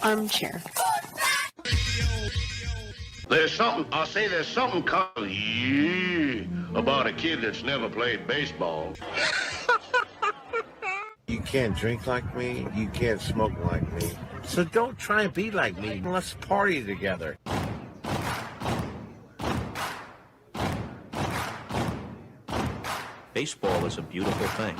armchair. There's something about a kid that's never played baseball. You can't drink like me, you can't smoke like me. So don't try and be like me. Let's party together. Baseball is a beautiful thing.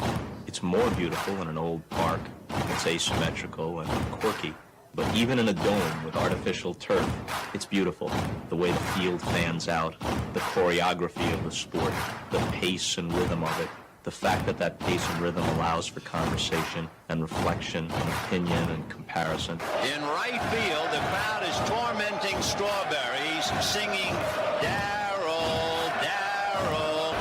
It's more beautiful in an old park. It's asymmetrical and quirky. But even in a dome with artificial turf, it's beautiful. The way the field fans out, the choreography of the sport, the pace and rhythm of it, the fact that that pace and rhythm allows for conversation and reflection and opinion and comparison. In right field, the crowd is tormenting Strawberries, singing Darryl, Darryl.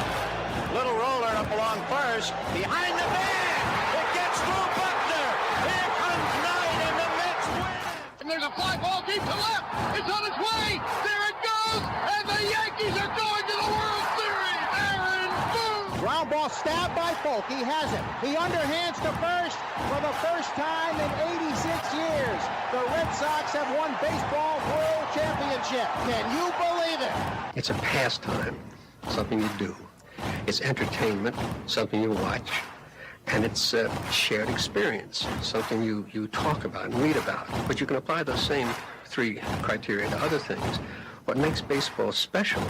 Little roller up along first, behind the man. It gets through Buckner. Here comes Knight, and the Mets win. And there's a fly ball deep to left. It's on its way. There it goes. And the Yankees are going to the World Series. Aaron Boone. Ground ball stabbed by Folk. He has it. He underhands to first for the first time in 86 years. The Red Sox have won baseball world championship. Can you believe it? It's a pastime, something you do. It's entertainment, something you watch. And it's a shared experience, something you talk about and read about. But you can apply those same three criteria to other things. What makes baseball special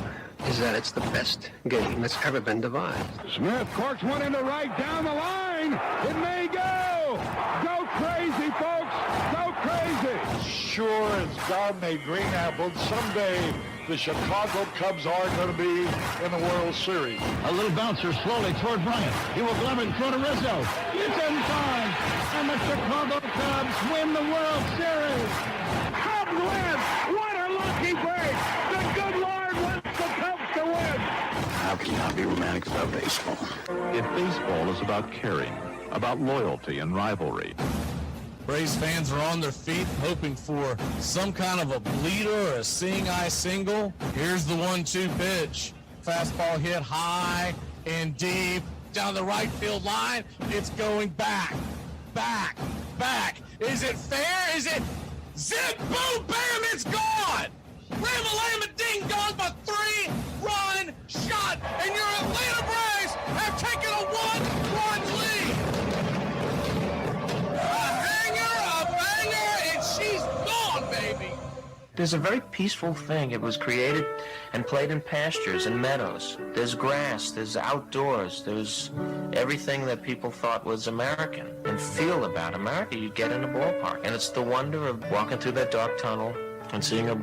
is that it's the best game that's ever been devised. Smith corks one into right down the line. It may go. Go crazy, folks. Go crazy. Sure as God made green apples, someday the Chicago Cubs are going to be in the World Series. A little bouncer slowly toward Bryant. He will glove it in front of Rizzo. It's in time. And the Chicago Cubs win the World Series. Cubs win. What a lucky break. The good Lord wants the Cubs to win. How can you not be romantic about baseball? If baseball is about caring, about loyalty and rivalry. Braves fans are on their feet hoping for some kind of a bleeder or a seeing-eye single. Here's the 1-2 pitch. Fastball hit high and deep down the right field line. It's going back, back, back. Is it fair? Is it zip, boom, bam, it's gone! Ram-a-lam-a ding-dong, but 3-run shot, and your Atlanta Braves have taken a 1-run lead. She's gone, baby! There's a very peaceful thing. It was created and played in pastures and meadows. There's grass, there's outdoors, there's everything that people thought was American and feel about America you get in a ballpark. And it's the wonder of walking through that dark tunnel and seeing a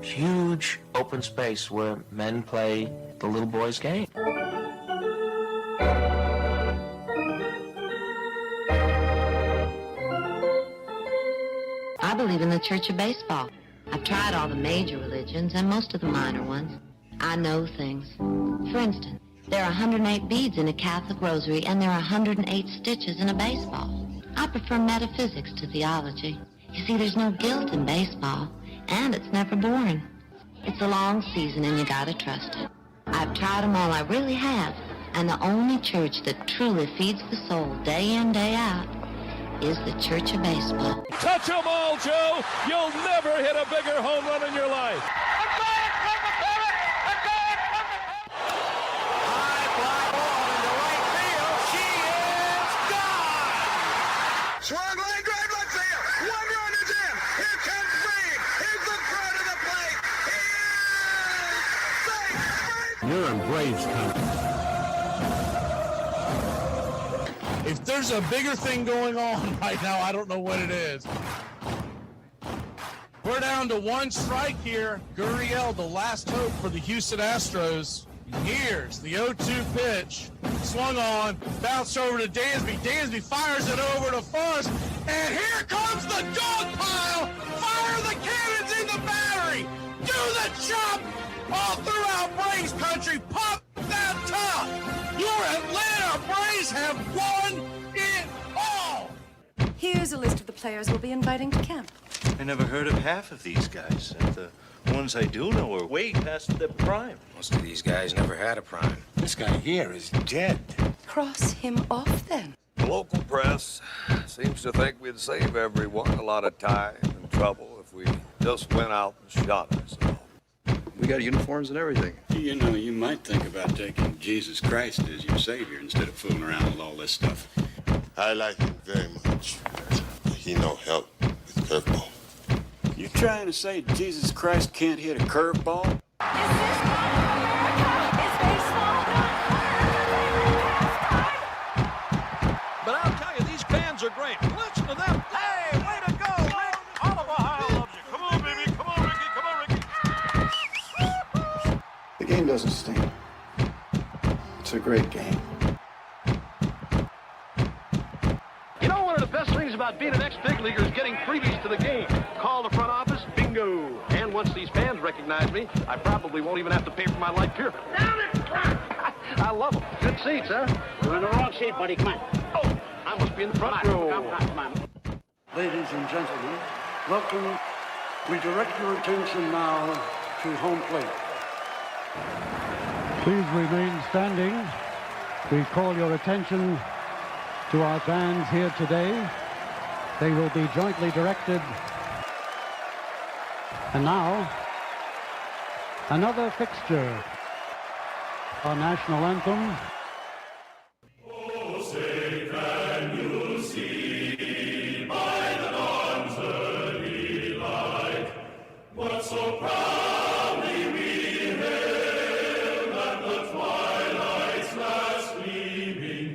huge open space where men play the little boy's game. I believe in the Church of Baseball. I've tried all the major religions and most of the minor ones. I know things. For instance, there are 108 beads in a Catholic rosary and there are 108 stitches in a baseball. I prefer metaphysics to theology. You see, there's no guilt in baseball, and it's never boring. It's a long season and you gotta trust it. I've tried them all, I really have. And the only church that truly feeds the soul day in, day out is the Church of Baseball. Touch 'em all, Joe! You'll never hit a bigger home run in your life! High fly ball into right field. She is gone! Swung line drive left field. One run is in. Here comes Reed. Here's the front of the plate. He is safe. You're in Braves country. If there's a bigger thing going on right now, I don't know what it is. We're down to one strike here. Gurriel, the last hope for the Houston Astros. Here's the 0-2 pitch. Swung on, bounced over to Dansby. Dansby fires it over to Fuss. And here comes the dog pile. Fire the cannons in the battery. Do the chop all throughout Braves country. Pop that top. Your Atlanta Braves have won it all. Here's a list of the players we'll be inviting to camp. I never heard of half of these guys. And the ones I do know are way past their prime. Most of these guys never had a prime. This guy here is dead. Cross him off, then. The local press seems to think we'd save everyone a lot of time and trouble if we just went out and shot ourselves. We got uniforms and everything. You know, you might think about taking Jesus Christ as your savior instead of fooling around with all this stuff. I like him very much, but he no help with curveball. You trying to say Jesus Christ can't hit a curveball? But I'll tell you, these fans are great. Listen to them. Hey, way to go, Rick. All of Ohio loves you. Come on, baby. Come on, Ricky. Come on, Ricky. The game doesn't stink. It's a great game. You know, one of the best things about being an ex-big leaguer is getting freebies to the game. Call the front office, bingo. And once these fans recognize me, I probably won't even have to pay for my life here. Down in front! I love them. Good seats, huh? You're in the wrong seat, buddy. Come on. Oh, I must be in the front row. Come on. Ladies and gentlemen, welcome. We direct your attention now to home plate. Please remain standing. We call your attention to our fans here today. They will be jointly directed. And now, another fixture. Our national anthem. Oh, say can you see by the dawn's early light what so proudly we hailed at the twilight's last gleaming,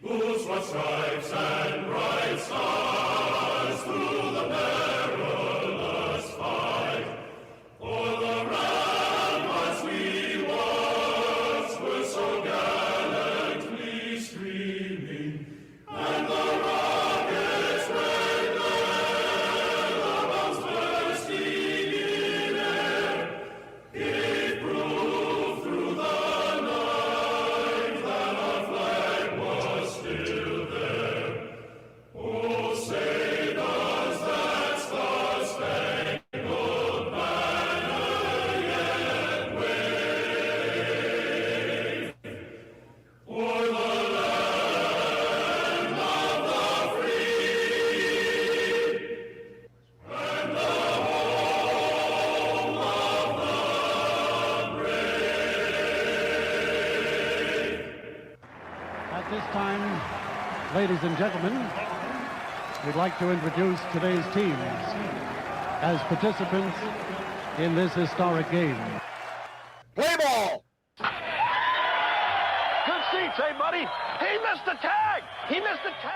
whose what stripes and bright stars through the perilous fight o'er the ramparts we watched were so gallantly streaming, and the rockets' red glare, the bombs bursting in air, gave proof through the night that our flag was still there. Oh, say does that star-spangled banner yet wave o'er the land of the free and the home of the brave? At this time, ladies and gentlemen, we'd like to introduce today's teams as participants in this historic game. Play ball! Good seats, hey, buddy? He missed the tag! He missed the tag!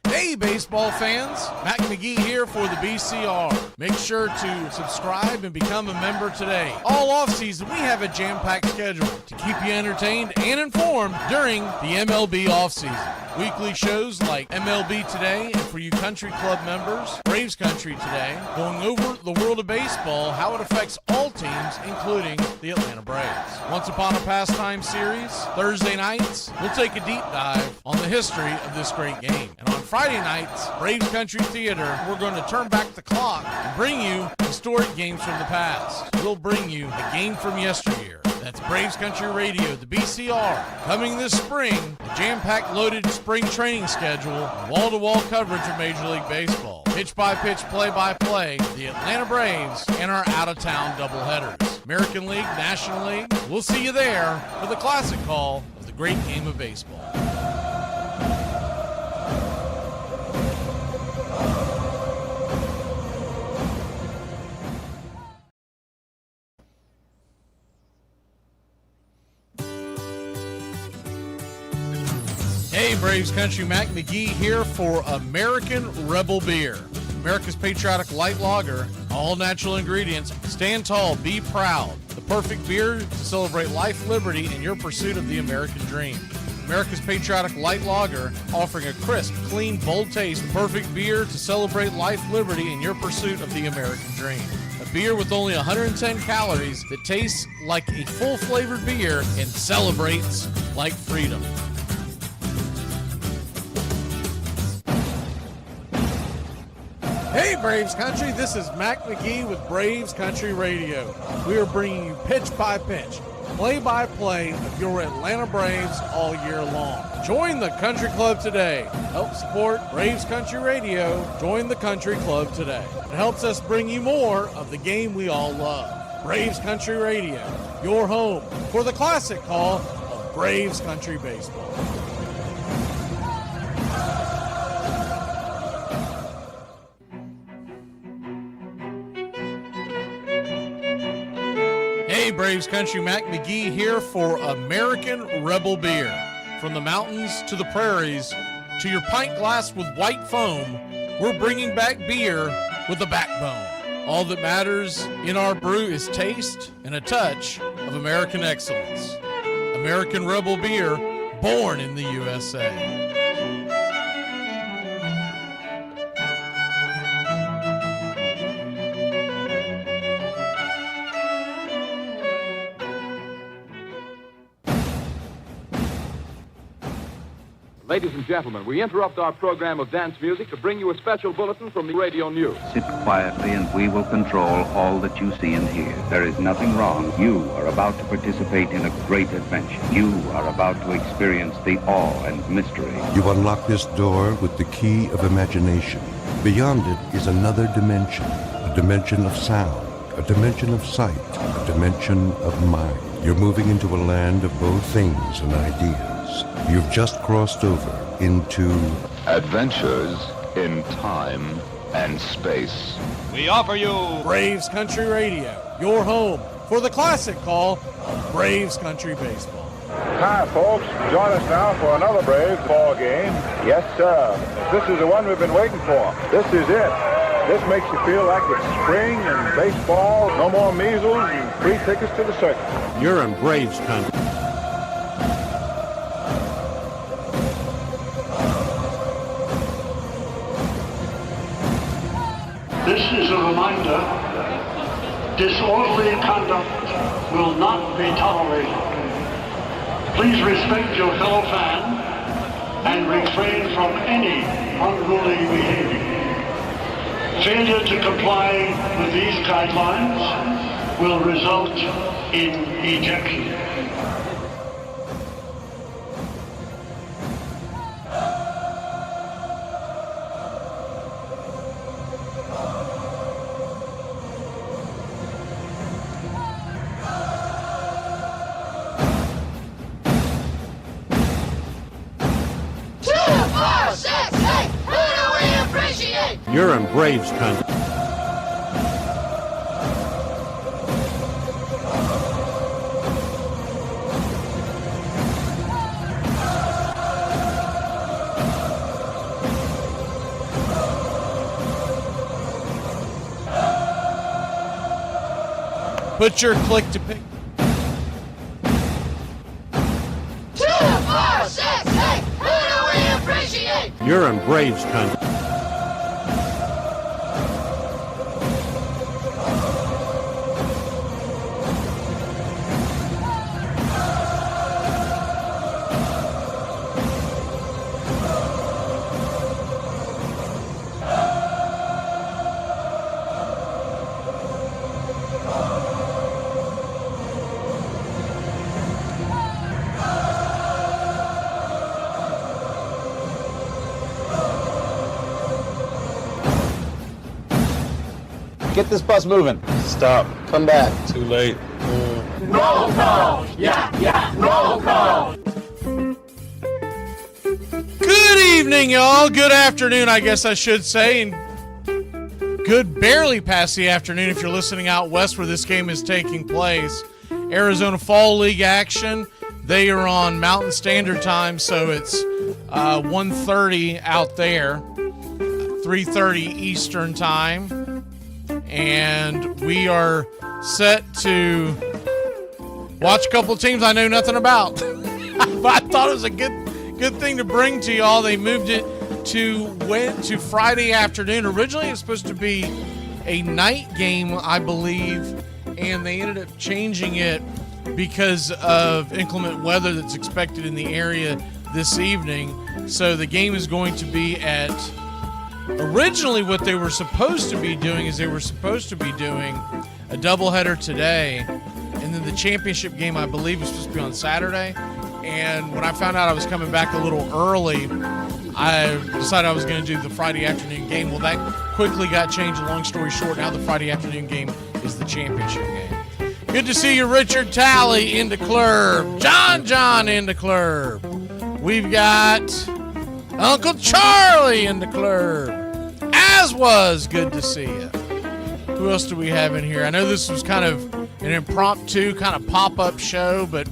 Hey, baseball fans, Mac McGee here for the BCR. Make sure to subscribe and become a member today. All offseason, we have a jam-packed schedule to keep you entertained and informed during the MLB offseason. Weekly shows like MLB Today, and for you country club members, Braves Country Today, going over the world of baseball, how it affects all teams, including the Atlanta Braves. Once Upon a Pastime series, Thursday nights, we'll take a deep dive on the history of this great game. And on Friday nights, Braves Country Theater, we're going to turn back the clock and bring you historic games from the past. We'll bring you a game from yesteryear. That's Braves Country Radio, the BCR. Coming this spring, a jam-packed loaded spring training schedule, wall-to-wall coverage of Major League Baseball. Pitch-by-pitch, play-by-play, the Atlanta Braves, and our out-of-town doubleheaders. American League, National League, we'll see you there for the classic call of the great game of baseball. Hey, Braves Country, Mac McGee here for American Rebel Beer. America's patriotic light lager, all natural ingredients. Stand tall, be proud. The perfect beer to celebrate life, liberty, and your pursuit of the American dream. America's patriotic light lager, offering a crisp, clean, bold taste. Perfect beer to celebrate life, liberty, and your pursuit of the American dream. A beer with only 110 calories that tastes like a full-flavored beer and celebrates like freedom. Hey, Braves Country, this is Mac McGee with Braves Country Radio. We are bringing you pitch by pitch, play-by-play of your Atlanta Braves all year long. Join the Country Club today. Help support Braves Country Radio. Join the Country Club today. It helps us bring you more of the game we all love. Braves Country Radio, your home for the classic call of Braves Country Baseball. Hey, Braves Country, Mac McGee here for American Rebel Beer. From the mountains to the prairies to your pint glass with white foam, we're bringing back beer with a backbone. All that matters in our brew is taste and a touch of American excellence. American Rebel Beer, born in the USA. Ladies and gentlemen, we interrupt our program of dance music to bring you a special bulletin from the radio news. Sit quietly and we will control all that you see and hear. There is nothing wrong. You are about to participate in a great adventure. You are about to experience the awe and mystery. You unlock this door with the key of imagination. Beyond it is another dimension, a dimension of sound, a dimension of sight, a dimension of mind. You're moving into a land of both things and ideas. You've just crossed over into Adventures in Time and Space. We offer you Braves Country Radio, your home for the classic call of Braves Country Baseball. Hi, folks. Join us now for another Braves ball game. Yes, sir. This is the one we've been waiting for. This is it. This makes you feel like it's spring and baseball, no more measles, and free tickets to the circus. You're in Braves Country. This is a reminder, disorderly conduct will not be tolerated. Please respect your fellow fan and refrain from any unruly behavior. Failure to comply with these guidelines will result in ejection. You're in Braves Country. Put your click to pick. 2, 4, 6, 8, who do we appreciate? You're in Braves Country. Get this bus moving. Stop. Come back. Too late. Roll call! Yeah, roll call! Good evening, y'all. Good afternoon, I guess I should say. And good barely past the afternoon if you're listening out west where this game is taking place. Arizona Fall League action. They are on Mountain Standard Time, so it's 1:30 out there, 3:30 Eastern Time. And we are set to watch a couple of teams I know nothing about. But I thought it was a good thing to bring to y'all. They moved it to Friday afternoon. Originally it was supposed to be a night game, I believe, and they ended up changing it because of inclement weather that's expected in the area this evening. So the game is going to be at... Originally, what they were supposed to be doing is they were supposed to be doing a doubleheader today, and and then the championship game, I believe, was supposed to be on Saturday. And when I found out I was coming back a little early, I decided I was going to do the Friday afternoon game. Well, that quickly got changed. Long story short, now the Friday afternoon game is the championship game. Good to see you, Richard Talley in the club. John in the club. We've got Uncle Charlie in the club. As was good to see you. Who else do we have in here? I know this was kind of an impromptu kind of pop-up show, but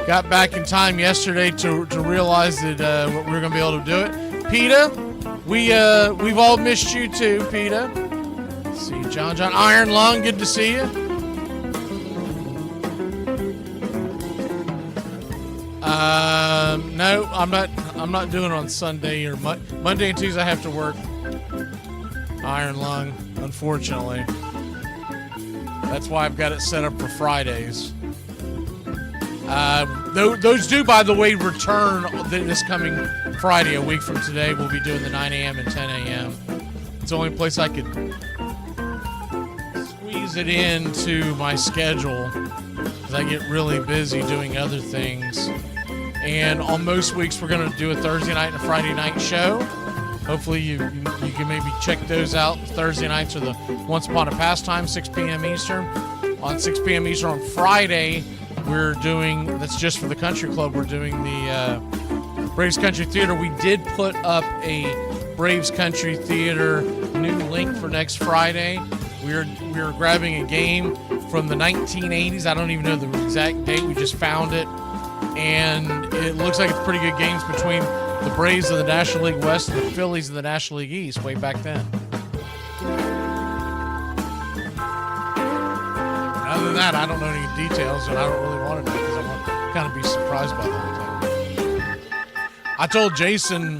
got back in time yesterday to realize that we were going to be able to do it. PETA, we've all missed you too, PETA. Let's see, John, Iron Lung, good to see you. No, I'm not doing it on Sunday or Monday and Tuesday. I have to work. Iron Lung, unfortunately. That's why I've got it set up for Fridays. Those do, by the way, return this coming Friday, a week from today. We'll be doing the 9 a.m. and 10 a.m. It's the only place I could squeeze it into my schedule because I get really busy doing other things. And on most weeks, we're going to do a Thursday night and a Friday night show. Hopefully you can maybe check those out. Thursday nights are the Once Upon a Pastime, 6 p.m. Eastern. On 6 p.m. Eastern on Friday, we're doing, that's just for the country club, we're doing the Braves Country Theater. We did put up a Braves Country Theater new link for next Friday. We are grabbing a game from the 1980s. I don't even know the exact date. We just found it. And it looks like it's pretty good games between the Braves of the National League West and the Phillies of the National League East way back then. Other than that, I don't know any details, and I don't really want to know because I want to kind of be surprised by the whole thing. I told Jason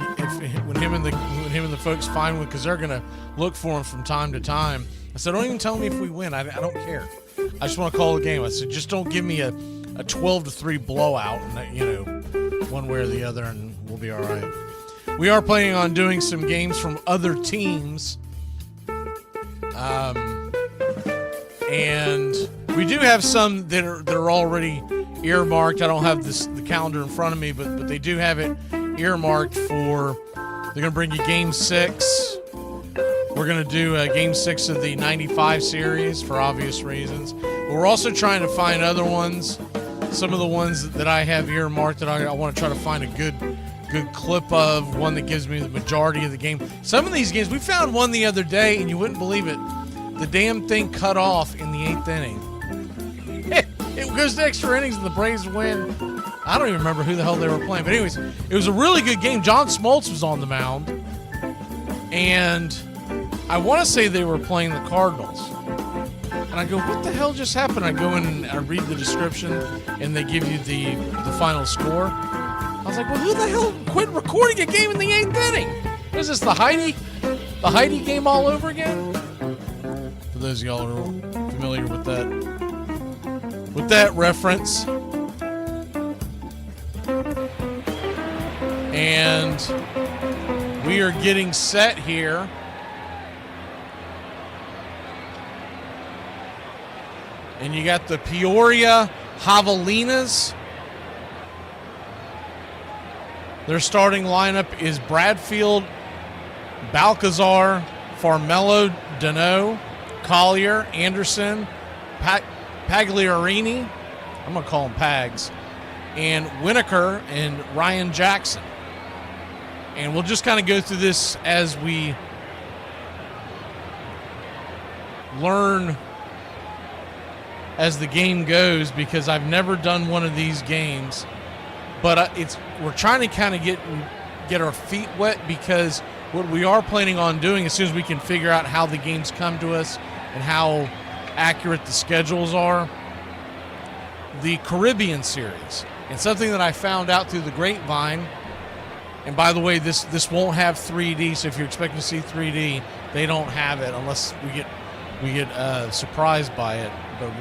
when him and the folks find one, because they're going to look for him from time to time. I said, don't even tell me if we win. I don't care. I just want to call the game. I said, just don't give me a 12-3 blowout, and one way or the other, and we'll be all right. We are planning on doing some games from other teams, and we do have some that are already earmarked. I don't have the calendar in front of me, but they do have it earmarked for. They're going to bring you Game 6. We're going to do Game 6 of the 95 series for obvious reasons. But we're also trying to find other ones. Some of the ones that I have earmarked that I want to try to find a good clip of, one that gives me the majority of the game. Some of these games, we found one the other day, and you wouldn't believe it. The damn thing cut off in the 8th inning. It goes to extra innings, and the Braves win. I don't even remember who the hell they were playing. But anyways, it was a really good game. John Smoltz was on the mound, and I want to say they were playing the Cardinals. And I go, what the hell just happened? I go in and I read the description, and they give you the final score. I was like, well, who the hell quit recording a game in the 8th inning? What is this, the Heidi game all over again? For those of y'all who are familiar with that reference. And we are getting set here. And you got the Peoria Javelinas. Their starting lineup is Bradfield, Balcazar, Farmelo, Dano, Collier, Anderson, Pagliarini, I'm going to call him Pags, and Winokur and Ryan Jackson. And we'll just kind of go through this as we learn as the game goes, because I've never done one of these games, but we're trying to kind of get our feet wet, because what we are planning on doing, as soon as we can figure out how the games come to us and how accurate the schedules are, the Caribbean series. And something that I found out through the grapevine, and by the way, this won't have 3D, so if you're expecting to see 3D, they don't have it unless we get surprised by it. But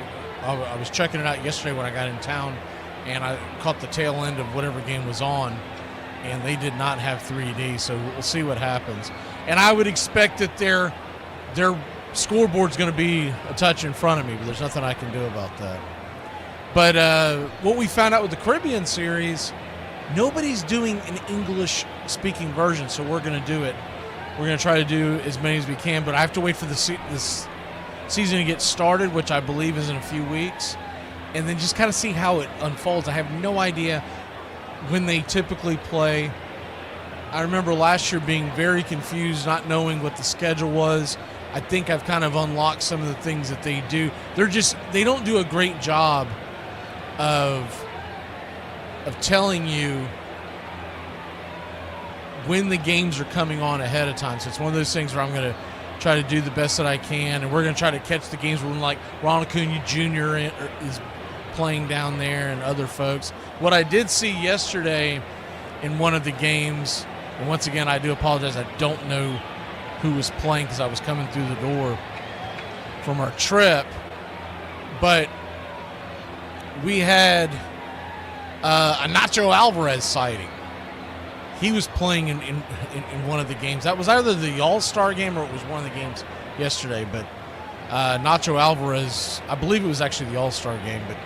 I was checking it out yesterday when I got in town, and I caught the tail end of whatever game was on, and they did not have 3D, so we'll see what happens. And I would expect that their scoreboard's going to be a touch in front of me, but there's nothing I can do about that. But what we found out with the Caribbean series, nobody's doing an English-speaking version, so we're going to do it. We're going to try to do as many as we can, but I have to wait for this season to get started, which I believe is in a few weeks, and then just kind of see how it unfolds. I have no idea when they typically play. I remember last year being very confused, not knowing what the schedule was. I think I've kind of unlocked some of the things that they do. They don't do a great job of telling you when the games are coming on ahead of time. So it's one of those things where I'm going to try to do the best that I can, and we're going to try to catch the games when, like, Ronald Acuna Jr. is playing down there and other folks. What I did see yesterday in one of the games, and once again, I do apologize, I don't know who was playing because I was coming through the door from our trip, but we had a Nacho Alvarez sighting. He was playing in one of the games. That was either the All-Star game or it was one of the games yesterday, but Nacho Alvarez, I believe it was actually the All-Star game, but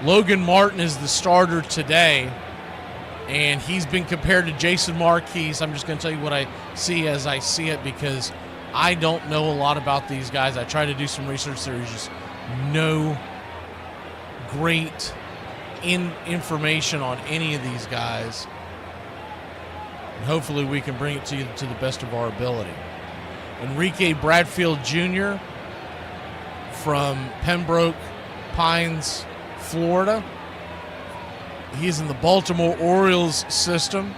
Logan Martin is the starter today, and he's been compared to Jason Marquez. I'm just going to tell you what I see as I see it because I don't know a lot about these guys. I tried to do some research. There's just no great information on any of these guys. And hopefully we can bring it to you to the best of our ability. Enrique Bradfield Jr. from Pembroke Pines, Florida. He's in the Baltimore Orioles system.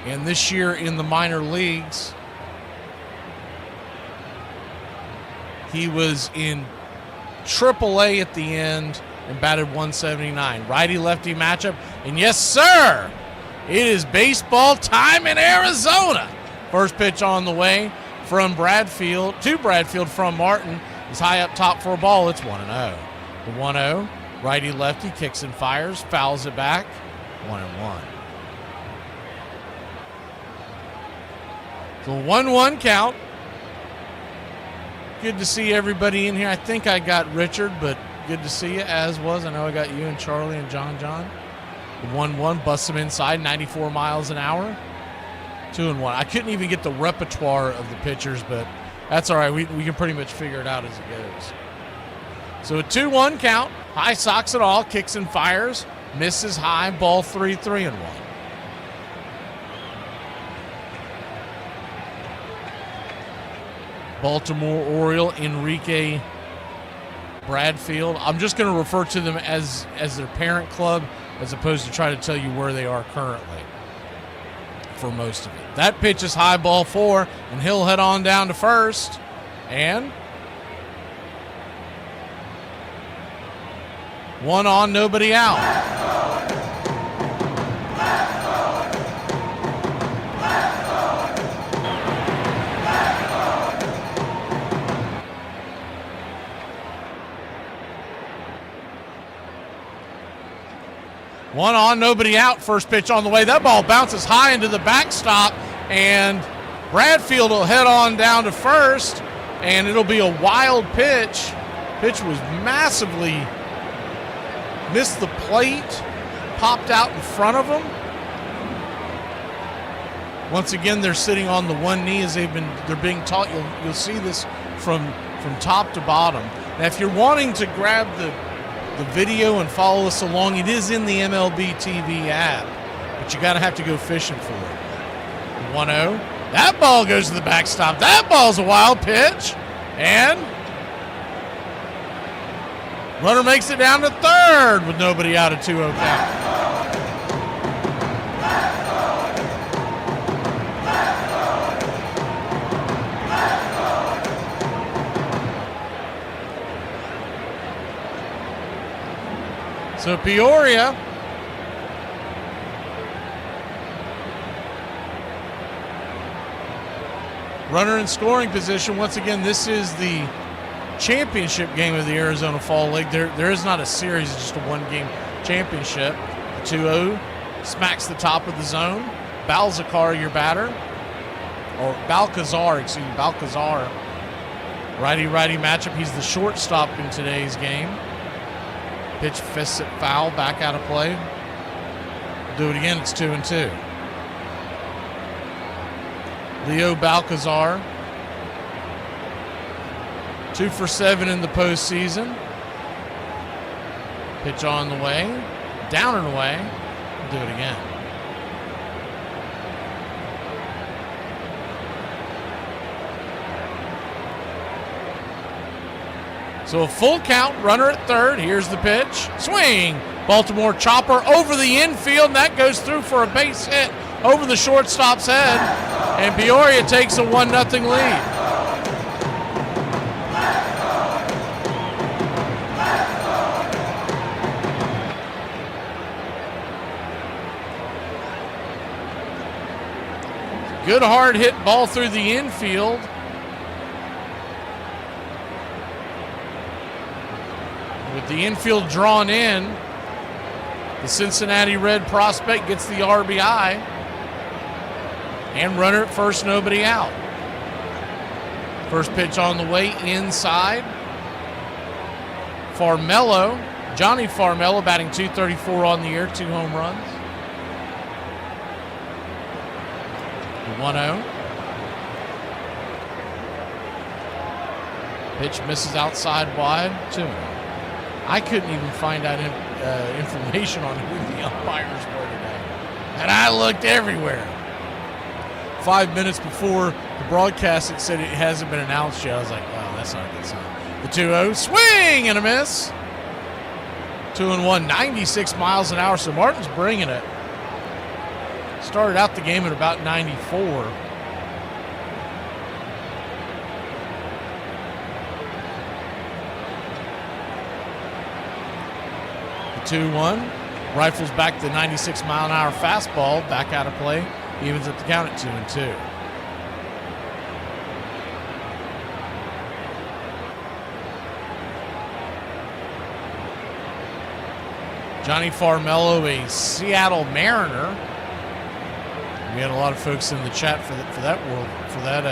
And this year in the minor leagues, he was in AAA at the end and batted 179. Righty-lefty matchup. And yes, sir, it is baseball time in Arizona. First pitch on the way from Bradfield to Bradfield from Martin. He's high up top for a ball. It's 1-0. The 1-0. Righty-lefty kicks and fires, fouls it back. 1-1. So 1-1 count. Good to see everybody in here. I think I got Richard, but good to see you, as was. I know I got you and Charlie and John. The 1-1 busts him inside, 94 miles an hour. 2-1. I couldn't even get the repertoire of the pitchers, but that's all right. We can pretty much figure it out as it goes. So a 2-1 count. High socks it all, kicks and fires, misses high, ball 3-1. Baltimore Oriole, Enrique Bradfield. I'm just going to refer to them as their parent club as opposed to try to tell you where they are currently for most of it. That pitch is high, ball 4, and he'll head on down to first. And 1 on, nobody out. One on, nobody out. First pitch on the way. That ball bounces high into the backstop, and Bradfield will head on down to first, and it'll be a wild pitch. Pitch was massively missed the plate, popped out in front of him. Once again, they're sitting on the one knee as they're being taught. You'll see this from top to bottom. Now, if you're wanting to grab the video and follow us along, it is in the MLB TV app, but you have to go fishing for it. 1-0. That ball goes to the backstop. That ball's a wild pitch, and runner makes it down to third with nobody out, at 2-0 count. So Peoria runner in scoring position. Once again, this is the championship game of the Arizona Fall League. There is not a series, it's just a one-game championship. 2-0 smacks the top of the zone. Balcazar, your batter. Or Balcazar, Righty-righty matchup. He's the shortstop in today's game. Pitch, fist it foul, back out of play. Do it again. It's 2-2. Leo Balcazar, 2 for 7 in the postseason. Pitch on the way, down and away. Do it again. So a full count, runner at third. Here's the pitch. Swing. Baltimore chopper over the infield, and that goes through for a base hit over the shortstop's head. And Peoria takes a 1-0 lead. Good hard hit ball through the infield. With the infield drawn in, the Cincinnati Red prospect gets the RBI. And runner at first, nobody out. First pitch on the way, inside. Farmello, Johnny Farmello, batting .234 on the year, 2 home runs. 1-0. Pitch misses outside wide, 2-0. I couldn't even find out information on who the umpires were today. And I looked everywhere. 5 minutes before the broadcast, it said it hasn't been announced yet. I was like, wow, that's not a good sign. The 2-0, swing and a miss. 2-1, 96 miles an hour. So Martin's bringing it. Started out the game at about 94. The 2-1. Rifles back the 96 mile an hour fastball. Back out of play. Evens up the count at 2-2. Johnny Farmello, a Seattle Mariner. We had a lot of folks in the chat for that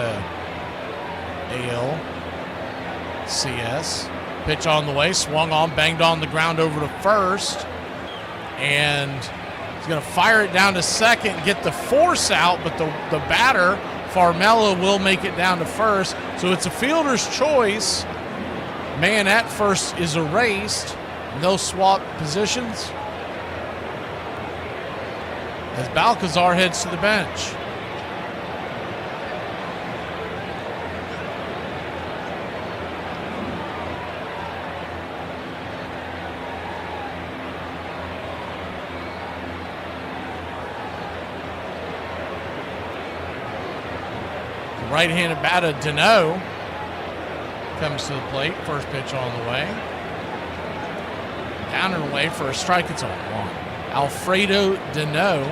ALCS. Pitch on the way, swung on, banged on the ground over to first, and he's going to fire it down to second and get the force out, but the batter, Farmello, will make it down to first. So it's a fielder's choice. Man at first is erased. No swap positions as Balcazar heads to the bench. The right-handed batter, Deneau, comes to the plate. First pitch on the way. Down and away for a strike. It's on 1. Alfredo Deneau.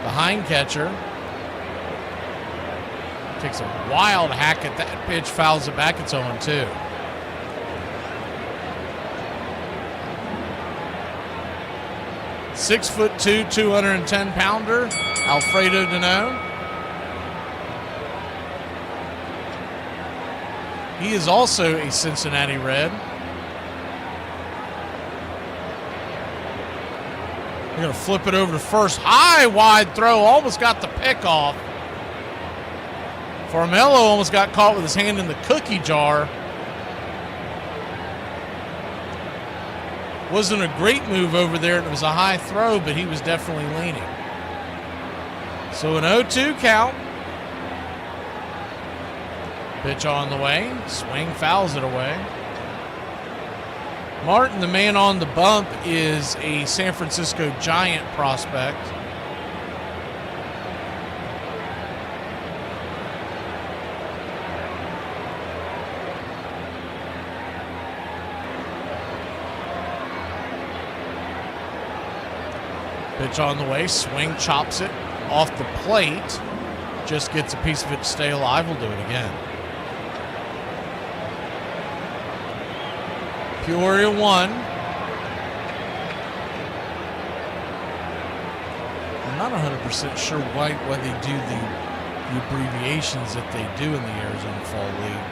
The hind catcher takes a wild hack at that pitch, fouls it back. It's 0-2. (6'2", 210-pounder, Alfredo Deneau. He is also a Cincinnati Red. They're going to flip it over to first. High, wide throw. Almost got the pick off. Farmello almost got caught with his hand in the cookie jar. Wasn't a great move over there. It was a high throw, but he was definitely leaning. So an 0-2 count. Pitch on the way. Swing, fouls it away. Martin, the man on the bump, is a San Francisco Giant prospect. Pitch on the way. Swing, chops it off the plate. Just gets a piece of it to stay alive. We'll do it again. Peoria 1. not 100% sure why they do the abbreviations that they do in the Arizona Fall League.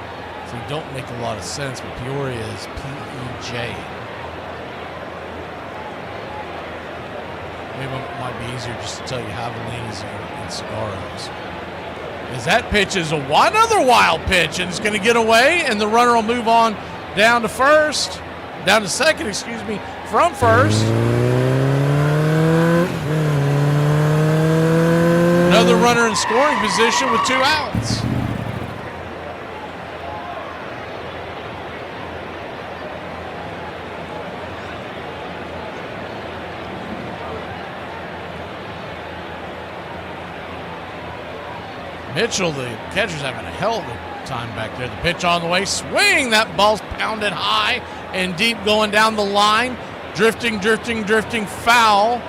So they don't make a lot of sense, but Peoria is PEJ. Maybe it might be easier just to tell you Javelinas and Cigarros. As that pitch is another wild pitch, and it's going to get away, and the runner will move on down to second, excuse me, from first. Another runner in scoring position with 2 outs. Mitchell, the catcher's having a hell of a time back there. The pitch on the way, swing. That ball's pounded high and deep going down the line. Drifting, foul.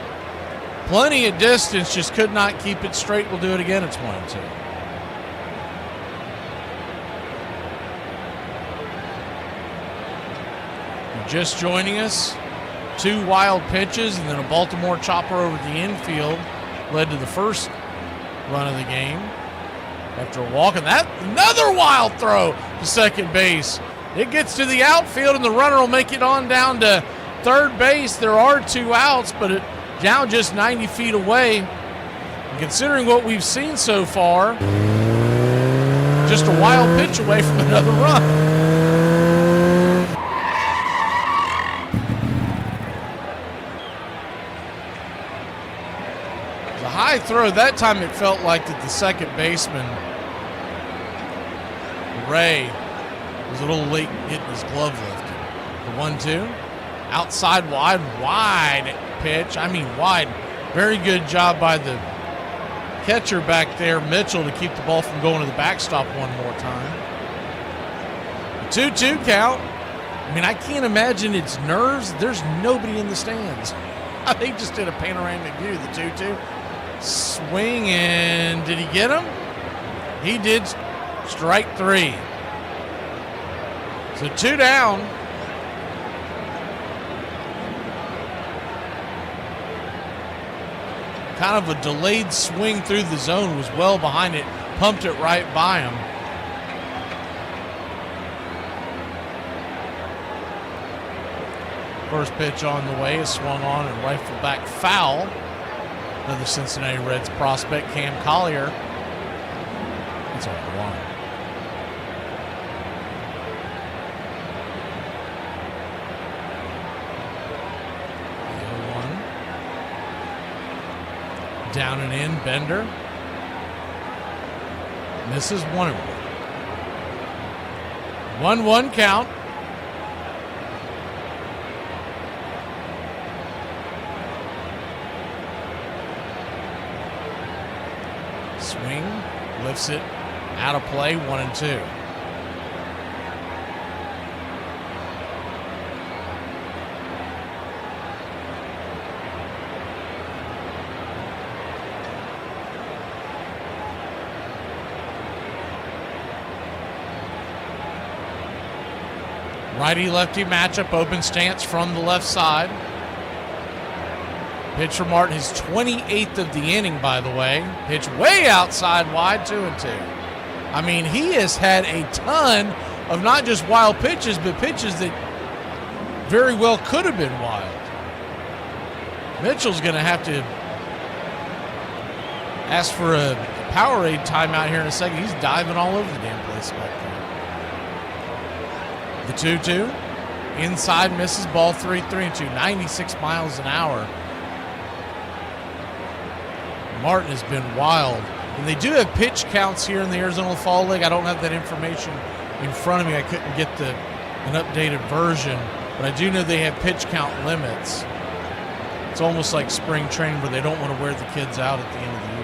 Plenty of distance, just could not keep it straight. We'll do it again. It's 1-2. You're just joining us. 2 wild pitches and then a Baltimore chopper over the infield led to the first run of the game. After a walk, and that another wild throw to second base. It gets to the outfield, and the runner will make it on down to third base. There are 2 outs, but it now just 90 feet away. And considering what we've seen so far, just a wild pitch away from another run. It was a high throw. That time it felt like that the second baseman, Ray, was a little late getting his glove lifted. The 1-2. Outside wide pitch. I mean wide. Very good job by the catcher back there, Mitchell, to keep the ball from going to the backstop one more time. The 2-2 count. I mean, I can't imagine it's nerves. There's nobody in the stands. They just did a panoramic view. The 2-2. Swing, and did he get him? He did. Strike 3. So 2 down. Kind of a delayed swing through the zone, was well behind it, pumped it right by him. First pitch on the way is swung on and rifled back foul. Another Cincinnati Reds prospect, Cam Collier. It's on 1. Down and in, Bender. Misses 1-1. 1-1 count. Swing, lifts it, out of play, 1-2. Righty-lefty matchup, open stance from the left side. Pitch from Martin, his 28th of the inning, by the way. Pitch way outside wide, 2-2. I mean, he has had a ton of not just wild pitches, but pitches that very well could have been wild. Mitchell's going to have to ask for a Powerade timeout here in a second. He's diving all over the damn place back there. The 2-2. Inside, misses, ball 3-3-2. 96 miles an hour. Martin has been wild. And they do have pitch counts here in the Arizona Fall League. I don't have that information in front of me. I couldn't get an updated version. But I do know they have pitch count limits. It's almost like spring training where they don't want to wear the kids out at the end of the year.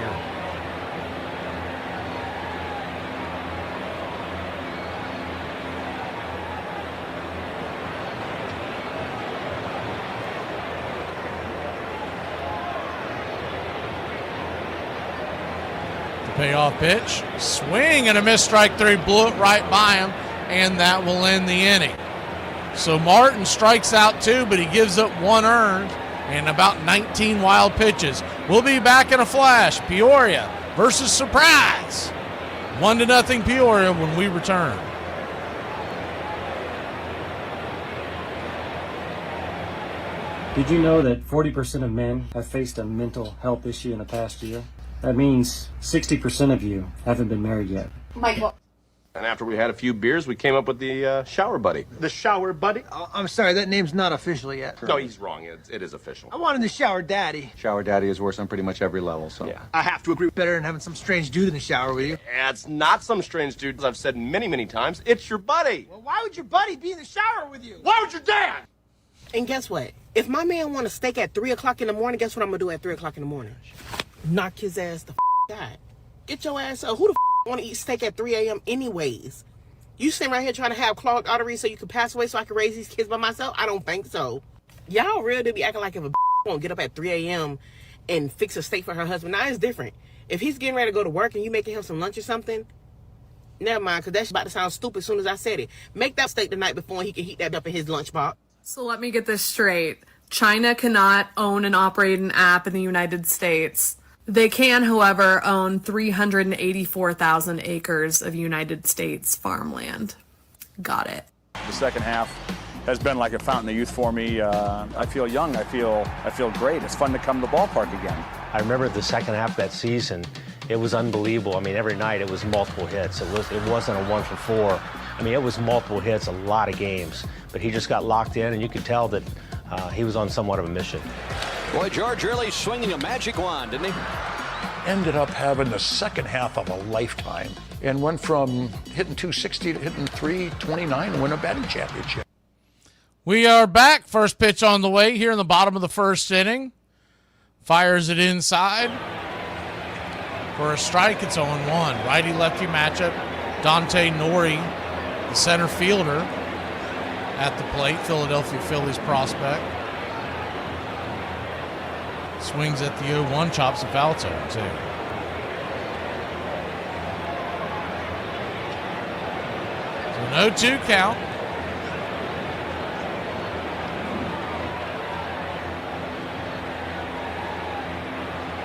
Payoff pitch, swing and a miss, strike 3, blew it right by him, and that will end the inning. So Martin strikes out 2, but he gives up 1 earned. and about 19 wild pitches. We'll be back in a flash. Peoria versus Surprise. 1-0 Peoria when we return. Did you know that 40% of men have faced a mental health issue in the past year? That means 60% of you haven't been married yet. Michael. And after we had a few beers, we came up with the shower buddy. The shower buddy? I'm sorry, that name's not official yet. No, he's wrong. It is official. I wanted the shower daddy. Shower daddy is worse on pretty much every level, so. Yeah. I have to agree, better than having some strange dude in the shower with you. It's not some strange dude. As I've said many, many times, it's your buddy. Well, why would your buddy be in the shower with you? Why would your dad? And guess what? If my man want a steak at 3 o'clock in the morning, guess what I'm gonna do at 3 o'clock in the morning? Knock his ass the out. Get your ass up. Who the want to eat steak at 3 a.m. anyways? You sitting right here trying to have clogged arteries so you can pass away so I can raise these kids by myself? I don't think so. Y'all really be acting like if a won't get up at 3 a.m. and fix a steak for her husband. Now it's different. If he's getting ready to go to work and you making him some lunch or something, never mind, because that's about to sound stupid as soon as I said it. Make that steak the night before and he can heat that up in his lunchbox. So let me get this straight. China cannot own and operate an app in the United States. They can, however, own 384,000 acres of United States farmland. Got it. The second half has been like a fountain of youth for me. I feel young. I feel great. It's fun to come to the ballpark again. I remember the second half of that season. It was unbelievable. I mean, every night it was multiple hits. It wasn't a 1 for 4. I mean, it was multiple hits, a lot of games. But he just got locked in, and you could tell that he was on somewhat of a mission. Boy, George really swinging a magic wand, didn't he? Ended up having the second half of a lifetime and went from hitting 260 to hitting 329 and win a batting championship. We are back. First pitch on the way here in the bottom of the first inning. Fires it inside. For a strike, it's 0-1. Righty-lefty matchup. Dante Nori, the center fielder, at the plate. Philadelphia Phillies prospect. Swings at the 0-1, chops a foul to him, too. So an 0-2 count.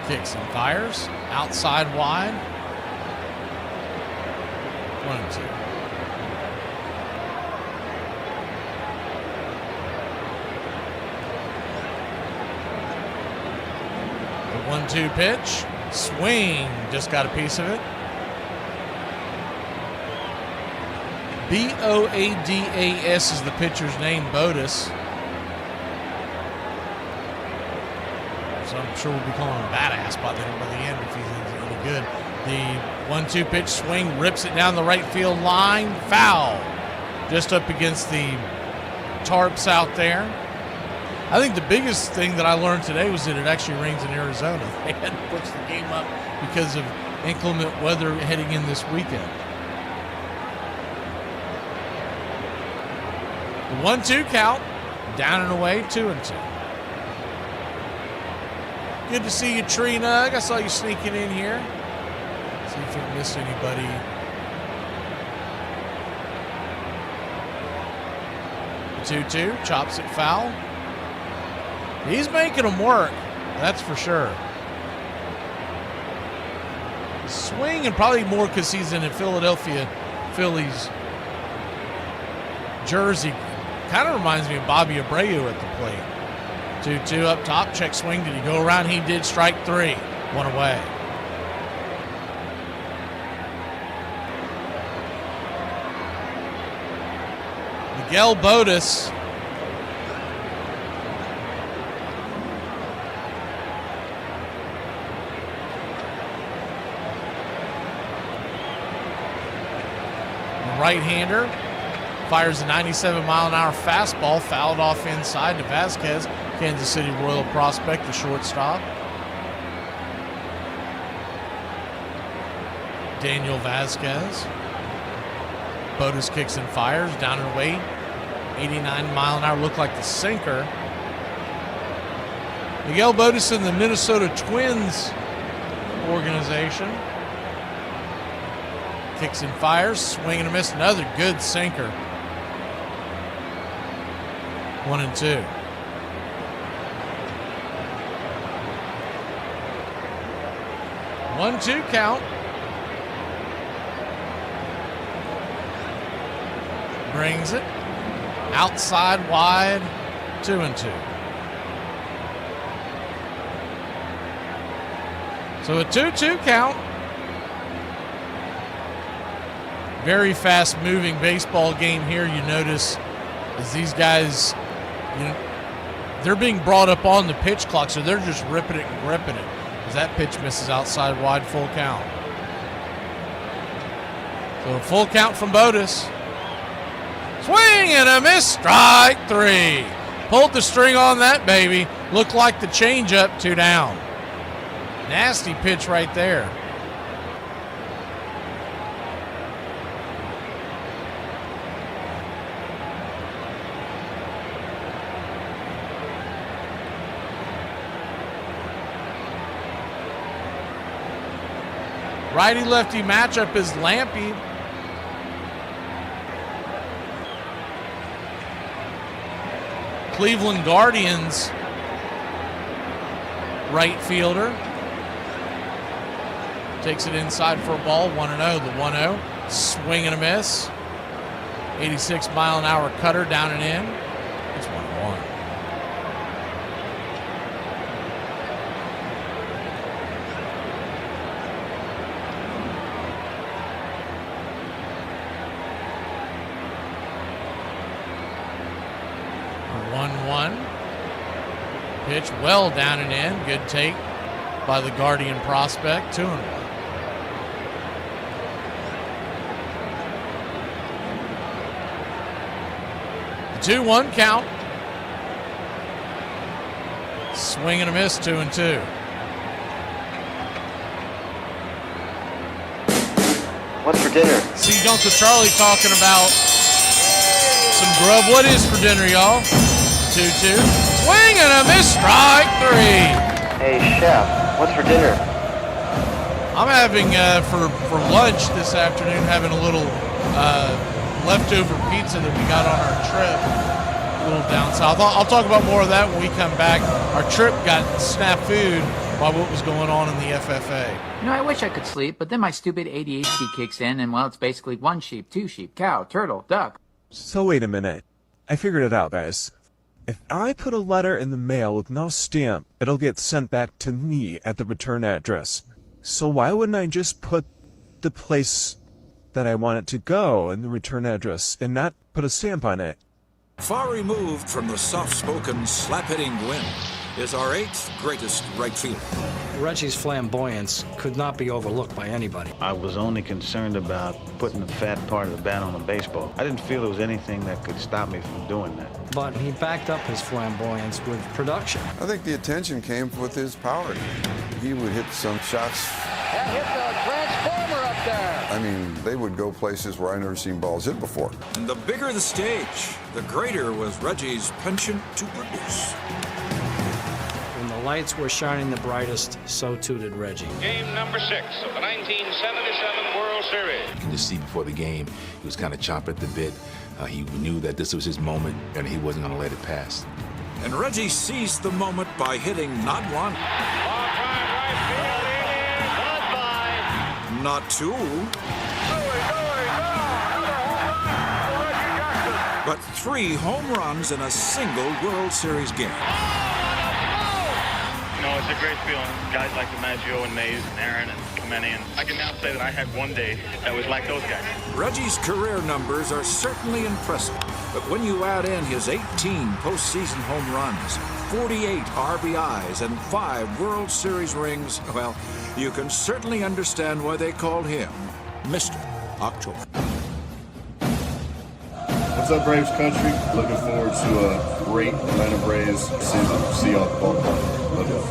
Kicks and fires. Outside wide. 1-2. The 1-2 pitch. Swing. Just got a piece of it. Boadas is the pitcher's name, Boadas. So I'm sure we'll be calling him badass by the end if he's any good. The 1-2 pitch swing, rips it down the right field line. Foul. Just up against the tarps out there. I think the biggest thing that I learned today was that it actually rains in Arizona. They had to push the game up because of inclement weather heading in this weekend. The 1-2 count, down and away, 2-2. Good to see you, Tree Nug. I saw you sneaking in here. See if you missed anybody. The 2-2, chops it foul. He's making them work, that's for sure. Swing, and probably more because he's in a Philadelphia Phillies jersey. Kind of reminds me of Bobby Abreu at the plate. 2-2 up top, check swing. Did he go around? He did. Strike 3. One away. Miguel Boadas. Right-hander fires a 97-mile-an-hour fastball, fouled off inside to Vasquez, Kansas City Royal prospect, the shortstop. Daniel Vasquez. Boadas kicks and fires, down and away. 89-mile-an-hour, looked like the sinker. Miguel Boadas in the Minnesota Twins organization. Kicks and fires, swing and a miss, another good sinker. 1-2. 1-2 count. Brings it. Outside wide. 2-2. So a 2-2 count. Very fast moving baseball game here. You notice as these guys, they're being brought up on the pitch clock, so they're just ripping it and gripping it. As that pitch misses outside wide, full count. So a full count from Botus. Swing and a miss, strike 3. Pulled the string on that baby. Looked like the changeup, 2 down. Nasty pitch right there. Righty-lefty matchup is Lampy. Cleveland Guardians right fielder. Takes it inside for a ball, 1-0. The 1-0. Swing and a miss. 86-mile-an-hour cutter down and in. It's 1-1. Pitch well down and in. Good take by the Guardian prospect. 2-1. The 2-1 count. Swing and a miss. 2-2. What's for dinner? See Uncle Charlie talking about some grub. What is for dinner, y'all? 2-2. Swing and a miss, strike 3. Hey, chef, what's for dinner? I'm having, for lunch this afternoon, having a little leftover pizza that we got on our trip, a little down south. I'll talk about more of that when we come back. Our trip got snafu'd by what was going on in the FFA. I wish I could sleep, but then my stupid ADHD kicks in, and, well, it's basically 1 sheep, 2 sheep, cow, turtle, duck. So wait a minute. I figured it out, guys. If I put a letter in the mail with no stamp, it'll get sent back to me at the return address. So why wouldn't I just put the place that I want it to go in the return address and not put a stamp on it? Far removed from the soft-spoken, slap-hitting Gwynn is our 8th greatest right fielder. Reggie's flamboyance could not be overlooked by anybody. I was only concerned about putting the fat part of the bat on the baseball. I didn't feel there was anything that could stop me from doing that. But he backed up his flamboyance with production. I think the attention came with his power. He would hit some shots. That hit the transformer up there. I mean, they would go places where I've never seen balls hit before. And the bigger the stage, the greater was Reggie's penchant to produce. When the lights were shining the brightest, so too did Reggie. Game number 6 of the 1977 World Series. You can just see before the game, he was kind of chomping at the bit. He knew that this was his moment, and he wasn't going to let it pass. And Reggie seized the moment by hitting not one, not 2, but 3 home runs in a single World Series game. It's a great feeling. Guys like DiMaggio and Mays and Aaron and Clemente, and I can now say that I had one day that was like those guys. Reggie's career numbers are certainly impressive, but when you add in his 18 postseason home runs, 48 RBIs, and 5 World Series rings, well, you can certainly understand why they called him Mr. October. What's up, Braves country? Looking forward to a great Atlanta Braves season. See y'all at the ballpark. Love y'all.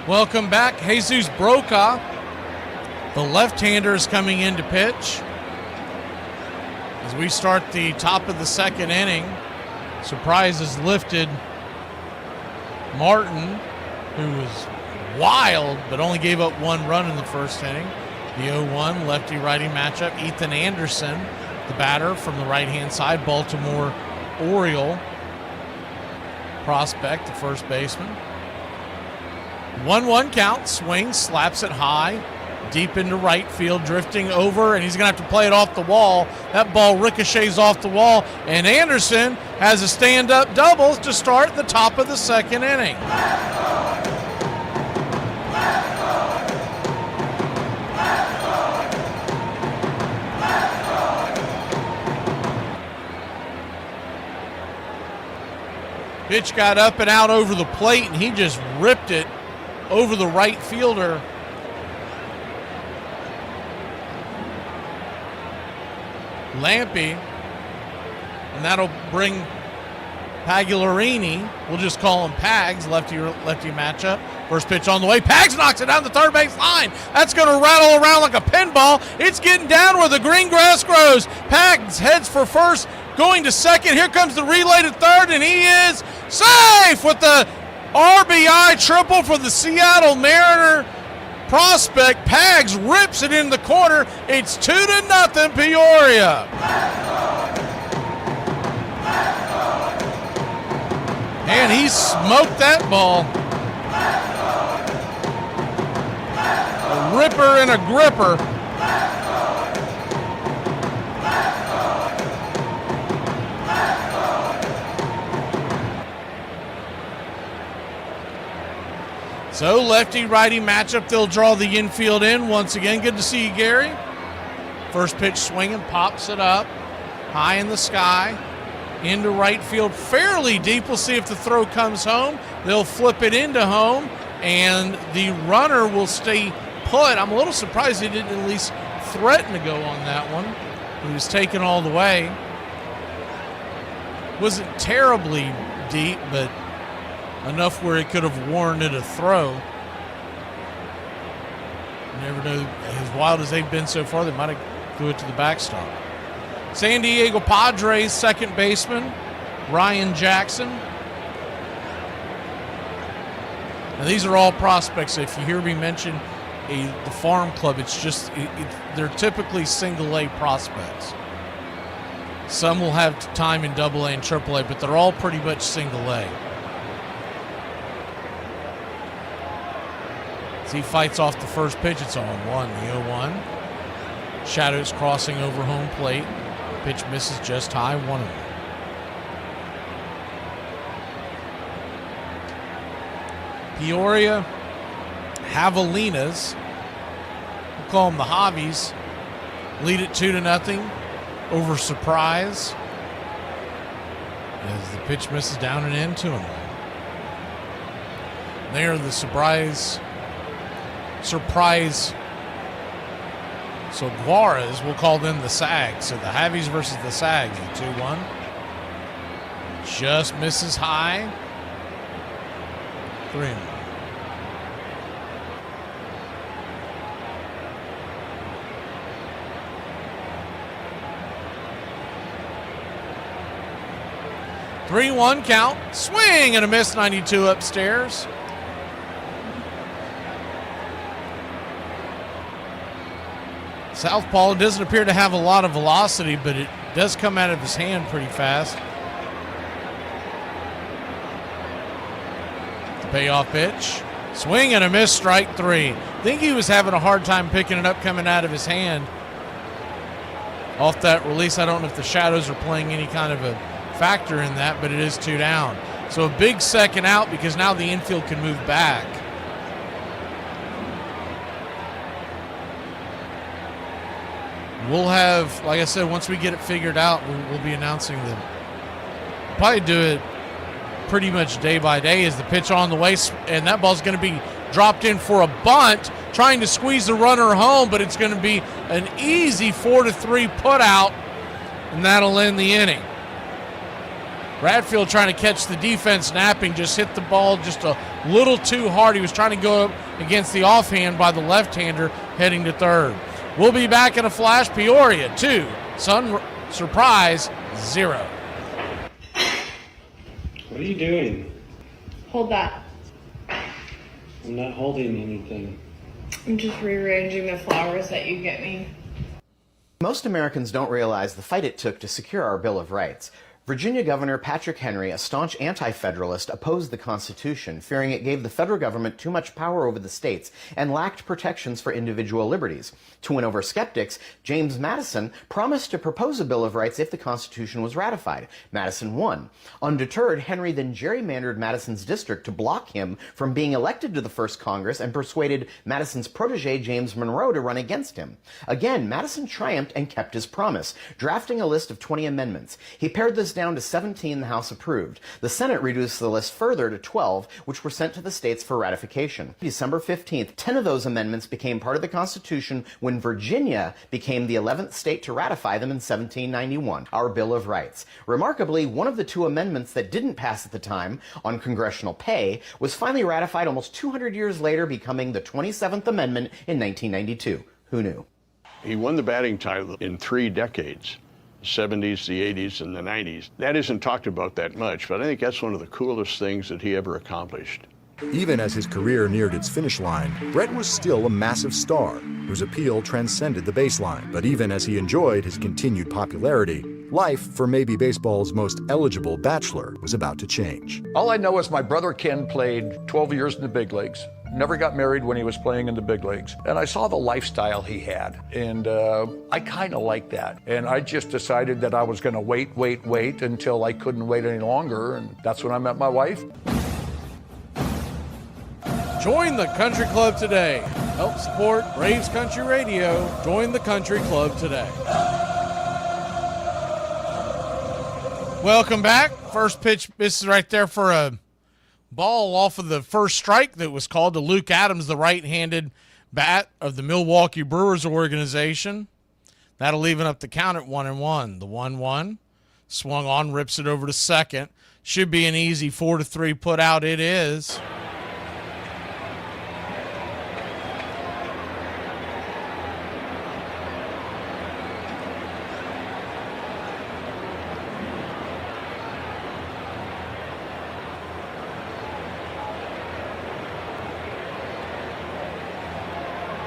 Welcome back. Jesus Brokaw, the left-hander, is coming in to pitch. As we start the top of the second inning, surprise is lifted. Martin, who was wild but only gave up 1 run in the first inning. The 0-1 lefty-righty matchup. Ethan Anderson, the batter from the right-hand side, Baltimore Oriole prospect, the first baseman. 1-1 count. Swing, slaps it high, deep into right field, drifting over, and he's going to have to play it off the wall. That ball ricochets off the wall, and Anderson has a stand-up double to start the top of the second inning. Pitch got up and out over the plate, and he just ripped it over the right fielder. Lampy, and that'll bring Pagliarini. We'll just call him Pags, lefty matchup. First pitch on the way. Pags knocks it down the third base line. That's going to rattle around like a pinball. It's getting down where the green grass grows. Pags heads for first, going to second. Here comes the relay to third, and he is safe with the RBI triple for the Seattle Mariner prospect. Pags rips it in the corner. It's 2-0 Peoria. And he smoked that ball. A ripper and a gripper. So lefty-righty matchup, they'll draw the infield in once again. Good to see you, Gary. First pitch swinging, pops it up, high in the sky, into right field, fairly deep. We'll see if the throw comes home. They'll flip it into home, and the runner will stay put. I'm a little surprised he didn't at least threaten to go on that one. He was taken all the way. Wasn't terribly deep, but enough where it could have warranted a throw. You never know. As wild as they've been so far, they might have threw it to the backstop. San Diego Padres second baseman, Ryan Jackson. Now, these are all prospects. If you hear me mention the farm club, it's just they're typically single-A prospects. Some will have time in Double-A and Triple-A, but they're all pretty much single-A. As he fights off the first pitch, it's on 1, the 0-1. Shadows crossing over home plate. Pitch misses just high, 1-0. Peoria Javelinas, we'll call them the Javies, lead it 2-0 over Surprise. As the pitch misses down and in, 2-0. They are the Surprise. So Juarez, we'll call them the Sags. So the Javies versus the Sags, the 2-1. Just misses high. 3-1. Three-one count. Swing and a miss, 92 upstairs. Southpaw doesn't appear to have a lot of velocity, but it does come out of his hand pretty fast. The payoff pitch. Swing and a miss, strike 3. I think he was having a hard time picking it up coming out of his hand. Off that release, I don't know if the shadows are playing any kind of a factor in that, but it is 2 down. So a big second out because now the infield can move back. We'll have, like I said, once we get it figured out, we'll be announcing them. Probably do it pretty much day by day as the pitch on the way, and that ball's going to be dropped in for a bunt, trying to squeeze the runner home, but it's going to be an easy 4-3 put out, and that'll end the inning. Bradfield trying to catch the defense napping, just hit the ball just a little too hard. He was trying to go up against the offhand by the left-hander heading to third. We'll be back in a flash. Peoria 2, Surprise 0. What are you doing? Hold that. I'm not holding anything. I'm just rearranging the flowers that you get me. Most Americans don't realize the fight it took to secure our Bill of Rights. Virginia Governor Patrick Henry, a staunch anti-federalist, opposed the Constitution, fearing it gave the federal government too much power over the states and lacked protections for individual liberties. To win over skeptics, James Madison promised to propose a Bill of Rights if the Constitution was ratified. Madison won. Undeterred, Henry then gerrymandered Madison's district to block him from being elected to the first Congress and persuaded Madison's protege James Monroe to run against him. Again, Madison triumphed and kept his promise, drafting a list of 20 amendments. He pared this down to 17 the House approved. The Senate reduced the list further to 12, which were sent to the states for ratification. December 15th, 10 of those amendments became part of the Constitution when Virginia became the 11th state to ratify them in 1791, our Bill of Rights. Remarkably, one of the two amendments that didn't pass at the time, on congressional pay, was finally ratified almost 200 years later, becoming the 27th Amendment in 1992. Who knew? He won the batting title in 3 decades. 70s, the 80s, and the 90s. That isn't talked about that much, but I think that's one of the coolest things that he ever accomplished. Even as his career neared its finish line, Brett was still a massive star whose appeal transcended the baseline. But even as he enjoyed his continued popularity, life for maybe baseball's most eligible bachelor was about to change. All I know is my brother Ken played 12 years in the big leagues. Never got married when he was playing in the big leagues. And I saw the lifestyle he had, and I kind of liked that. And I just decided that I was going to wait until I couldn't wait any longer, and that's when I met my wife. Join the country club today. Help support Braves Country Radio. Join the country club today. Welcome back. First pitch, this is right there for a ball off of the first strike that was called to Luke Adams, the right-handed bat of the Milwaukee Brewers organization. That'll even up the count at 1-1. The 1-1 swung on, rips it over to second. Should be an easy 4-3 put out. It is.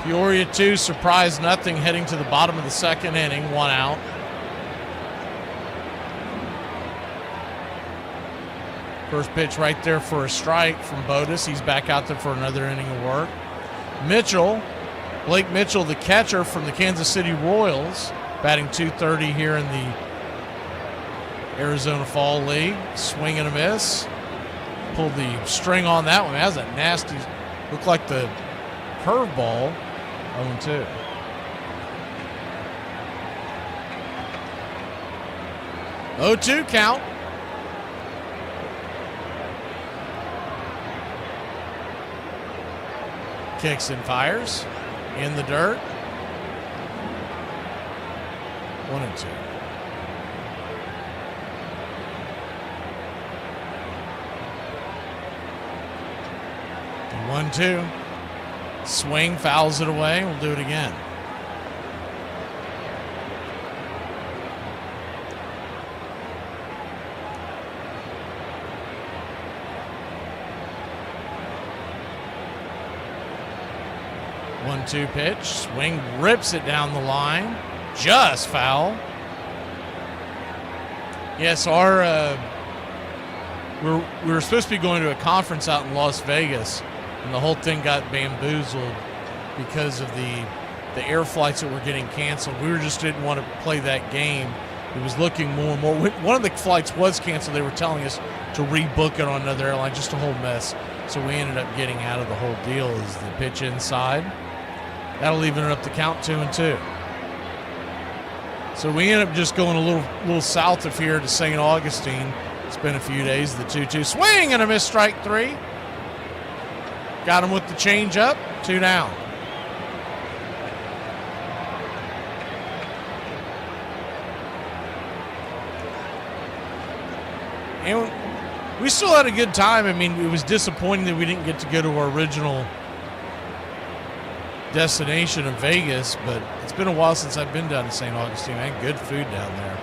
Peoria 2, surprise nothing, heading to the bottom of the second inning, 1 out. First pitch right there for a strike from Bodis. He's back out there for another inning of work. Blake Mitchell, the catcher from the Kansas City Royals, batting .230 here in the Arizona Fall League. Swing and a miss. Pulled the string on that one. That was a nasty, looked like the curveball. 0-2. (0-2) count. Kicks and fires in the dirt. 1-2. And 1-2. Swing, fouls it away. We'll do it again. One-two pitch. Swing, rips it down the line. Just foul. Yes, we were supposed to be going to a conference out in Las Vegas, and the whole thing got bamboozled because of the air flights that were getting canceled. We just didn't want to play that game. It was looking more and more. One of the flights was canceled. They were telling us to rebook it on another airline, just a whole mess. So we ended up getting out of the whole deal. As the pitch inside, that'll even it up the count, 2-2. So we ended up just going a little south of here to St. Augustine. It's been a few days. The 2-2 swing and a miss, strike 3. Got him with the changeup, 2 down. And we still had a good time. I mean, it was disappointing that we didn't get to go to our original destination of Vegas, but it's been a while since I've been down to St. Augustine. I had good food down there.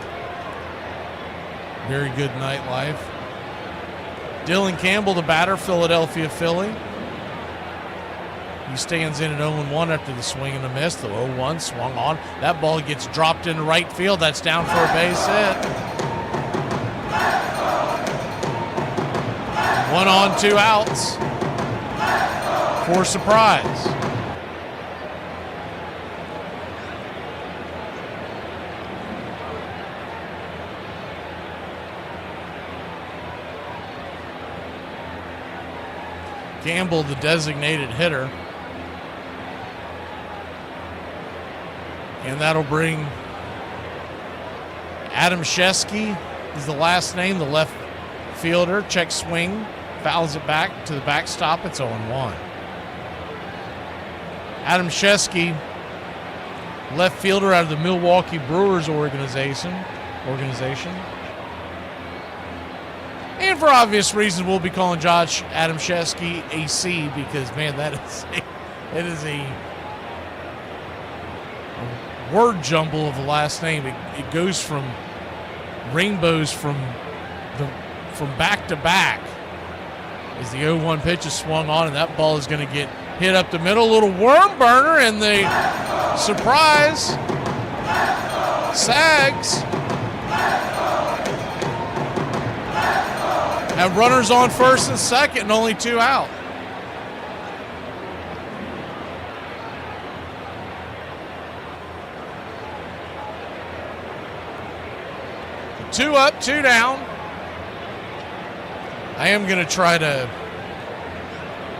Very good nightlife. Dylan Campbell, the batter, Philadelphia Philly. He stands in at 0-1 after the swing and a miss. The 0-1 swung on. That ball gets dropped into right field. That's down for a base hit. 1 on, 2 outs for Surprise. Gamble, the designated hitter. And that'll bring Adam Shesky is the last name, the left fielder. Check swing, fouls it back to the backstop. It's 0-1. Adam Shesky, left fielder out of the Milwaukee Brewers organization. And for obvious reasons, we'll be calling Josh Adam Shesky AC because, man, that is a word jumble of the last name. It goes from rainbows from back to back as the 0-1 pitch is swung on, and that ball is going to get hit up the middle. A little worm burner, and the Surprise sags. Have runners on first and second and only 2 out. Two up, 2 down. I am going to try to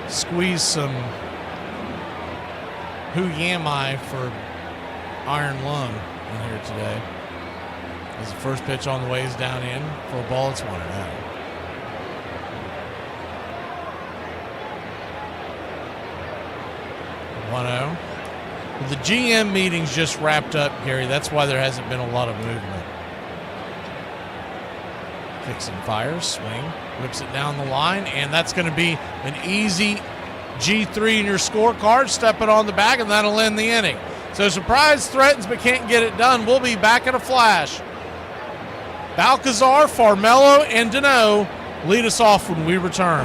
squeeze some Who Am I for Iron Lung in here today. As the first pitch on the way is down in for a ball. It's 1-0. 1-0. Well, the GM meeting's just wrapped up, Gary. That's why there hasn't been a lot of movement. Kicks and fires, swing, whips it down the line, and that's going to be an easy G3 in your scorecard. Step it on the back, and that'll end the inning. So Surprise threatens but can't get it done. We'll be back in a flash. Balcazar, Farmello, and Deneau lead us off when we return.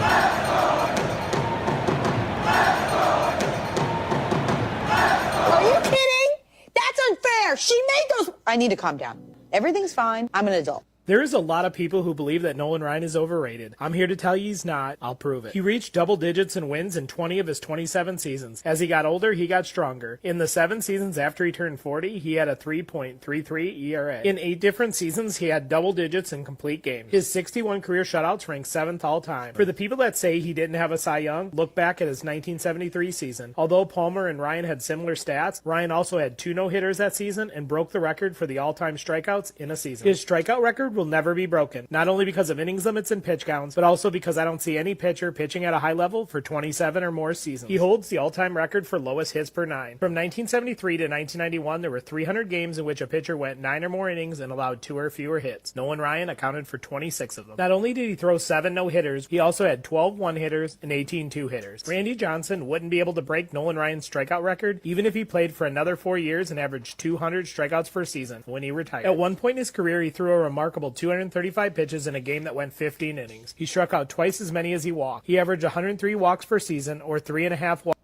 Are you kidding? That's unfair. She made those. I need to calm down. Everything's fine. I'm an adult. There is a lot of people who believe that Nolan Ryan is overrated. I'm here to tell you he's not. I'll prove it. He reached double digits in wins in 20 of his 27 seasons. As he got older, he got stronger. In the 7 seasons after he turned 40, he had a 3.33 ERA. In 8 different seasons, he had double digits in complete games. His 61 career shutouts rank 7th all time. For the people that say he didn't have a Cy Young, look back at his 1973 season. Although Palmer and Ryan had similar stats, Ryan also had 2 no-hitters that season and broke the record for the all-time strikeouts in a season. His strikeout record will never be broken, not only because of innings limits and pitch counts, but also because I don't see any pitcher pitching at a high level for 27 or more seasons. He holds the all-time record for lowest hits per 9. From 1973 to 1991, there were 300 games in which a pitcher went 9 or more innings and allowed 2 or fewer hits. Nolan Ryan accounted for 26 of them. Not only did he throw 7 no-hitters, he also had 12 one-hitters and 18 two-hitters. Randy Johnson wouldn't be able to break Nolan Ryan's strikeout record even if he played for another 4 years and averaged 200 strikeouts per season when he retired. At one point in his career, he threw a remarkable 235 pitches in a game that went 15 innings. He struck out twice as many as he walked. He averaged 103 walks per season, or 3.5 walks.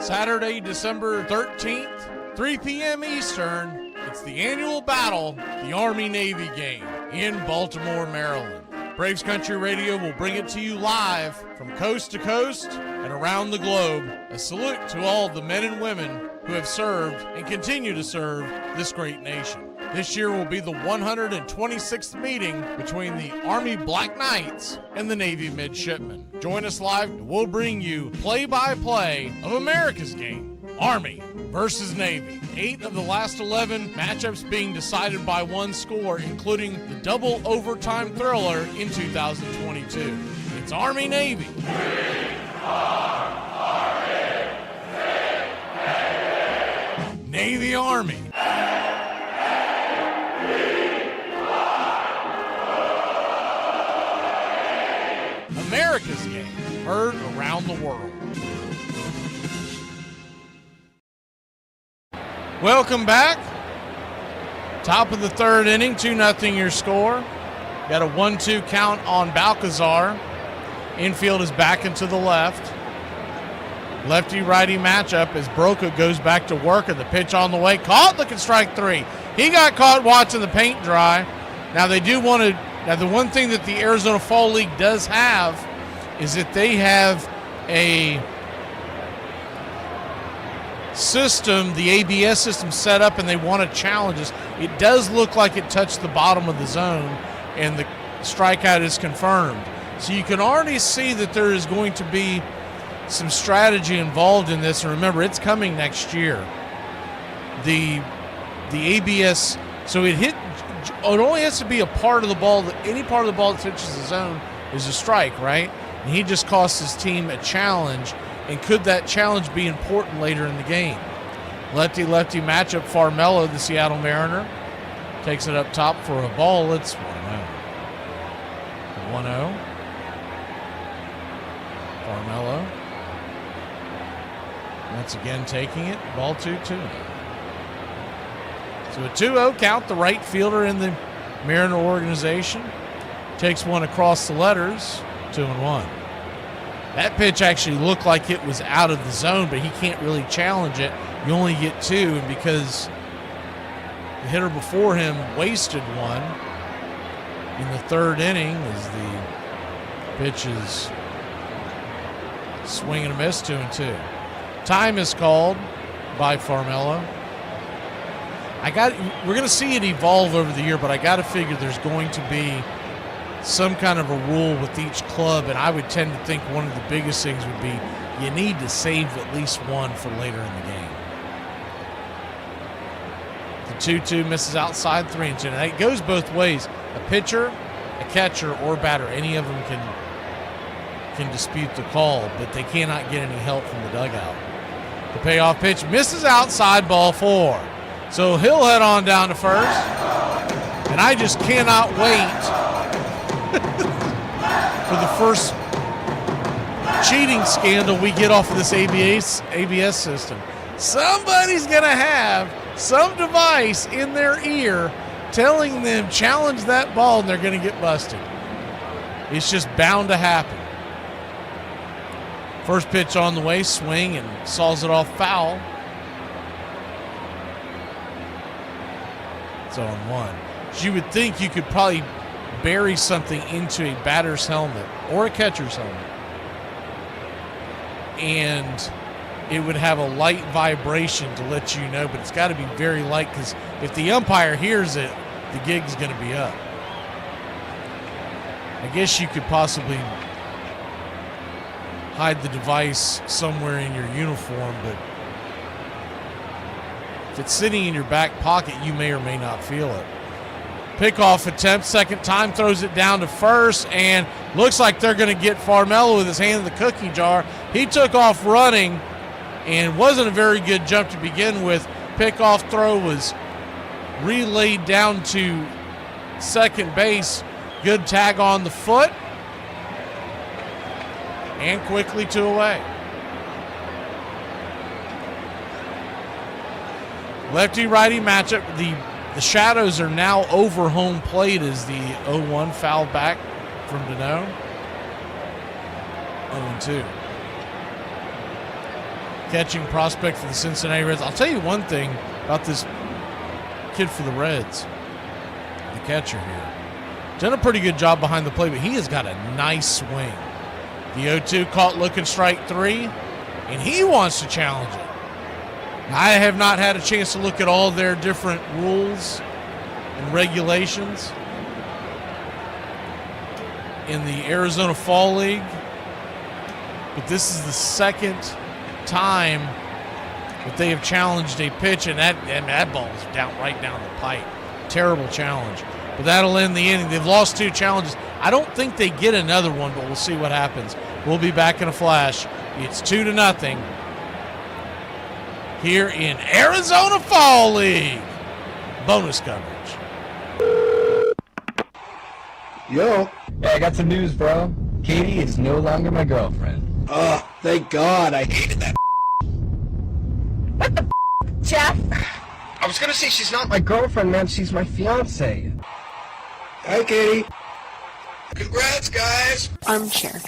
Saturday, December 13th, 3 p.m. Eastern, it's the annual battle, the Army-Navy game in Baltimore, Maryland. Braves Country Radio will bring it to you live from coast to coast and around the globe. A salute to all the men and women who have served and continue to serve this great nation. This year will be the 126th meeting between the Army Black Knights and the Navy Midshipmen. Join us live and we'll bring you play-by-play of America's game, Army versus Navy. 8 of the last 11 matchups being decided by one score, including the double overtime thriller in 2022. It's Army-Navy. Navy-Army. America's game, heard around the world. Welcome back. Top of the 3rd inning, 2-0 your score. Got a 1-2 count on Balcazar. Infield is back into the left. Lefty-righty matchup as Broca goes back to work, and the pitch on the way. Caught, looking strike 3. He got caught watching the paint dry. Now they do want to. Now the one thing that the Arizona Fall League does have is that they have a system, the ABS system set up, and they want to challenge us. It does look like it touched the bottom of the zone, and the strikeout is confirmed. So you can already see that there is going to be some strategy involved in this, and remember, it's coming next year. The ABS, so it only has to be a part of the ball, any part of the ball that touches the zone is a strike, right? And he just cost his team a challenge, and could that challenge be important later in the game? Lefty-lefty matchup, Farmelo, the Seattle Mariner, takes it up top for a ball. It's 1-0. 1-0. Farmelo. Once again taking it. Ball 2-2. So a 2-0 count. The right fielder in the Mariner organization takes one across the letters. 2-1. That pitch actually looked like it was out of the zone, but he can't really challenge it. You only get 2, and because the hitter before him wasted one in the 3rd inning as the pitch is swing and a miss, 2-2. Time is called by Farmelo. We're going to see it evolve over the year, but I got to figure there's going to be some kind of a rule with each club, and I would tend to think one of the biggest things would be you need to save at least one for later in the game. The 2-2 misses outside, 3-2. Now it goes both ways. A pitcher, a catcher, or batter, any of them can dispute the call, but they cannot get any help from the dugout. The payoff pitch misses outside, ball 4. So he'll head on down to first, and I just cannot wait for the first cheating scandal we get off of this ABS system. Somebody's going to have some device in their ear telling them challenge that ball, and they're going to get busted. It's just bound to happen. First pitch on the way, swing, and saws it off foul. It's on 1. You would think you could probably bury something into a batter's helmet or a catcher's helmet, and it would have a light vibration to let you know, but it's got to be very light, because if the umpire hears it, the gig's going to be up. I guess you could possibly hide the device somewhere in your uniform, but if it's sitting in your back pocket, you may or may not feel it. Pickoff attempt, second time, throws it down to first, and looks like they're going to get Farmelo with his hand in the cookie jar. He took off running and wasn't a very good jump to begin with. Pickoff throw was relayed down to second base. Good tag on the foot, and quickly 2 away. Lefty-righty matchup. The shadows are now over home plate as the 0-1 foul back from Dano. 0-2. Catching prospect for the Cincinnati Reds. I'll tell you one thing about this kid for the Reds, the catcher here. Done a pretty good job behind the plate, but he has got a nice swing. The 0-2 caught looking strike 3, and he wants to challenge it. I have not had a chance to look at all their different rules and regulations in the Arizona Fall League, but this is the second time that they have challenged a pitch, and that ball is right down the pipe. Terrible challenge. But that'll end the inning. They've lost 2 challenges. I don't think they get another one, but we'll see what happens. We'll be back in a flash. It's 2-0 here in Arizona Fall League. Bonus coverage. Yo. Hey, I got some news, bro. Katie is no longer my girlfriend. Oh, thank God. I hated that. What the Jeff? I was gonna say she's not my girlfriend, man. She's my fiance. Hi, Katie. Congrats, guys. Armchair.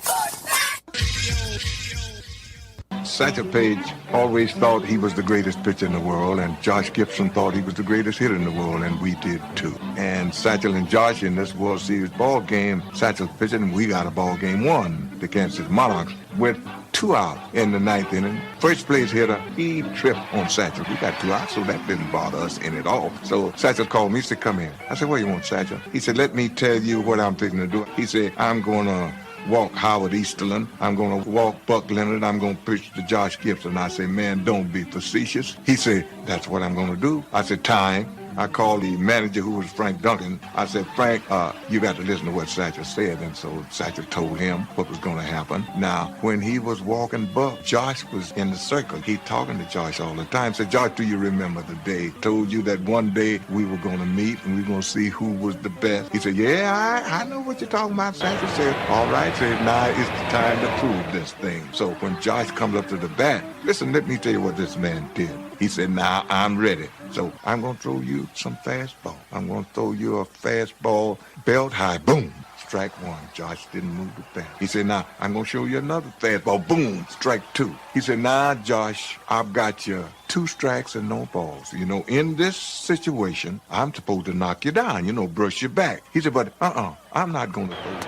Satchel Paige always thought he was the greatest pitcher in the world, and Josh Gibson thought he was the greatest hitter in the world, and we did too. And Satchel and Josh in this World Series ball game, Satchel pitched and we got a ball game won. The Kansas City Monarchs went 2 out in the 9th inning. First place hitter, he tripped on Satchel. We got 2 out, so that didn't bother us any at all. So Satchel called me, he said, come in. I said, what do you want, Satchel? He said, let me tell you what I'm thinking to do. He said, I'm going to walk Howard Easterland. I'm going to walk Buck Leonard. I'm going to pitch to Josh Gibson. I said, man, don't be facetious. He said, that's what I'm going to do. I said, time. I called the manager, who was Frank Duncan. I said, Frank, you got to listen to what Satchel said. And so Satchel told him what was going to happen. Now, when he was walking Buck, Josh was in the circle. He talking to Josh all the time. Said, Josh, do you remember the day? Told you that one day we were going to meet and we were going to see who was the best. He said, yeah, I know what you're talking about. Satchel said, all right. Said, now it's the time to prove this thing. So when Josh comes up to the bat, listen, let me tell you what this man did. He said, now I'm ready. So I'm going to throw you some fastball. I'm going to throw you a fastball, belt high, boom, strike 1. Josh didn't move the bat. He said, now I'm going to show you another fastball, boom, strike 2. He said, now, Josh, I've got you 2 strikes and no balls. You know, in this situation, I'm supposed to knock you down, you know, brush your back. He said, but I'm not going to throw you.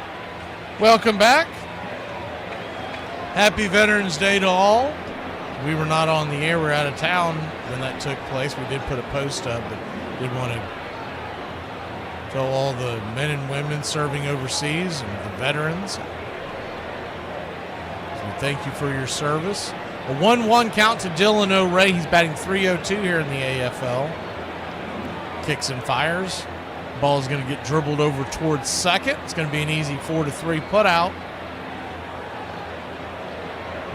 Welcome back. Happy Veterans Day to all. We were not on the air. We were out of town when that took place. We did put a post up, but did want to tell all the men and women serving overseas and the veterans. So thank you for your service. A 1-1 count to Dylan O'Ray. He's batting .302 here in the AFL. Kicks and fires. Ball is going to get dribbled over towards second. It's going to be an easy 4-3 put out.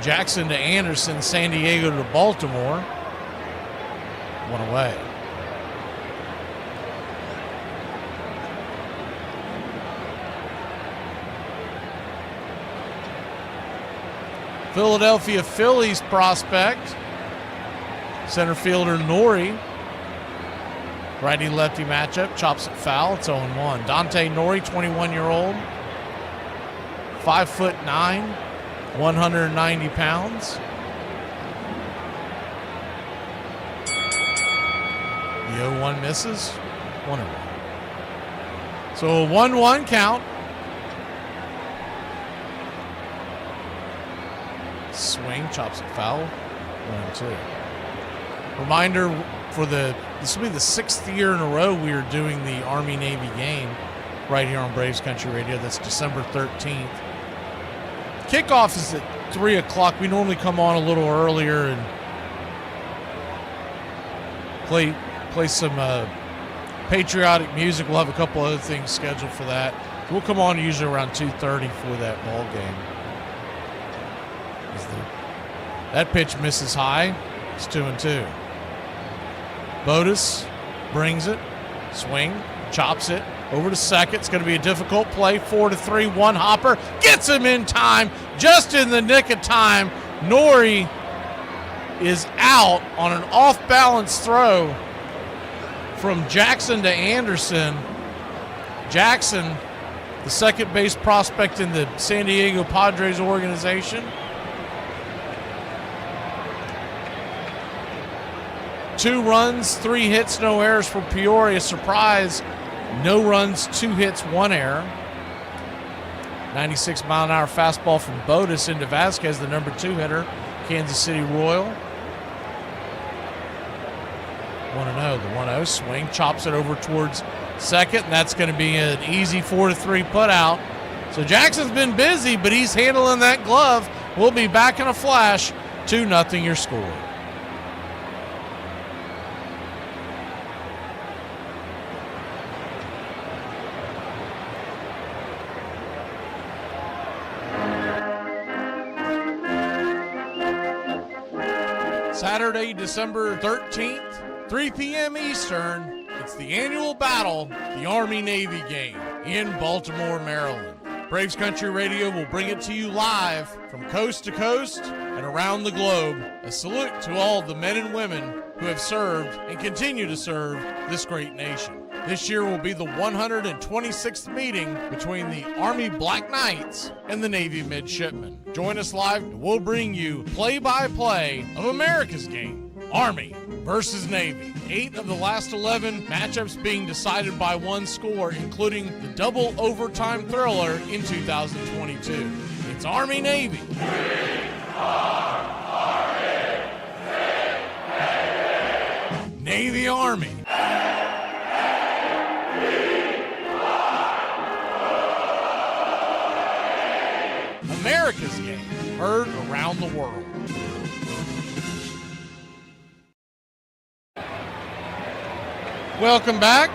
Jackson to Anderson, San Diego to Baltimore. 1 away. Philadelphia Phillies prospect, center fielder Nori. Righty-lefty matchup, chops it foul. It's 0-1. Dante Nori, 21-year-old, 5'9", 190 pounds. The 0-1 misses. 1-1. So a 1-1 count. Swing, chops it foul. 1-2. Reminder for this will be the 6th year in a row we are doing the Army-Navy game right here on Braves Country Radio. That's December 13th. Kickoff is at 3 o'clock. We normally come on a little earlier and play some patriotic music. We'll have a couple other things scheduled for that. We'll come on usually around 2:30 for that ball game. That pitch misses high. It's 2-2. Botus brings it. Swing. Chops it. Over to second. It's going to be a difficult play. 4-3. One hopper. Gets him in time. Just in the nick of time. Nori is out on an off-balance throw from Jackson to Anderson. Jackson, the second base prospect in the San Diego Padres organization. 2 runs, 3 hits, no errors for Peoria. Surprise. No runs, 2 hits, 1 error. 96-mile-an-hour fastball from Botus into Vasquez, the number 2 hitter, Kansas City Royal. 1-0. The 1-0 swing, chops it over towards second, and that's going to be an easy 4-3 put out. So Jackson's been busy, but he's handling that glove. We'll be back in a flash. 2-0 your score. Saturday, December 13th, 3 p.m. Eastern, it's the annual battle, the Army-Navy game in Baltimore, Maryland. Braves Country Radio will bring it to you live from coast to coast and around the globe. A salute to all the men and women who have served and continue to serve this great nation. This year will be the 126th meeting between the Army Black Knights and the Navy Midshipmen. Join us live and we'll bring you play-by-play of America's game, Army versus Navy. 8 of the last 11 matchups being decided by one score, including the double overtime thriller in 2022. It's Army-Navy. Navy-Army. America's game, heard around the world. Welcome back.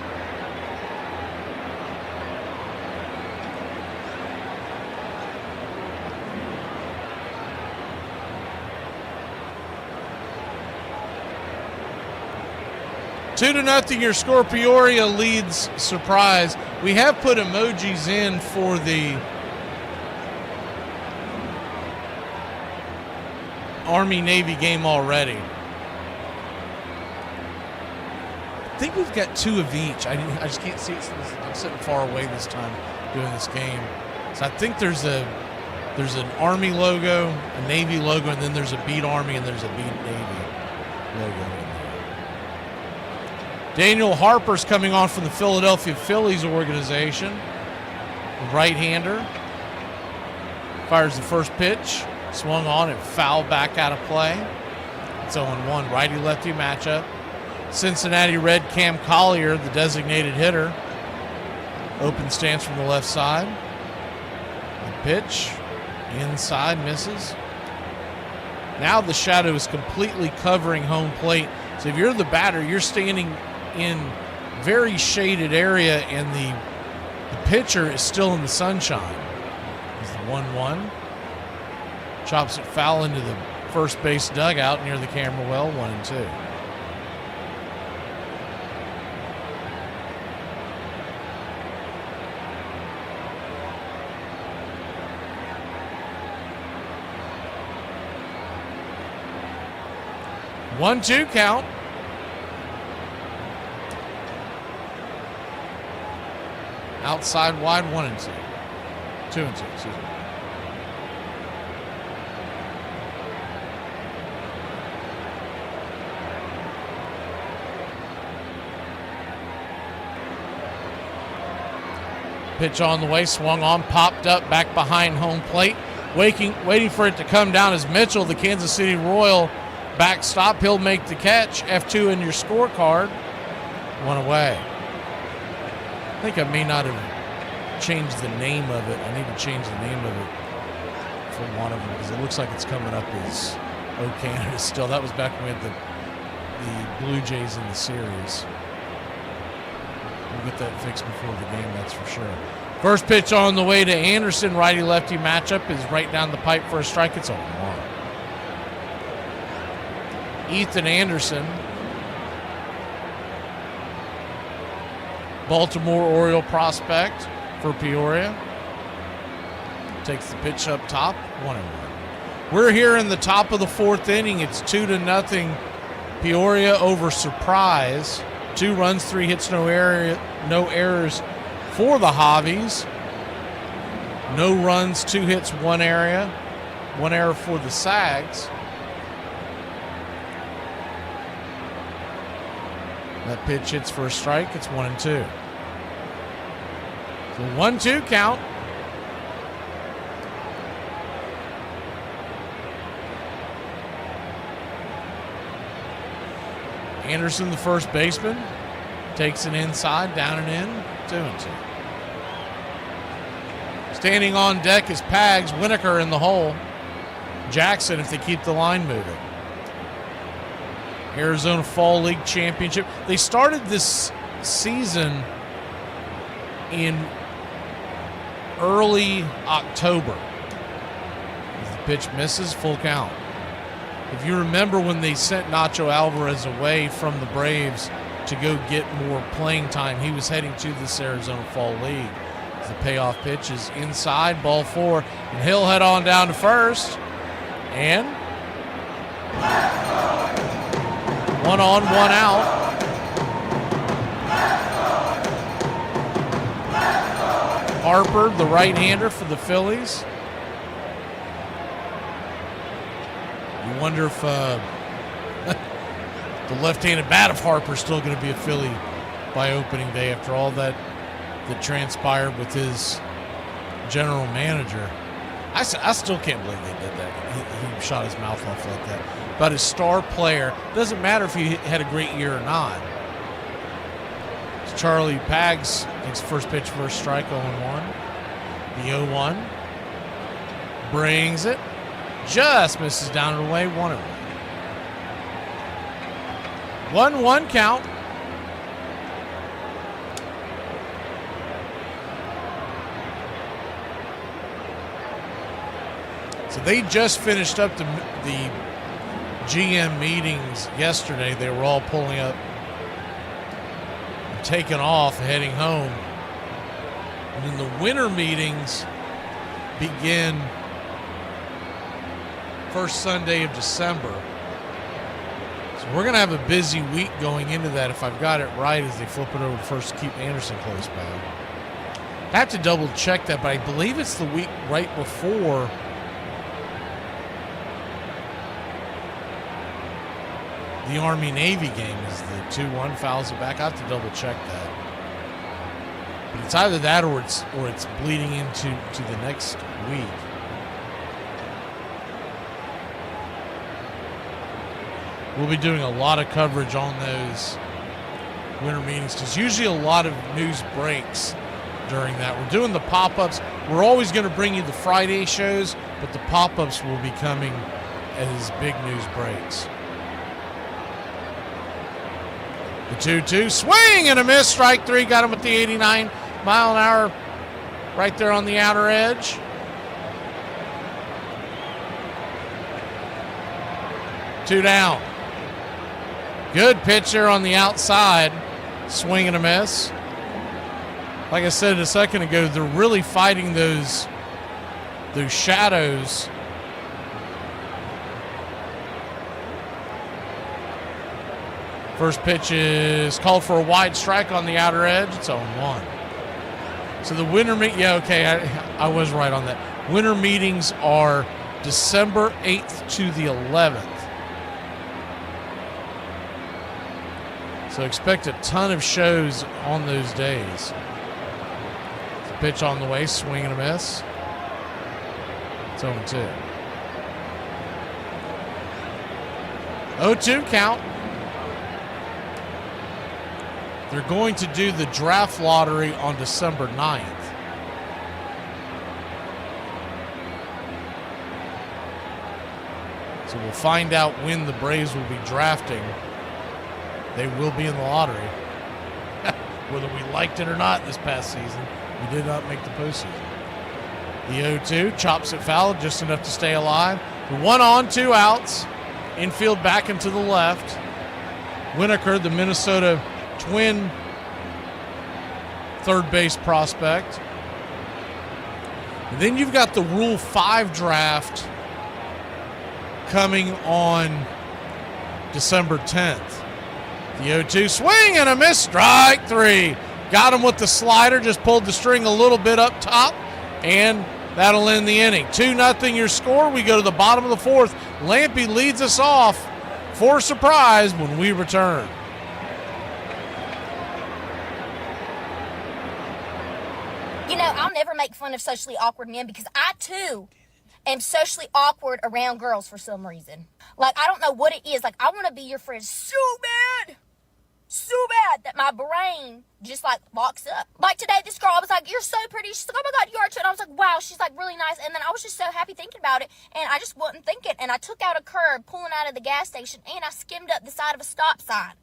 Two to nothing, your score. Peoria leads Surprise. We have put emojis in for the Army-Navy game already. I think we've got 2 of each. I just can't see it. I'm sitting far away this time doing this game. So I think there's an Army logo, a Navy logo, and then there's a Beat Army and there's a Beat Navy logo in there. Daniel Harper's coming on from the Philadelphia Phillies organization. The right-hander. Fires the first pitch. Swung on and fouled back out of play. It's 0-1 righty-lefty matchup. Cincinnati Red Cam Collier, the designated hitter. Open stance from the left side. The pitch inside misses. Now the shadow is completely covering home plate. So if you're the batter, you're standing in very shaded area and the pitcher is still in the sunshine. It's the 1-1. Chops it foul into the first base dugout near the camera well, 1-2. One-two count. Outside wide, 1-2. 2-2, excuse me. Pitch on the way, swung on, popped up back behind home plate. Waiting for it to come down is Mitchell, the Kansas City Royal backstop. He'll make the catch. F2 in your scorecard. 1 away. I think I may not have changed the name of it. I need to change the name of it for one of them because it looks like it's coming up as O Canada still. That was back when we had the Blue Jays in the series. We'll get that fixed before the game, that's for sure. First pitch on the way to Anderson. Righty-lefty matchup is right down the pipe for a strike. It's 0-1. Ethan Anderson, Baltimore Oriole prospect for Peoria. Takes the pitch up top, 1-1. We're here in the top of the 4th inning. It's 2-0 Peoria over Surprise. 2 runs, 3 hits, no errors for the Hobbies. No runs, 2 hits, 1 error for the Sags. That pitch hits for a strike. It's 1-2. So 1-2 count. Anderson, the first baseman, takes it inside, down and in, 2-2. Standing on deck is Pags, Winokur in the hole. Jackson if they keep the line moving. Arizona Fall League Championship. They started this season in early October. As the pitch misses, full count. If you remember when they sent Nacho Alvarez away from the Braves to go get more playing time, he was heading to this Arizona Fall League. The payoff pitch is inside, ball 4, and he'll head on down to first. And 1 on, 1 out. Harper, the right-hander for the Phillies. You wonder if the left-handed bat of Harper's still going to be a Philly by opening day after all that transpired with his general manager. I still can't believe they did that. He shot his mouth off like that. But his star player, doesn't matter if he had a great year or not. It's Charlie Pags takes first pitch, first strike, 0-1. The 0-1 brings it. Just misses down and away, 1-1. 1-1 count. So they just finished up the GM meetings yesterday. They were all pulling up and taking off, heading home. And then the winter meetings begin first Sunday of December. So we're going to have a busy week going into that if I've got it right as they flip it over first to keep Anderson close by. I have to double check that, but I believe it's the week right before the Army-Navy game is the 2-1, fouls it back. I have to double check that. But it's either that or it's bleeding into the next week. We'll be doing a lot of coverage on those winter meetings because usually a lot of news breaks during that. We're doing the pop-ups. We're always going to bring you the Friday shows, but the pop-ups will be coming as big news breaks. The 2-2, swing and a miss, strike three, got him with the 89 mile an hour right there on the outer edge. Two down. Good pitcher on the outside, swing and a miss. Like I said a second ago, they're really fighting those shadows. First pitch is called for a wide strike on the outer edge. It's 0-1. So the winter I was right on that. Winter meetings are December 8th to the 11th. So expect a ton of shows on those days. The pitch on the way, swing and a miss. It's 0-2. 0-2 count. They're going to do the draft lottery on December 9th. So we'll find out when the Braves will be drafting. They will be in the lottery. Whether we liked it or not this past season, we did not make the postseason. The 0-2 chops it foul just enough to stay alive. 1 on, 2 outs. Infield back and to the left. Winokur, the Minnesota Twin third base prospect. And then you've got the Rule 5 draft coming on December 10th. The 0-2 swing and a miss, strike three. Got him with the slider, just pulled the string a little bit up top, and that'll end the inning. 2-0 your score. We go to the bottom of the fourth. Lampy leads us off for a surprise when we return. You know, I'll never make fun of socially awkward men because I, too, am socially awkward around girls for some reason. Like, I don't know what it is. Like, I want to be your friend so bad that my brain just, like, locks up. Like, today, this girl, I was like, you're so pretty. She's like, oh, my God, you are, too. And I was like, wow, she's, like, really nice. And then I was just so happy thinking about it, and I just wasn't thinking. And I took out a curb pulling out of the gas station, and I skimmed up the side of a stop sign.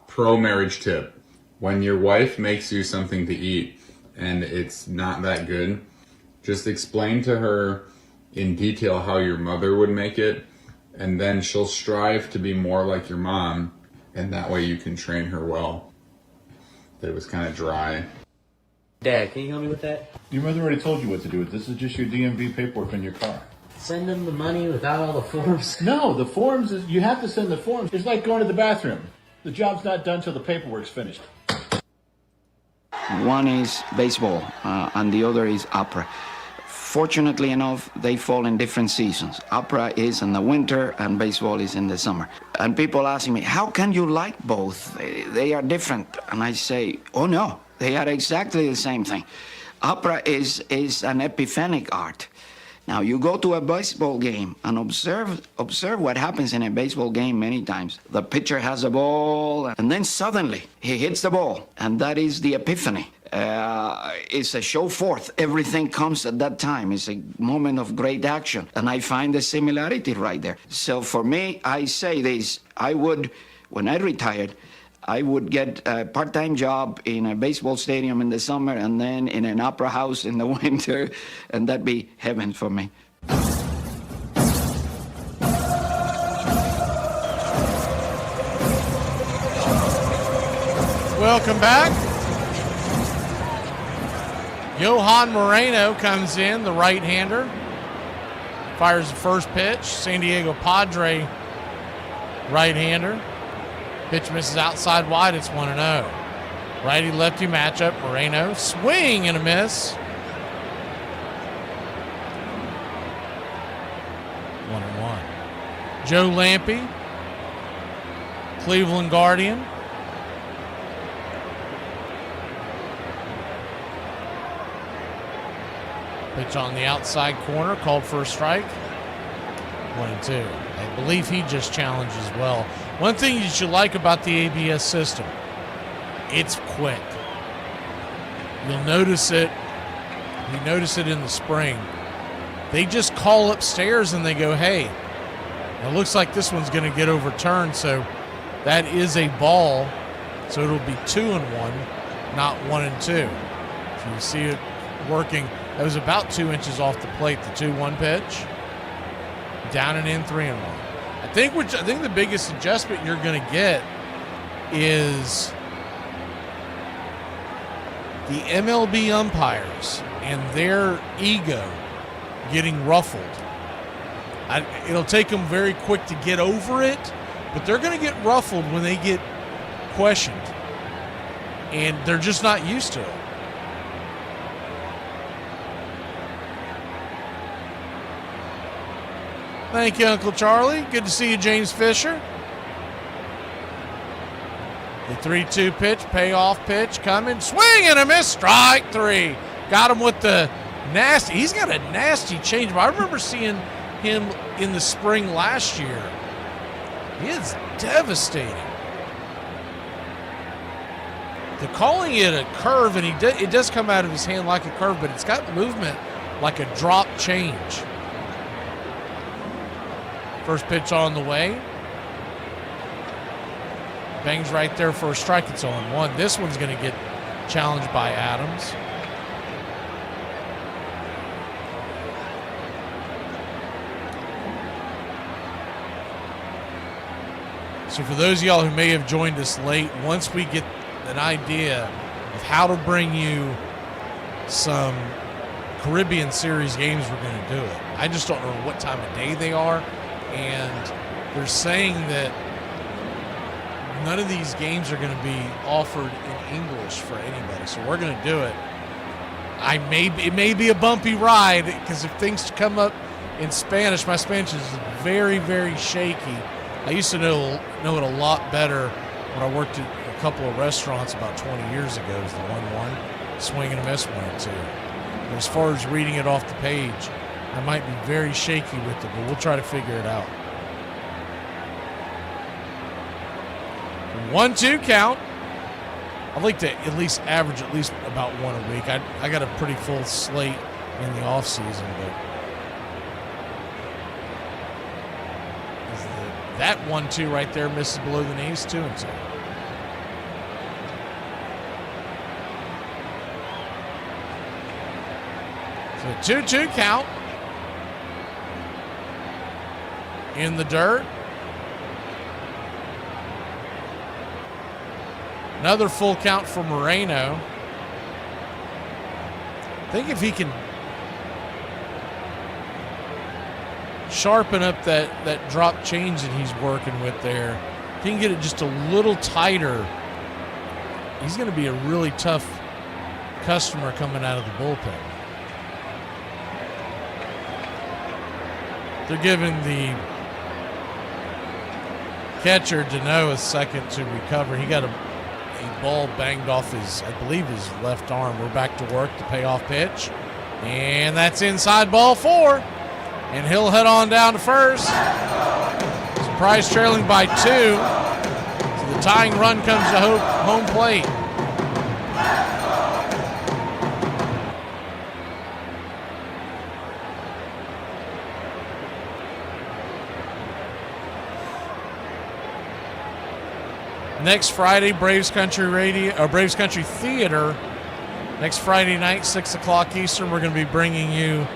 Pro-marriage tip. When your wife makes you something to eat and it's not that good, just explain to her in detail how your mother would make it, and then she'll strive to be more like your mom, and that way you can train her well. That it was kind of dry. Dad, can you help me with that? Your mother already told you what to do. This is just your DMV paperwork in your car. Send them the money without all the forms? No, the forms, you have to send the forms. It's like going to the bathroom. The job's not done till the paperwork's finished. One is baseball, and the other is opera. Fortunately enough, they fall in different seasons. Opera is in the winter and baseball is in the summer. And people ask me, how can you like both? They are different. And I say, oh no, they are exactly the same thing. Opera is an epiphanic art. Now, you go to a baseball game and observe what happens in a baseball game many times. The pitcher has a ball, and then suddenly he hits the ball, and that is the epiphany. It's a show forth. Everything comes at that time. It's a moment of great action, and I find the similarity right there. So for me, I say this, when I retired, I would get a part-time job in a baseball stadium in the summer and then in an opera house in the winter, and that'd be heaven for me. Welcome back. Johan Moreno comes in, the right-hander. Fires the first pitch. San Diego Padre right-hander. Pitch misses outside wide. It's 1-0. Righty-lefty matchup. Moreno, swing and a miss. 1-1. Joe Lampe, Cleveland Guardian. Pitch on the outside corner, called for a strike. 1-2. I believe he just challenged as well. One thing you should like about the ABS system, it's quick. You'll notice it. You notice it in the spring. They just call upstairs and they go, hey, it looks like this one's going to get overturned, so that is a ball. So it'll be 2-1, not 1-2. So you see it working. That was about 2 inches off the plate, the 2-1 pitch. Down and in, 3-1. I think the biggest adjustment you're going to get is the MLB umpires and their ego getting ruffled. It'll take them very quick to get over it, but they're going to get ruffled when they get questioned, and they're just not used to it. Thank you, Uncle Charlie. Good to see you, James Fisher. The 3-2 pitch, payoff pitch coming. Swing and a miss. Strike 3. Got him with the nasty. He's got a nasty change. I remember seeing him in the spring last year. He is devastating. They're calling it a curve, and it does come out of his hand like a curve, but it's got movement like a drop change. First pitch on the way. Bangs right there for a strike. It's 0-1. This one's going to get challenged by Adams. So for those of y'all who may have joined us late, once we get an idea of how to bring you some Caribbean Series games, we're going to do it. I just don't know what time of day they are. And they're saying that none of these games are going to be offered in English for anybody. So we're going to do it. It may be a bumpy ride because if things come up in Spanish, my Spanish is very, very shaky. I used to know it a lot better when I worked at a couple of restaurants about 20 years ago. It was the 1-1, swing and a miss 1-2. But as far as reading it off the page, I might be very shaky with it, but we'll try to figure it out. 1-2 count. I'd like to at least average at least about one a week. I got a pretty full slate in the off season, but that 1-2 right there misses below the knees, 2-2. So 2-2 count. In the dirt. Another full count for Moreno. I think if he can sharpen up that drop change that he's working with there, if he can get it just a little tighter, he's going to be a really tough customer coming out of the bullpen. They're giving the catcher Deneau a second to recover. He got a ball banged off his, I believe, his left arm. We're back to work, the payoff pitch. And that's inside ball 4. And he'll head on down to first. Surprise trailing by 2. So the tying run comes to home plate. Next Friday, Braves Country Theater. Next Friday night, 6 o'clock Eastern, we're going to be bringing you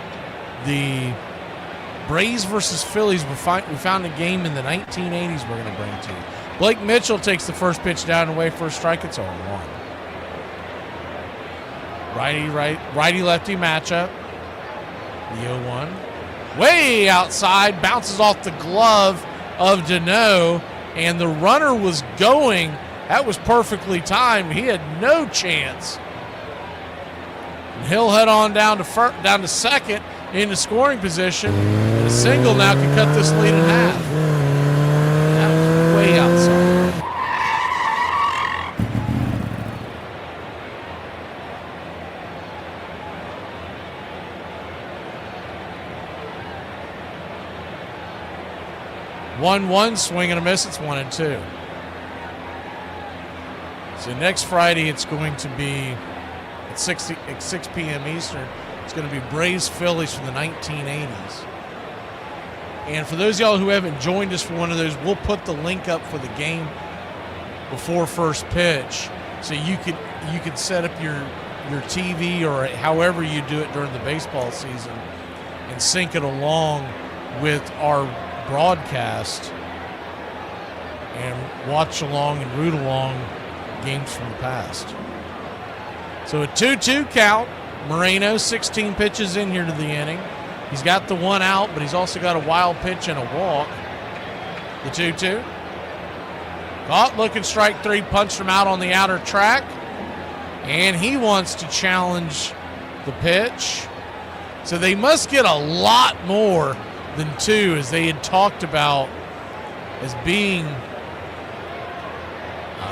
the Braves versus Phillies. We found a game in the 1980s we're going to bring to you. Blake Mitchell takes the first pitch down and away for a strike. It's 0-1. Righty-lefty matchup. The 0-1. Way outside, bounces off the glove of Deneau, and the runner was going. That was perfectly timed. He had no chance. And he'll head on down to second into scoring position. And a single now can cut this lead in half. That was way outside. One swing and a miss. It's 1-2. So next Friday it's going to be at 6 p.m. Eastern. It's going to be Braves Phillies from the 1980s. And for those of y'all who haven't joined us for one of those, we'll put the link up for the game before first pitch, so you could set up your TV or however you do it during the baseball season and sync it along with our broadcast and watch along and root along games from the past. So a 2-2 count. Moreno, 16 pitches in here to the inning. He's got the 1 out, but he's also got a wild pitch and a walk. The 2-2. Caught, looking, strike 3, punched him out on the outer track. And he wants to challenge the pitch. So they must get a lot more than 2, as they had talked about as being.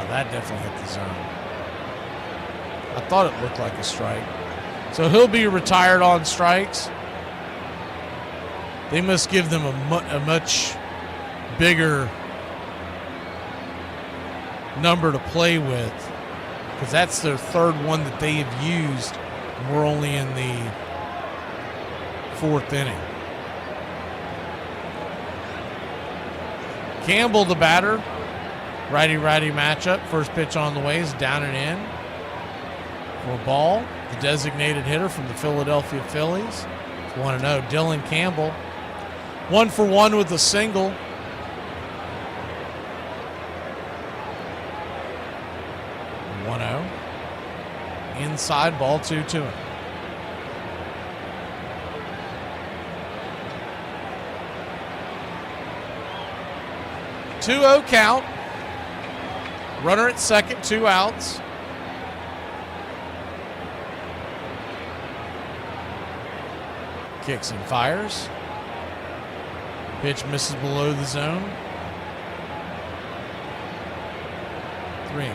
That definitely hit the zone. I thought it looked like a strike. So he'll be retired on strikes. They must give them a much bigger number to play with, because that's their third one that they have used, and we're only in the 4th inning. Campbell, the batter. Righty-righty matchup. First pitch on the way is down and in for a ball. The designated hitter from the Philadelphia Phillies. It's 1-0. Dylan Campbell. 1 for 1 with a single. Inside ball, 2-2. 2-0 count. Runner at second, 2 outs. Kicks and fires. Pitch misses below the zone. 3-0.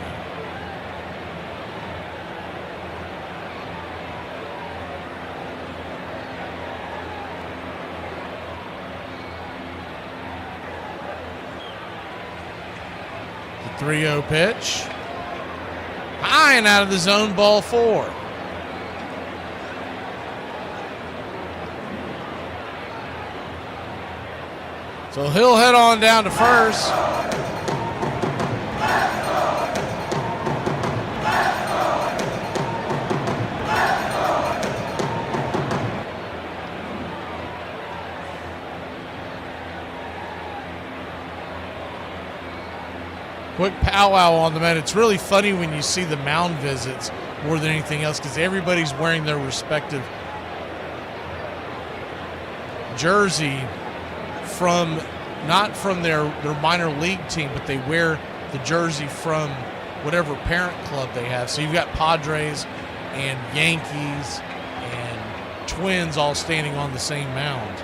The 3-0 pitch. High and out of the zone, ball 4. So he'll head on down to first. Quick powwow on the mound. It's really funny when you see the mound visits more than anything else, because everybody's wearing their respective jersey from, not from their minor league team, but they wear the jersey from whatever parent club they have. So you've got Padres and Yankees and Twins all standing on the same mound.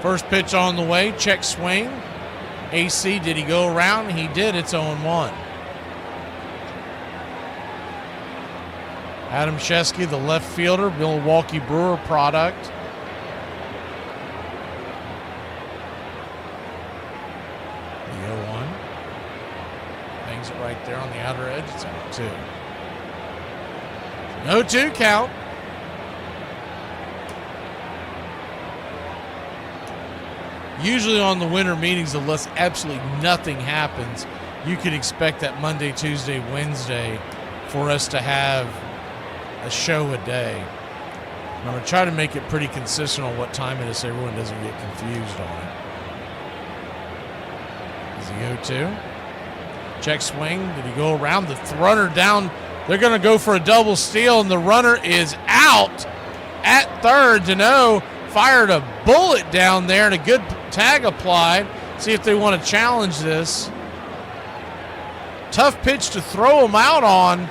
First pitch on the way, check swing. AC, did he go around? He did. It's 0-1. Adam Shesky, the left fielder, Milwaukee Brewer product. The 0-1. Bangs it right there on the outer edge. It's 0-2. 0-2 count. Usually on the winter meetings, unless absolutely nothing happens, you could expect that Monday, Tuesday, Wednesday for us to have a show a day. And I'm going to try to make it pretty consistent on what time it is so everyone doesn't get confused on it. Is he 0-2? Check swing. Did he go around? The runner down. They're going to go for a double steal, and the runner is out at third. Deneau fired a bullet down there and a good tag applied. See if they want to challenge this. Tough pitch to throw him out on,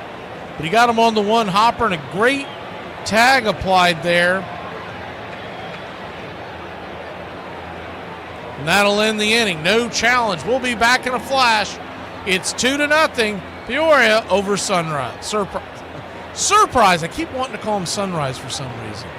but he got him on the one hopper and a great tag applied there. And that'll end the inning. No challenge. We'll be back in a flash. It's 2-0. Peoria over Sunrise. Surprise. I keep wanting to call him Sunrise for some reason.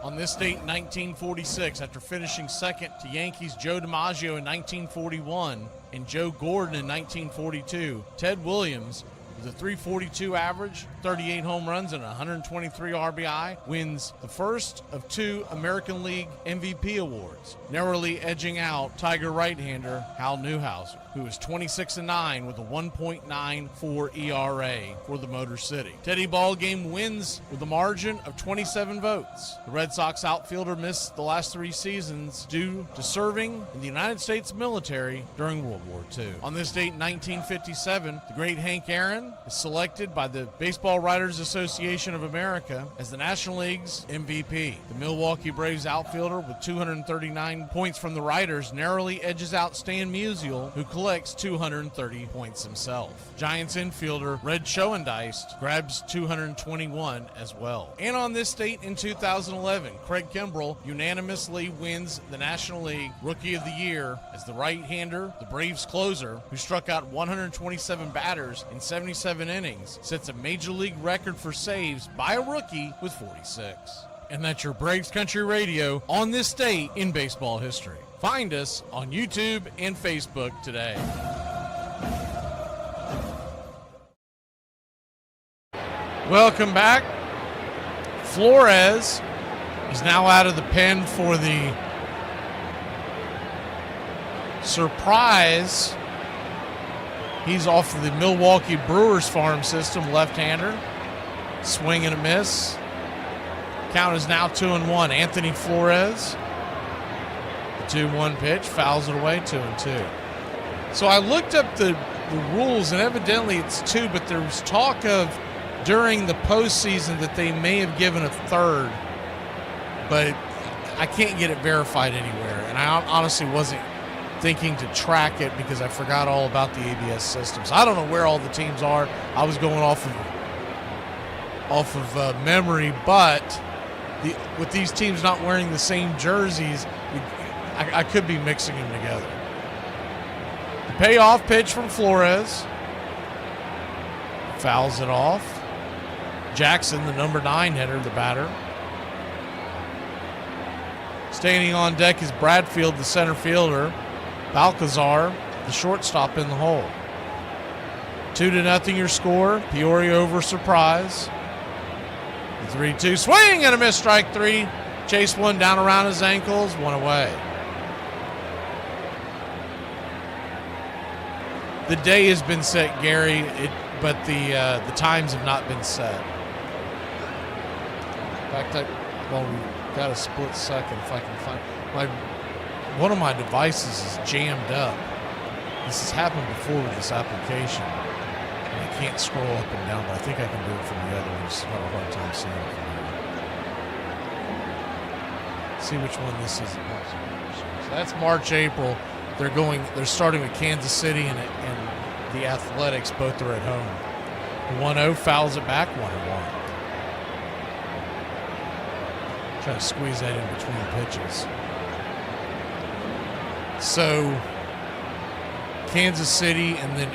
On this date in 1946, after finishing second to Yankees Joe DiMaggio in 1941 and Joe Gordon in 1942, Ted Williams, with a .342 average, 38 home runs, and 123 RBI, wins the first of 2 American League MVP awards, narrowly edging out Tiger right-hander Hal Newhouser, who is 26-9 with a 1.94 ERA for the Motor City. Teddy Ballgame wins with a margin of 27 votes. The Red Sox outfielder missed the last 3 seasons due to serving in the United States military during World War II. On this date in 1957, the great Hank Aaron is selected by the Baseball Writers Association of America as the National League's MVP. The Milwaukee Braves outfielder with 239 points from the writers narrowly edges out Stan Musial, who collects 230 points himself. Giants infielder Red Schoendeist grabs 221 as well. And on this date in 2011, Craig Kimbrell unanimously wins the National League Rookie of the Year as the right-hander, the Braves closer, who struck out 127 batters in 77 innings, sets a major league record for saves by a rookie with 46. And that's your Braves Country Radio on this date in baseball history. Find us on YouTube and Facebook today. Welcome back. Flores is now out of the pen for the surprise. He's off of the Milwaukee Brewers farm system, left-hander. Swing and a miss. Count is now 2-1. Anthony Flores. The 2-1 pitch, fouls it away, 2-2. So I looked up the rules, and evidently it's 2, but there was talk of during the postseason that they may have given a third, but I can't get it verified anywhere. And I honestly wasn't thinking to track it because I forgot all about the ABS system. So I don't know where all the teams are. I was going off of memory, but with these teams not wearing the same jerseys, I could be mixing them together. The payoff pitch from Flores. Fouls it off. Jackson, the number 9 hitter, the batter. It's Standing on deck is Bradfield, the center fielder. Balcazar, the shortstop, in the hole. 2-0 your score. Peoria over Surprise. The 3-2 swing and a miss, strike three. Chase one down around his ankles, one away. The day has been set, Gary, but the times have not been set. In fact, we've got a split second if I can find one of my devices is jammed up. This has happened before with this application. I can't scroll up and down, but I think I can do it from the other one. Just have a hard time seeing it from here. See which one this is. So that's March, April. They're starting with Kansas City and the Athletics. Both are at home. 1-0 fouls it back, 1-1. Try to squeeze that in between pitches. So Kansas City and then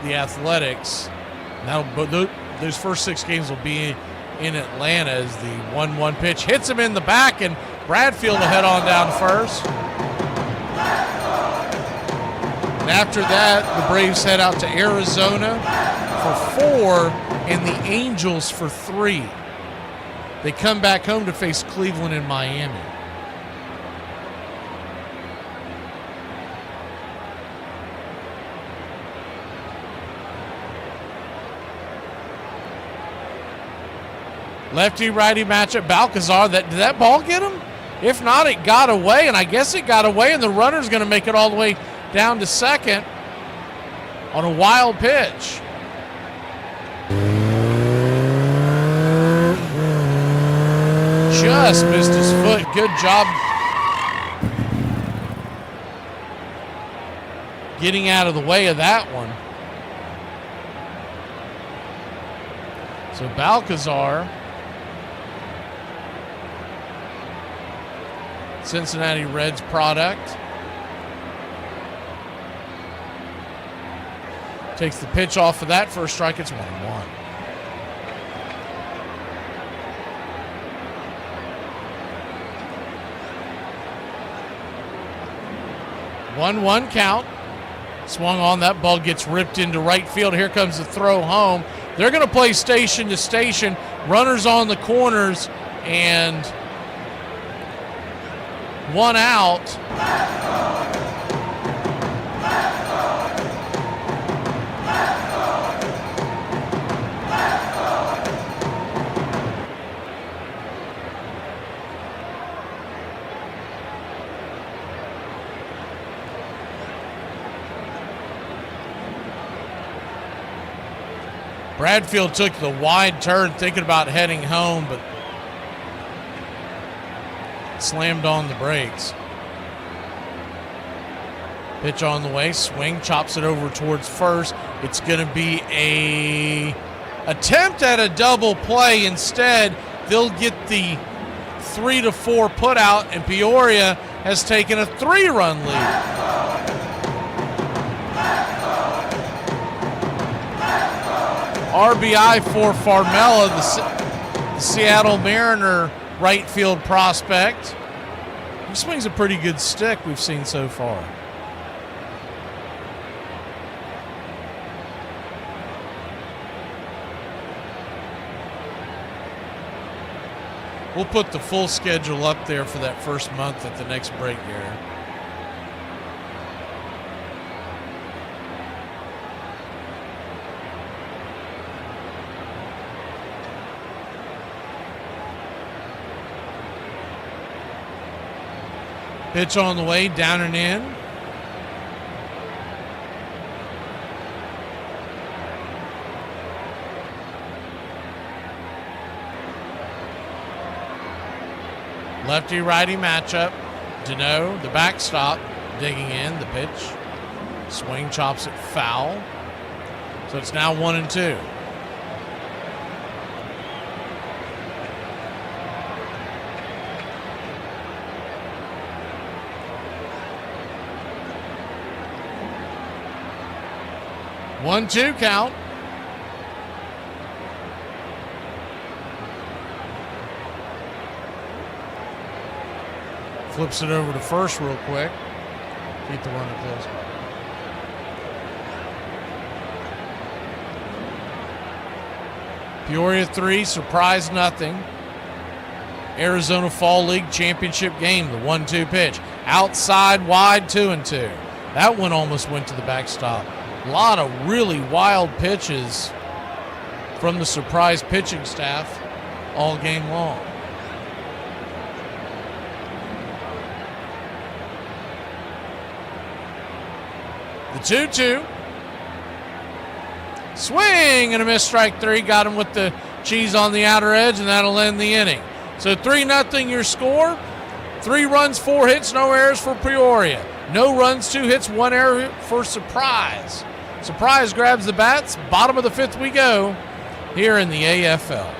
the Athletics. Those first 6 games will be in Atlanta as the 1-1 pitch hits him in the back, and Bradfield will head on down first. And after that, the Braves head out to Arizona for 4 and the Angels for 3. They come back home to face Cleveland and Miami. Lefty-righty matchup. Balcazar, did that ball get him? If not, it got away, and I guess it got away, and the runner's going to make it all the way down to second on a wild pitch. Just missed his foot. Good job getting out of the way of that one. So Balcazar, Cincinnati Reds product, takes the pitch off of that for a strike. It's 1-1. One count. Swung on. That ball gets ripped into right field. Here comes the throw home. They're going to play station to station. Runners on the corners and 1 out. Bradfield took the wide turn thinking about heading home, but slammed on the brakes. Pitch on the way, swing, chops it over towards first. It's going to be a attempt at a double play. Instead, they'll get the 3-4 put out, and Peoria has taken a 3-run lead. RBI for Farmella, the Seattle Mariner right field prospect. He swings a pretty good stick we've seen so far. We'll put the full schedule up there for that first month at the next break, Gary. Pitch on the way, down and in. Lefty-righty matchup. Deneau, the backstop, digging in, the pitch. Swing, chops it foul. So it's now 1-2. One-two count. Flips it over to first real quick. Keep the runner close. Peoria 3, Surprise nothing. Arizona Fall League Championship game, the 1-2 pitch. Outside wide, 2-2. That one almost went to the backstop. A lot of really wild pitches from the Surprise pitching staff all game long. The 2-2. Swing and a miss, strike 3. Got him with the cheese on the outer edge, and that'll end the inning. So 3-0 your score. 3 runs, 4 hits, no errors for Peoria. No runs, 2 hits, 1 error for Surprise. Surprise grabs the bats. Bottom of the 5th we go here in the AFL.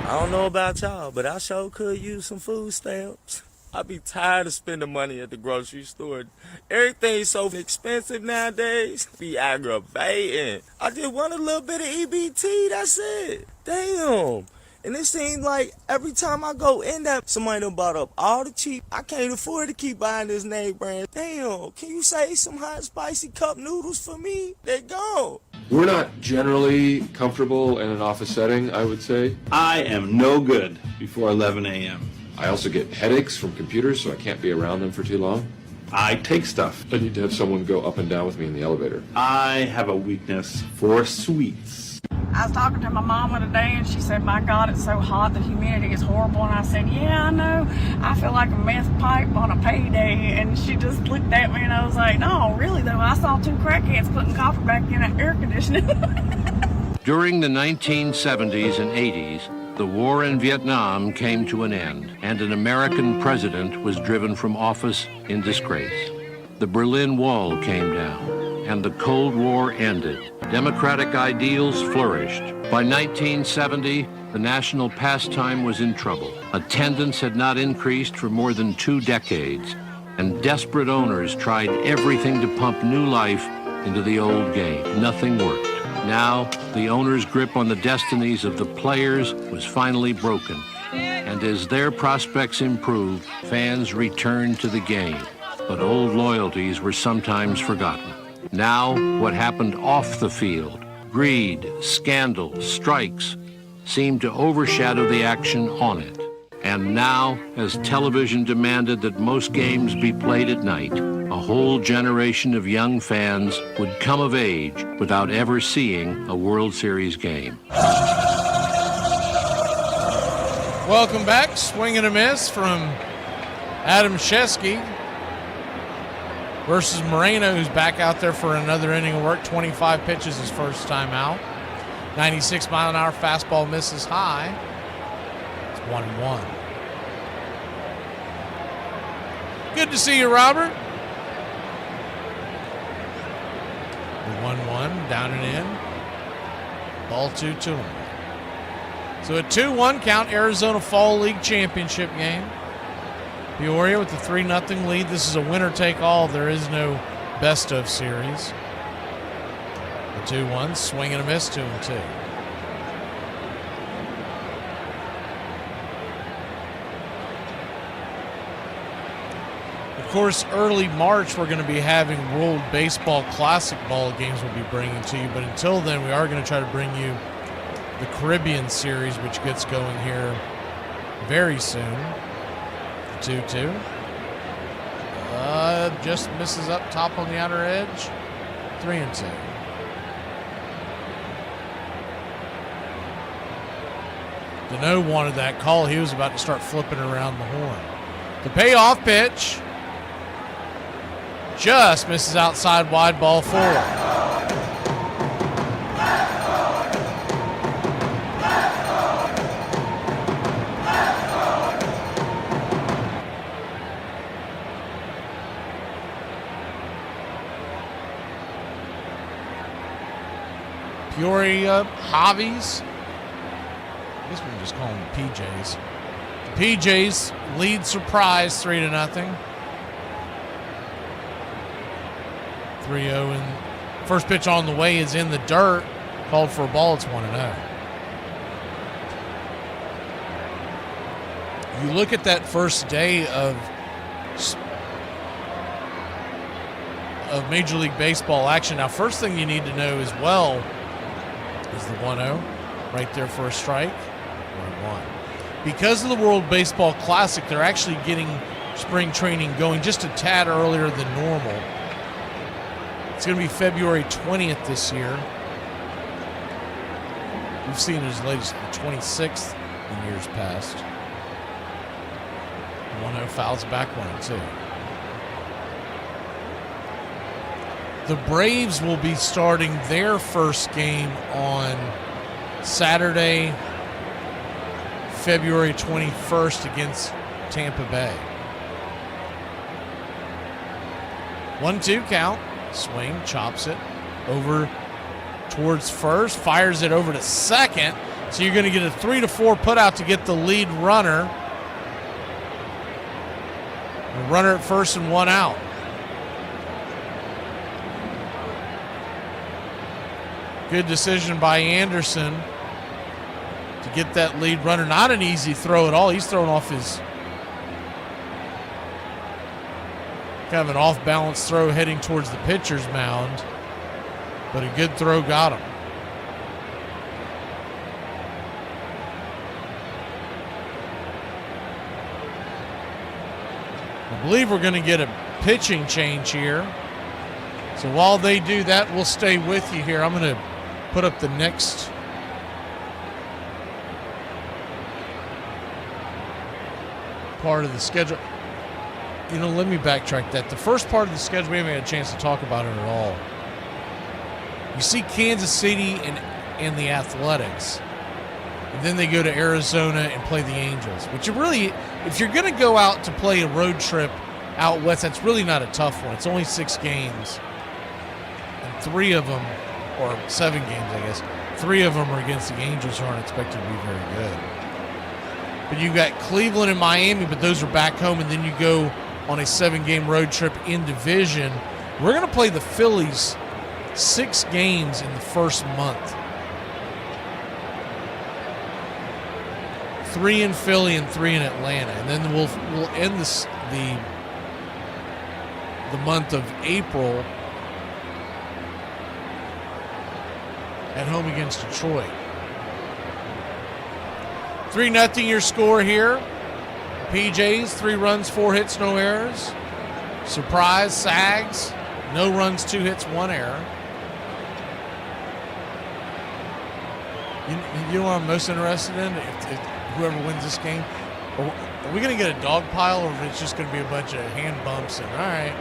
I don't know about y'all, but I sure could use some food stamps. I be tired of spending money at the grocery store. Everything's so expensive nowadays. Be aggravating. I just want a little bit of EBT, that's it. Damn. And it seems like every time I go in there, somebody done bought up all the cheap. I can't afford to keep buying this name brand. Damn, can you say some hot spicy cup noodles for me? They gone. We're not generally comfortable in an office setting, I would say. I am no good before 11 a.m. I also get headaches from computers, so I can't be around them for too long. I take stuff. I need to have someone go up and down with me in the elevator. I have a weakness for sweets. I was talking to my mama today, and she said, my God, it's so hot, the humidity is horrible. And I said, yeah, I know. I feel like a meth pipe on a payday. And she just looked at me, and I was like, no, really, though. I saw 2 crackheads putting copper back in an air conditioning. During the 1970s and 80s, the war in Vietnam came to an end, and an American president was driven from office in disgrace. The Berlin Wall came down, and the Cold War ended. Democratic ideals flourished. By 1970, the national pastime was in trouble. Attendance had not increased for more than 2 decades, and desperate owners tried everything to pump new life into the old game. Nothing worked. Now, the owner's grip on the destinies of the players was finally broken. And as their prospects improved, fans returned to the game. But old loyalties were sometimes forgotten. Now, what happened off the field, greed, scandal, strikes, seemed to overshadow the action on it. And now, as television demanded that most games be played at night, a whole generation of young fans would come of age without ever seeing a World Series game. Welcome back. Swing and a miss from Adam Shesky versus Moreno, who's back out there for another inning of work. 25 pitches his first time out. 96-mile-an-hour fastball misses high. It's 1-1. Good to see you, Robert. The 1-1, down and in. Ball 2-2. So a 2-1 count, Arizona Fall League Championship game. Peoria with the 3-0 lead. This is a winner-take-all. There is no best-of series. The 2-1, swing and a miss, 2-2. Of course, early March, we're going to be having World Baseball Classic ball games we'll be bringing to you. But until then, we are going to try to bring you the Caribbean Series, which gets going here very soon. 2-2. Just misses up top on the outer edge. 3-2. Deneau wanted that call. He was about to start flipping around the horn. The payoff pitch just misses outside wide, ball 4. Peoria Hobbies. I guess we can just call them the PJs. The PJs lead Surprise 3-0. 3-0, and first pitch on the way is in the dirt. Called for a ball. It's 1-0. You look at that first day of Major League Baseball action. Now, first thing you need to know as well is the 1-0 right there for a strike. 1-1. Because of the World Baseball Classic, they're actually getting spring training going just a tad earlier than normal. It's going to be February 20th this year. We've seen it as late as the 26th in years past. 1-0 fouls back 1-2. The Braves will be starting their first game on Saturday, February 21st against Tampa Bay. 1-2 count. Swing, chops it over towards first, fires it over to second. So you're going to get a 3-4 putout to get the lead runner. A runner at first and one out. Good decision by Anderson to get that lead runner. Not an easy throw at all. He's throwing off his kind of an off-balance throw heading towards the pitcher's mound, but a good throw got him. I believe we're going to get a pitching change here. So while they do that, we'll stay with you here. I'm going to put up the next part of the schedule. You know, let me backtrack that. The first part of the schedule, we haven't had a chance to talk about it at all. You see Kansas City and the Athletics, and then they go to Arizona and play the Angels, which really, if you're going to go out to play a road trip out west, that's really not a tough one. It's only 6 games, and 3 of them, or 7 games, I guess, 3 of them are against the Angels, who aren't expected to be very good. But you got Cleveland and Miami, but those are back home, and then you go on a 7-game road trip in division. We're going to play the Phillies 6 games in the first month. 3 in Philly and 3 in Atlanta, and then we'll end the month of April at home against Detroit. 3-0 your score here. PJs, 3 runs, 4 hits, no errors. Surprise, Sags, no runs, 2 hits, 1 error. You know what I'm most interested in? If whoever wins this game, are we going to get a dog pile, or if it's just going to be a bunch of hand bumps and, all right,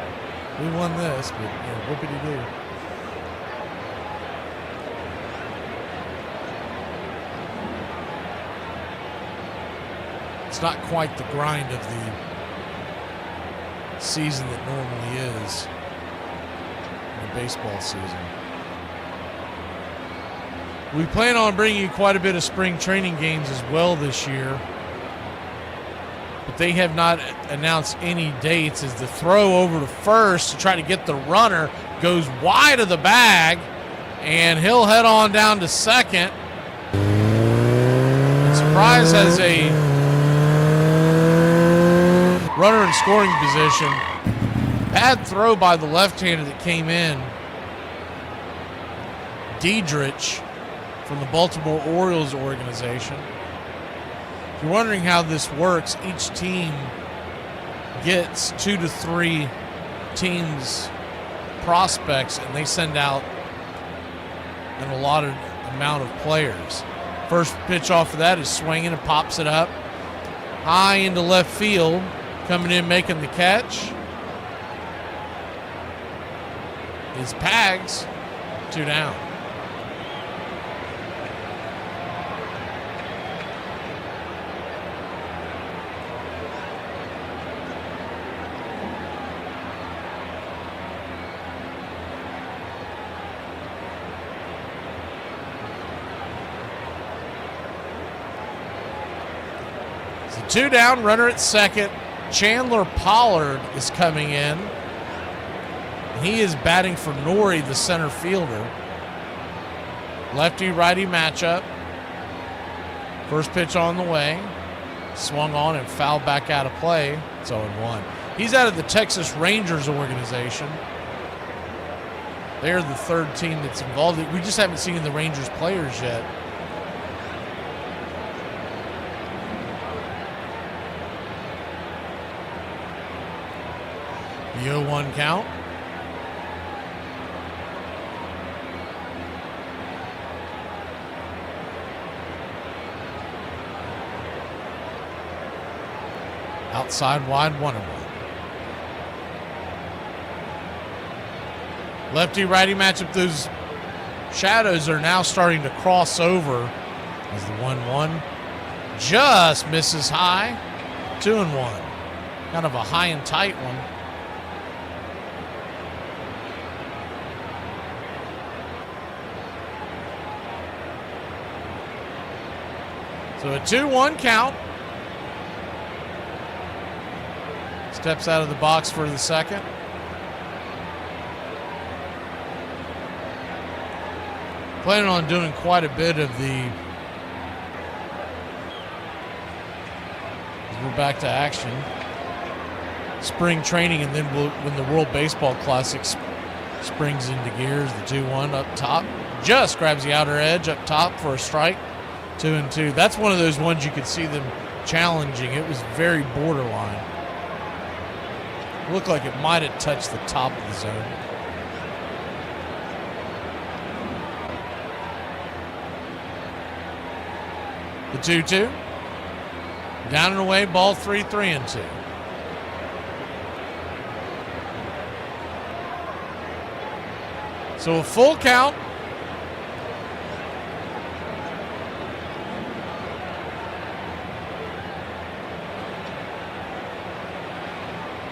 we won this, but whoopity-doo. It's not quite the grind of the season that normally is in the baseball season. We plan on bringing you quite a bit of spring training games as well this year, but they have not announced any dates, as the throw over to first to try to get the runner goes wide of the bag, and he'll head on down to second. And Surprise has a runner in scoring position. Bad throw by the left-hander that came in. Diedrich from the Baltimore Orioles organization. If you're wondering how this works, each team gets 2 to 3 teams prospects, and they send out an allotted amount of players. First pitch off of that is swinging and pops it up high into left field. Coming in, making the catch is Pags. 2 down. So 2 down, runner at second. Chandler Pollard is coming in. He is batting for Norrie, the center fielder. Lefty-righty matchup. First pitch on the way. Swung on and fouled back out of play. It's 0-1. He's out of the Texas Rangers organization. They're the third team that's involved. We just haven't seen the Rangers players yet. The 0-1 count. Outside wide, 1-1. Lefty-righty matchup. Those shadows are now starting to cross over as the 1-1 just misses high. 2-1. Kind of a high and tight one. So a 2-1 count. Steps out of the box for the second. Planning on doing quite a bit of the, as we're back to action, spring training, and then when the World Baseball Classic springs into gears, the 2-1 up top. Just grabs the outer edge up top for a strike. 2-2. That's one of those ones you could see them challenging. It was very borderline. Looked like it might have touched the top of the zone. The 2-2. Down and away, ball 3, 3-2. So a full count.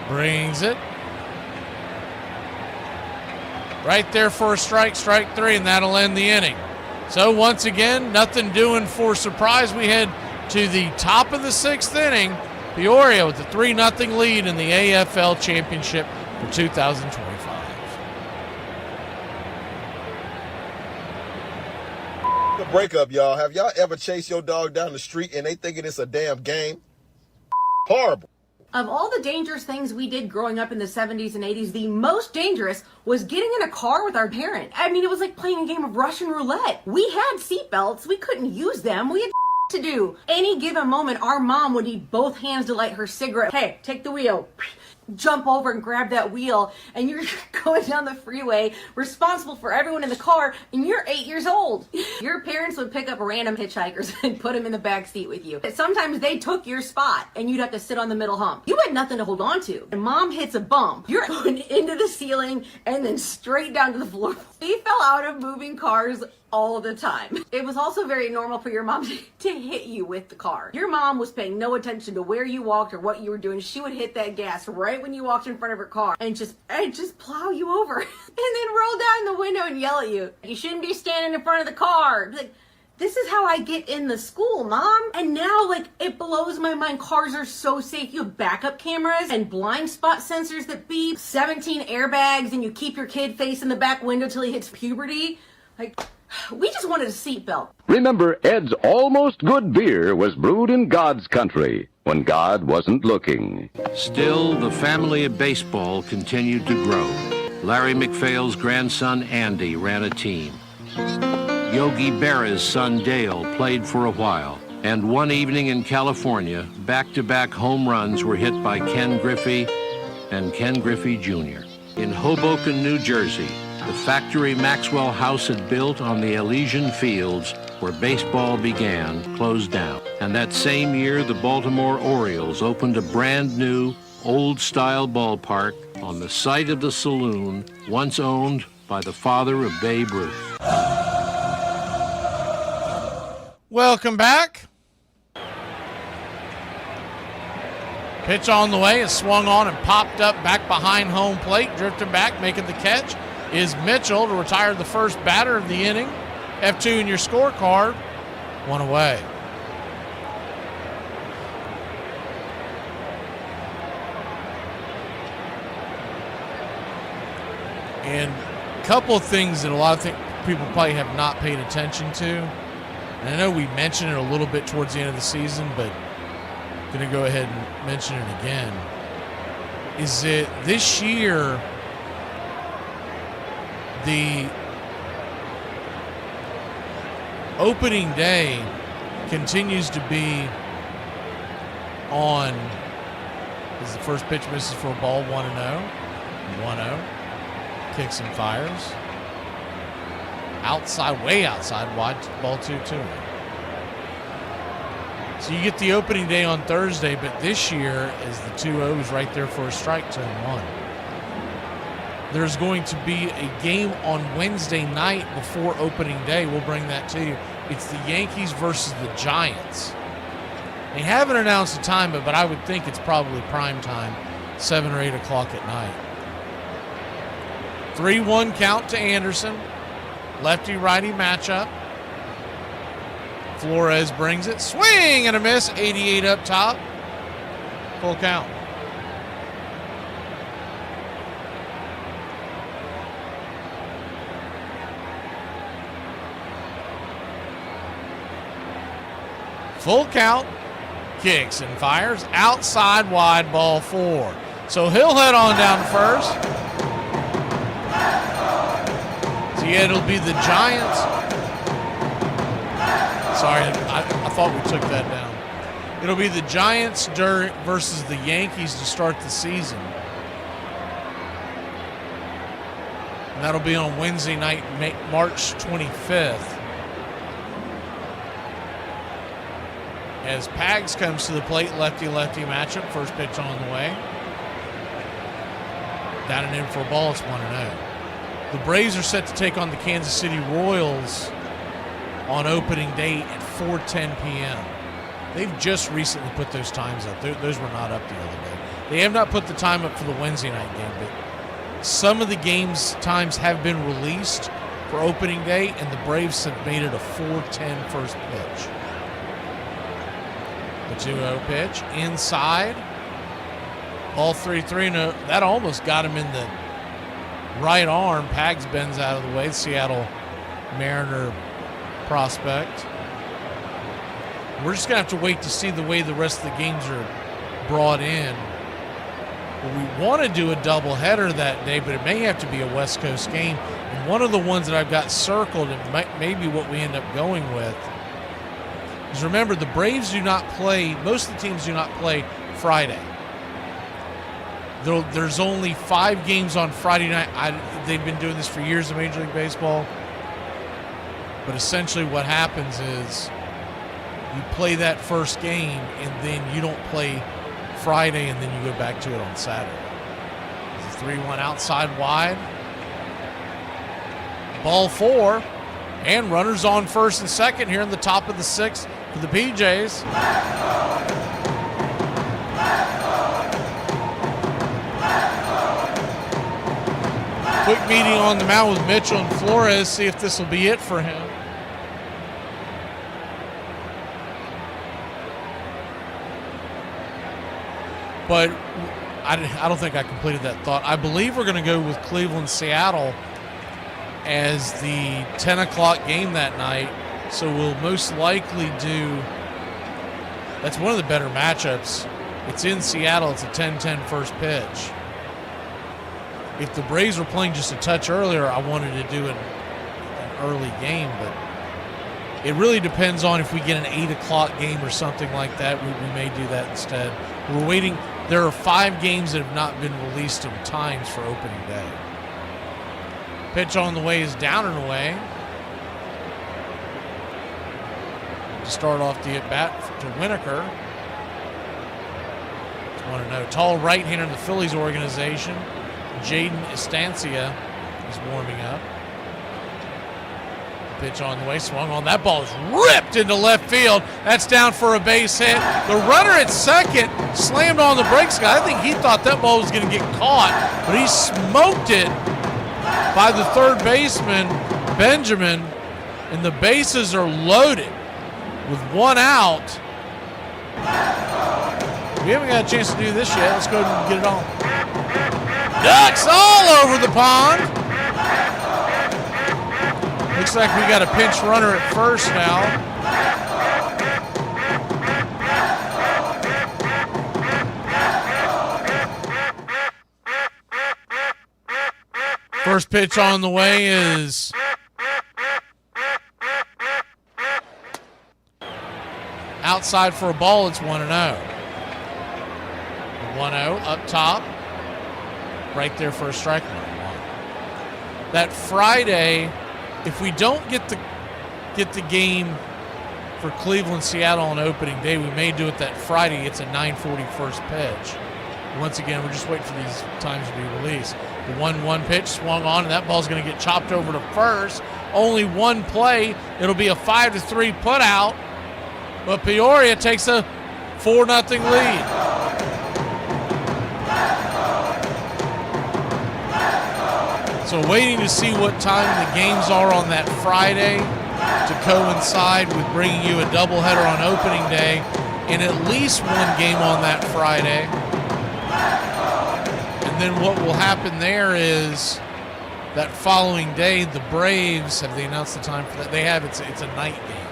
Brings it. Right there for a strike, strike 3, and that'll end the inning. So once again, nothing doing for surprise. We head to the top of the 6th inning. Peoria with the 3-0 lead in the AFL Championship for 2025. The breakup, y'all. Have y'all ever chased your dog down the street and they thinking it's a damn game? Horrible. Of all the dangerous things we did growing up in the 70s and 80s, the most dangerous was getting in a car with our parent. I mean, it was like playing a game of Russian roulette. We had seatbelts. We couldn't use them. We had to do. Any given moment, our mom would need both hands to light her cigarette. Hey, take the wheel. Jump over and grab that wheel, and you're going down the freeway responsible for everyone in the car, and you're 8 years old. Your parents would pick up random hitchhikers and put them in the back seat with you. Sometimes they took your spot and you'd have to sit on the middle hump. You had nothing to hold on to. And mom hits a bump, you're going into the ceiling and then straight down to the floor. We fell out of moving cars all the time. It was also very normal for your mom to hit you with the car. Your mom was paying no attention to where you walked or what you were doing. She would hit that gas right when you walked in front of her car and just plow you over and then roll down the window and yell at you. You shouldn't be standing in front of the car. Like, this is how I get in the school, Mom. And now, like, it blows my mind. Cars are so safe. You have backup cameras and blind spot sensors that beep, 17 airbags, and you keep your kid facing the back window till he hits puberty. Like, we just wanted a seatbelt. Remember, Ed's almost good beer was brewed in God's country when God wasn't looking. Still, the family of baseball continued to grow. Larry McPhail's grandson Andy ran a team. Yogi Berra's son Dale played for a while. And one evening in California, back-to-back home runs were hit by Ken Griffey and Ken Griffey Jr. In Hoboken, New Jersey, the factory Maxwell House had built on the Elysian Fields where baseball began closed down. And that same year, the Baltimore Orioles opened a brand new, old-style ballpark on the site of the saloon once owned by the father of Babe Ruth. Welcome back. Pitch on the way is swung on and popped up back behind home plate. Drifting back, making the catch is Mitchell to retire the first batter of the inning. F2 in your scorecard. One away. And a couple of things that a lot of people probably have not paid attention to. And I know we mentioned it a little bit towards the end of the season, but going to go ahead and mention it again, is that this year, the opening day continues to be on, as the first pitch misses for a ball, 1-0. 1-0. Kicks and fires. Outside, way outside, wide, ball 2-2. So you get the opening day on Thursday, but this year is the 2-0s right there for a strike, 2-1. There's going to be a game on Wednesday night before opening day. We'll bring that to you. It's the Yankees versus the Giants. They haven't announced a time, but I would think it's probably prime time, 7 or 8 o'clock at night. 3-1 count to Anderson. Lefty-righty matchup. Flores brings it. Swing and a miss. 88 up top. Full count. Full count. Kicks and fires. Outside wide, ball 4. So he'll head on down to first. So yeah, it'll be the Giants. Sorry, I thought we took that down. It'll be the Giants versus the Yankees to start the season. And that'll be on Wednesday night, March 25th. As Pags comes to the plate, lefty-lefty matchup. First pitch on the way. Down and in for a ball. It's 1-0. The Braves are set to take on the Kansas City Royals on opening day at 4:10 p.m. They've just recently put those times up. Those were not up the other day. They have not put the time up for the Wednesday night game, but some of the games times have been released for opening day, and the Braves have made it a 4:10 first pitch. The 2-0 pitch inside. Ball 3-3. No, that almost got him in the right arm. Pags bends out of the way. Seattle Mariner prospect. We're just going to have to wait to see the way the rest of the games are brought in. Well, we want to do a doubleheader that day, but it may have to be a West Coast game. And one of the ones that I've got circled, and maybe what we end up going with, is remember the Braves do not play, most of the teams do not play Friday. There's only 5 games on Friday night. They've been doing this for years in Major League Baseball. But essentially what happens is you play that first game and then you don't play Friday and then you go back to it on Saturday. It's a 3-1 outside wide. Ball 4. And runners on first and second here in the top of the 6th for the PJs. Quick meeting on the mound with Mitchell and Flores. See if this will be it for him. But I don't think I completed that thought. I believe we're going to go with Cleveland-Seattle as the 10 o'clock game that night. So we'll most likely do, that's one of the better matchups. It's in Seattle. It's a 10-10 first pitch. If the Braves were playing just a touch earlier, I wanted to do an early game, but it really depends on if we get an 8 o'clock game or something like that. We may do that instead. We're waiting. There are 5 games that have not been released in times for opening day. Pitch on the way is down and away. To start off the at-bat to Winokur. Just want to know, tall right-hander in the Phillies organization, Jaden Estancia, is warming up. Pitch on the way, swung on. That ball is ripped into left field. That's down for a base hit. The runner at second slammed on the brakes. I think he thought that ball was going to get caught, but he smoked it by the third baseman, Benjamin, and the bases are loaded with 1 out. We haven't got a chance to do this yet. Let's go ahead and get it on. Ducks all over the pond. Looks like we got a pinch runner at first now. First pitch on the way is outside for a ball. It's 1-0. 1-0 up top. Right there for a strike. That Friday, if we don't get the game for Cleveland, Seattle on opening day, we may do it that Friday. It's a 9:40 first pitch. Once again, we're just waiting for these times to be released. The 1-1 pitch swung on, and that ball's going to get chopped over to first. Only one play. It'll be a 5-3 put out, but Peoria takes a 4-0 lead. So waiting to see what time the games are on that Friday to coincide with bringing you a doubleheader on opening day and at least one game on that Friday. And then what will happen there is that following day, the Braves, have they announced the time for that? They have. It's a night game.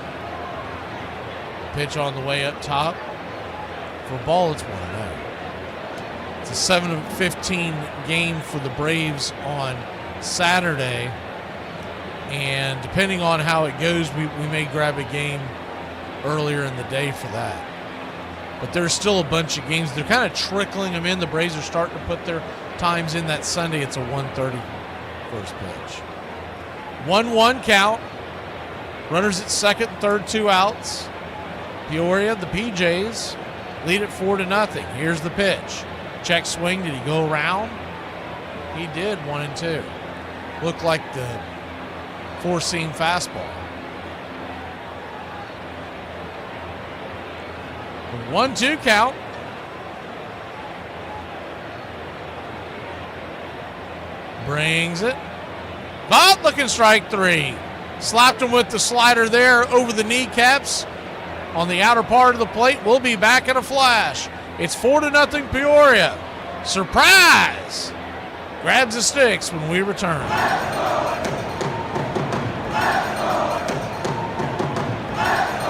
Pitch on the way up top. For a ball, it's 1-0. It's a 7-15 game for the Braves on Saturday, and depending on how it goes, we may grab a game earlier in the day for that. But there's still a bunch of games. They're kind of trickling them in. The Braves are starting to put their times in. That Sunday, it's a 1:30 first pitch. 1-1 count. Runners at second and third, 2 outs. Peoria, the PJs, lead it 4-0. Here's the pitch. Check swing. Did he go around? He did. 1-2. Looked like the four-seam fastball. 1-2 count. Brings it. Caught, looking strike 3. Slapped him with the slider there over the kneecaps on the outer part of the plate. We'll be back in a flash. It's 4-0 Peoria. Surprise! Grabs the sticks when we return.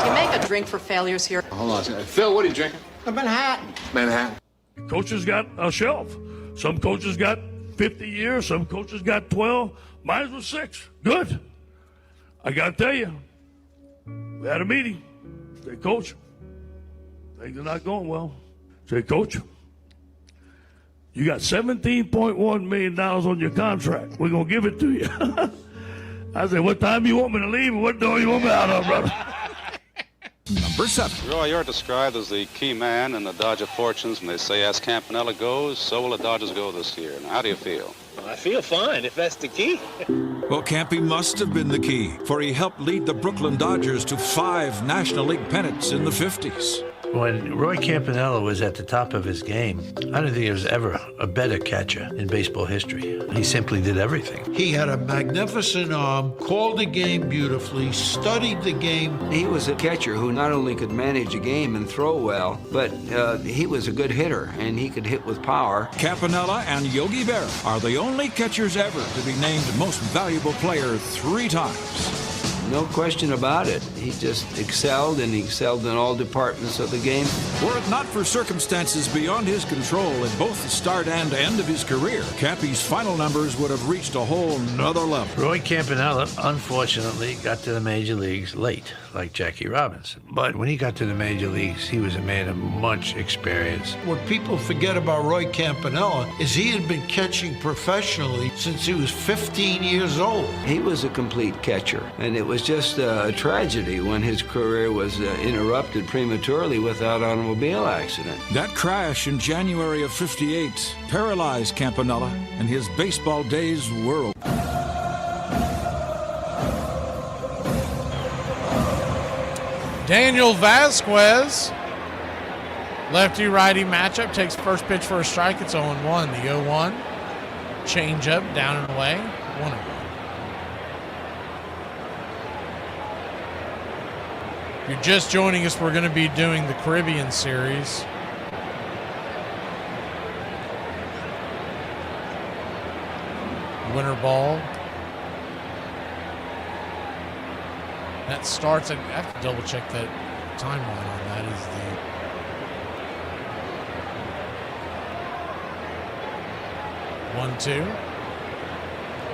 Do you make a drink for failures here? Hold on a second. Phil, what are you drinking? A Manhattan. Manhattan. Coaches got a shelf. Some coaches got 50 years. Some coaches got 12. Mine was 6. Good. I got to tell you, we had a meeting. Say, Coach, things are not going well. Say, Coach, you got $17.1 million on your contract. We're going to give it to you. I said, what time you want me to leave and what door you want me out of, brother? Number 7. Roy, you're described as the key man in the Dodger fortunes, and they say as Campanella goes, so will the Dodgers go this year. Now, how do you feel? I feel fine, if that's the key. Well, Campy must have been the key, for he helped lead the Brooklyn Dodgers to 5 National League pennants in the 50s. When Roy Campanella was at the top of his game, I don't think there was ever a better catcher in baseball history. He simply did everything. He had a magnificent arm, called the game beautifully, studied the game. He was a catcher who not only could manage a game and throw well, but he was a good hitter, and he could hit with power. Campanella and Yogi Berra are the only catchers ever to be named most valuable player 3 times. No question about it. He just excelled, and he excelled in all departments of the game. Were it not for circumstances beyond his control in both the start and end of his career, Cappy's final numbers would have reached a whole nother level. Roy Campanella, unfortunately, got to the major leagues late, like Jackie Robinson. But when he got to the major leagues, he was a man of much experience. What people forget about Roy Campanella is he had been catching professionally since he was 15 years old. He was a complete catcher, and it was just a tragedy when his career was interrupted prematurely without automobile accident. That crash in January of '58 paralyzed Campanella, and his baseball days were over. Daniel Vasquez, lefty-righty matchup, takes first pitch for a strike. It's 0-1. The 0-1 change-up down and away, 1-1. If you're just joining us, we're going to be doing the Caribbean Series. Winter ball. That starts, I have to double check that timeline on that. Is the 1-2.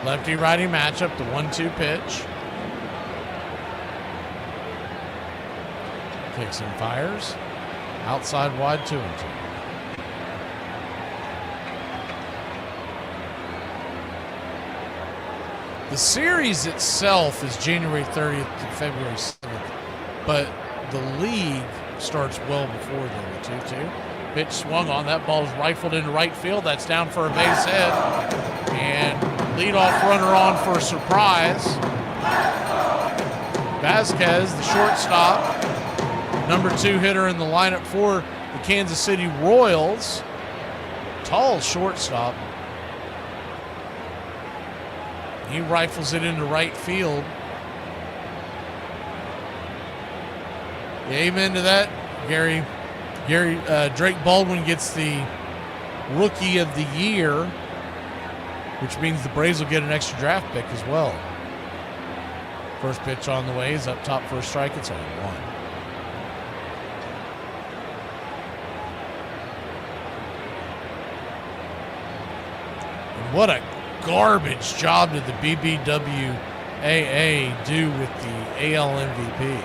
Lefty-righty matchup, the 1-2 pitch. Kicks and fires. Outside wide, 2-2. The series itself is January 30th to February 7th, but the league starts well before then. The 2-2. Pitch swung on. That ball is rifled into right field. That's down for a base hit. And leadoff runner on for a surprise. Vasquez, the shortstop, number 2 hitter in the lineup for the Kansas City Royals. Tall shortstop. He rifles it into right field. Amen to that, Gary. Drake Baldwin gets the Rookie of the Year, which means the Braves will get an extra draft pick as well. First pitch on the way is up top for a strike. It's on 1. And what a garbage job did the BBWAA do with the AL MVP.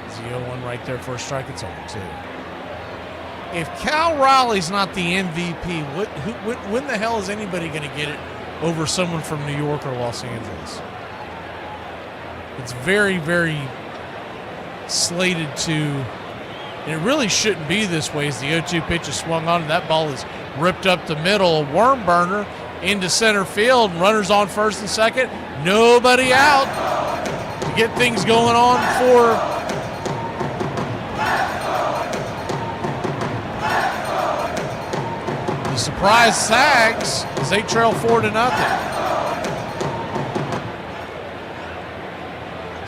0-1 right there for a strike. It's on 2. If Cal Raleigh's not the MVP, when the hell is anybody going to get it over someone from New York or Los Angeles? It's very, very slated to, and it really shouldn't be this way, as the 0-2 pitch is swung on and that ball is ripped up the middle, a worm burner into center field, runners on first and second, nobody out to get things going on for the surprise Sags as they trail 4-0.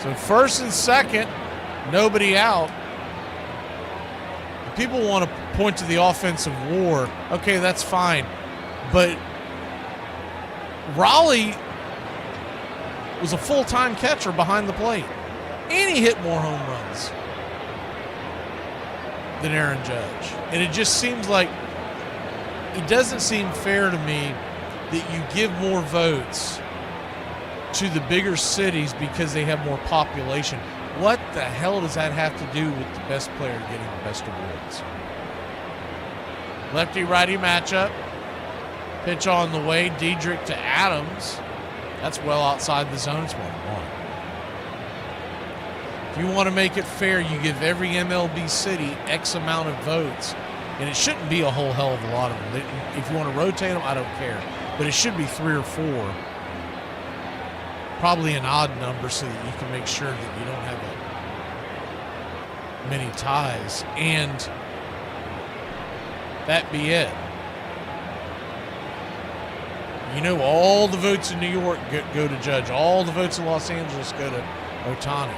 So first and second, nobody out. People want to point to the offensive war. Okay, that's fine. But Raleigh was a full-time catcher behind the plate. And he hit more home runs than Aaron Judge. And it just seems like it doesn't seem fair to me that you give more votes to the bigger cities because they have more population. What the hell does that have to do with the best player getting the best awards? Lefty-righty matchup. Pitch on the way. Diedrich to Adams. That's well outside the zone. It's 1-1. If you want to make it fair, you give every MLB city X amount of votes. And it shouldn't be a whole hell of a lot of them. If you want to rotate them, I don't care. But it should be 3 or 4. Probably an odd number so that you can make sure that you don't have many ties. And that be it. You know, all the votes in New York go to Judge. All the votes in Los Angeles go to Ohtani.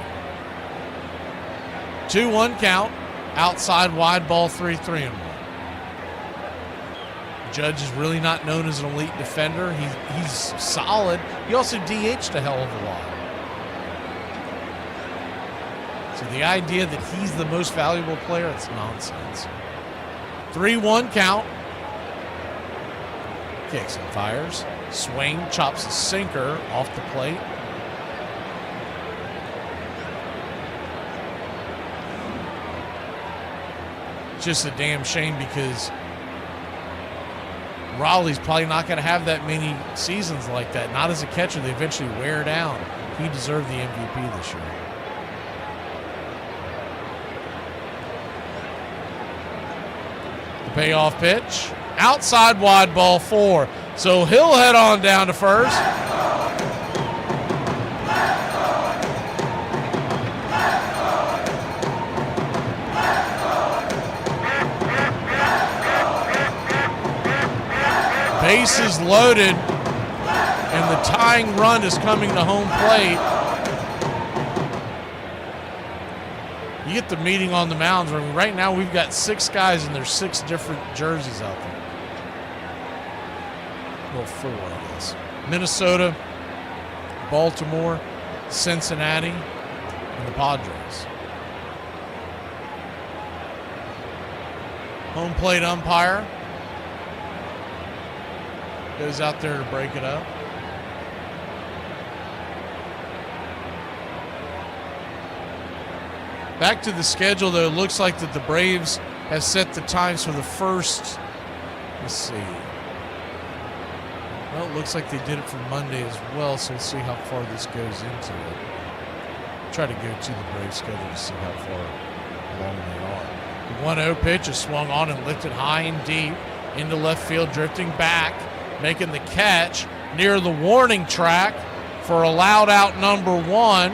2-1 count. Outside wide ball, 3-1. Judge is really not known as an elite defender. He's solid. He also DH'd a hell of a lot. So the idea that he's the most valuable player, it's nonsense. 3-1 count. Kicks and fires. Swing, chops a sinker off the plate. It's just a damn shame because Raleigh's probably not going to have that many seasons like that. Not as a catcher. They eventually wear down. He deserved the MVP this year. The payoff pitch. Outside wide ball 4. So he'll head on down to first. Bases loaded, and the tying run is coming to home plate. You get the meeting on the mounds. Right now we've got 6 guys, and there's 6 different jerseys out there. Well, 4, I guess. Minnesota, Baltimore, Cincinnati, and the Padres. Home plate umpire goes out there to break it up. Back to the schedule, though, it looks like that the Braves have set the times for the first, let's see. Well, it looks like they did it for Monday as well, so we'll see how far this goes into it. Try to go to the Braves schedule to see how far along they are. The 1-0 pitch is swung on and lifted high and deep into left field, drifting back, making the catch near the warning track for a loud out number 1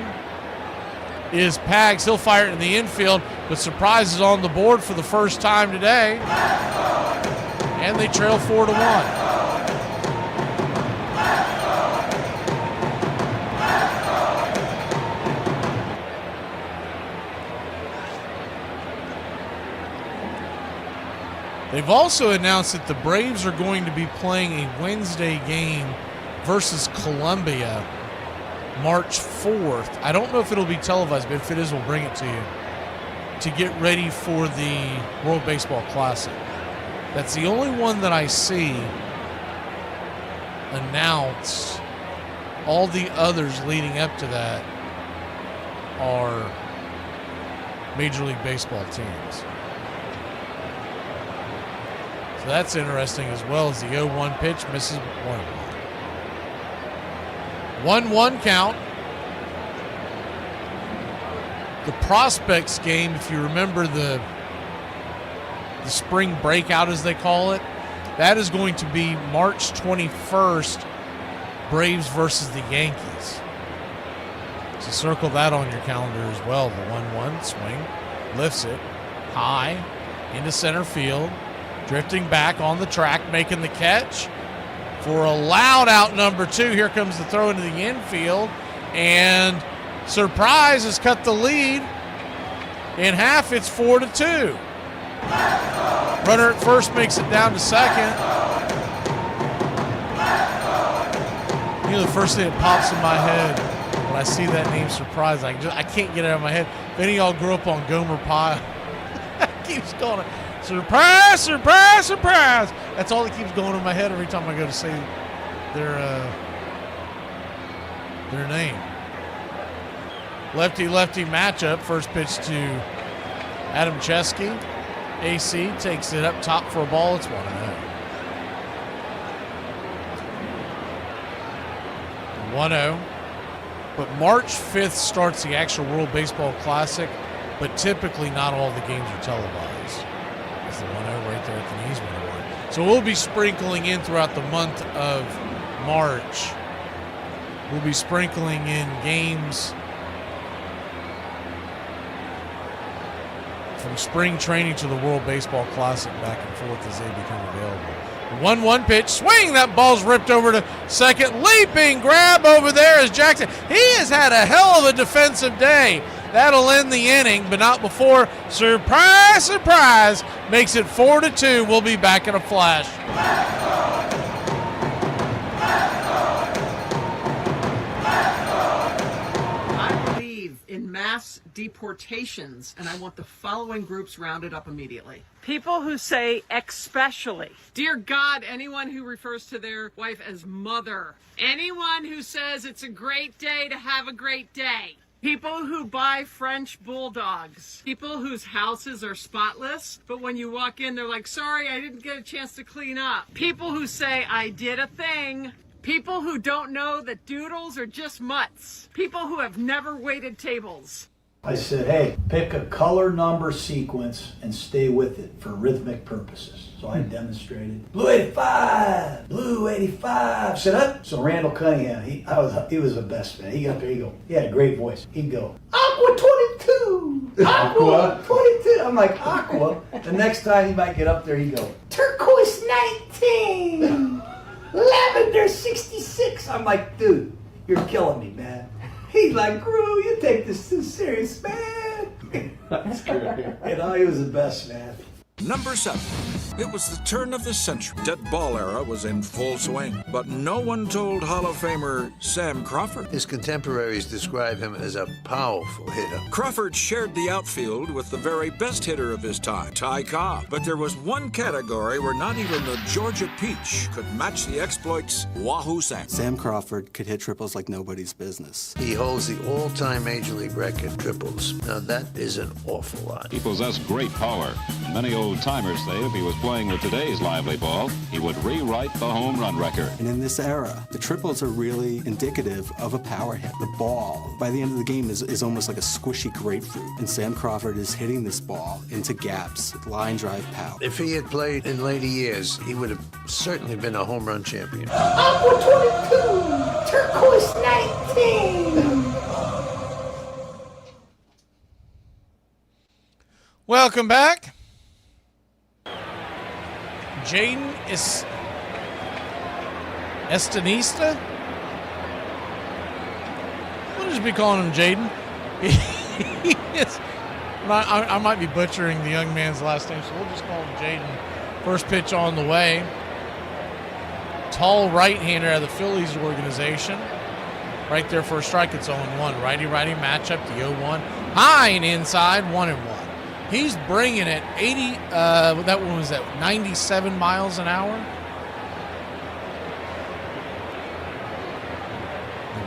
is Pags. He'll fire it in the infield, but surprise is on the board for the first time today. And they trail 4-1. They've also announced that the Braves are going to be playing a Wednesday game versus Columbia March 4th. I don't know if it'll be televised, but if it is, we'll bring it to you to get ready for the World Baseball Classic. That's the only one that I see announced. All the others leading up to that are Major League Baseball teams. So that's interesting, as well as the 0-1 pitch misses 1-1 count. The Prospects game, if you remember the spring breakout, as they call it, that is going to be March 21st, Braves versus the Yankees. So circle that on your calendar as well. The 1-1 swing, lifts it high into center field. Drifting back on the track, making the catch for a loud out number 2. Here comes the throw into the infield, and surprise has cut the lead in half. It's 4-2. Runner at first makes it down to second. You know, the first thing that pops in my head when I see that name, Surprise, I can't get it out of my head. If any of y'all grew up on Gomer Pyle, keeps going. Surprise, surprise, surprise. That's all that keeps going in my head every time I go to say their name. Lefty-lefty matchup. First pitch to Adam Chesky. AC takes it up top for a ball. It's 1-0. But March 5th starts the actual World Baseball Classic, but typically not all the games are televised. The 1-0 right there at the knees. 1-1. So we'll be sprinkling in throughout the month of March. We'll be sprinkling in games from spring training to the World Baseball Classic back and forth as they become available. The 1-1 pitch, swing, that ball's ripped over to second. Leaping grab over there is Jackson. He has had a hell of a defensive day. That'll end the inning, but not before. Surprise, surprise, makes it 4-2. We'll be back in a flash. I believe in mass deportations, and I want the following groups rounded up immediately. People who say especially. Dear God, anyone who refers to their wife as mother. Anyone who says it's a great day to have a great day. People who buy French bulldogs. People whose houses are spotless, but when you walk in, they're like, sorry, I didn't get a chance to clean up. People who say, I did a thing. People who don't know that doodles are just mutts. People who have never waited tables. I said, hey, pick a color number sequence and stay with it for rhythmic purposes. So I demonstrated. Blue 85, blue 85, sit up. So Randall Cunningham, he was the best, man. He got up there, he had a great voice. He'd go, Aqua 22, Aqua 22. I'm like, Aqua. The next time he might get up there, he'd go, Turquoise 19, Lavender 66. I'm like, dude, you're killing me, man. He's like, Gru, you take this too serious, man. That's great. You know, he was the best, man. Number 7. It was the turn of the century. Dead ball era was in full swing, but no one told Hall of Famer Sam Crawford. His contemporaries describe him as a powerful hitter. Crawford shared the outfield with the very best hitter of his time, Ty Cobb. But there was one category where not even the Georgia Peach could match the exploits Wahoo Sam. Sam Crawford could hit triples like nobody's business. He holds the all-time Major League record triples. Now, that is an awful lot. He possessed great power. Many old-timers say if he was playing with today's lively ball, he would rewrite the home run record. And in this era, the triples are really indicative of a power hit. The ball, by the end of the game, is almost like a squishy grapefruit. And Sam Crawford is hitting this ball into gaps, line drive power. If he had played in later years, he would have certainly been a home run champion. Aqua 22, turquoise 19. Welcome back. Jaden is Estanista. We'll just be calling him Jaden. I might be butchering the young man's last name, so we'll just call him Jaden. First pitch on the way. Tall right-hander out of the Phillies organization. Right there for a strike. It's 0-1. Righty-righty matchup. The 0-1. High and inside. 1-1. He's bringing it 80, that one was at 97 miles an hour.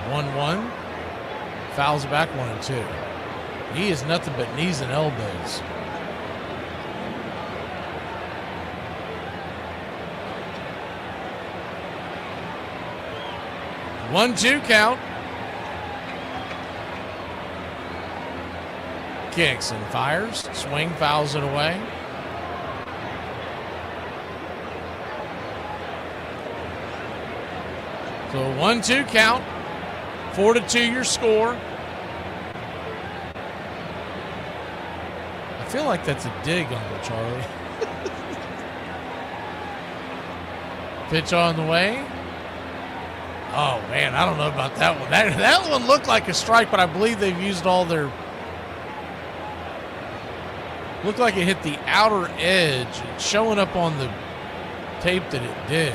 1-1. Fouls back 1-2. He is nothing but knees and elbows. One-two count. Kicks and fires. Swing, fouls it away. So 1-2 count. 4-2 your score. I feel like that's a dig, Uncle Charlie. Pitch on the way. Oh, man, I don't know about that one. That one looked like a strike, but I believe they've used all their... Looked like it hit the outer edge. It's showing up on the tape that it did.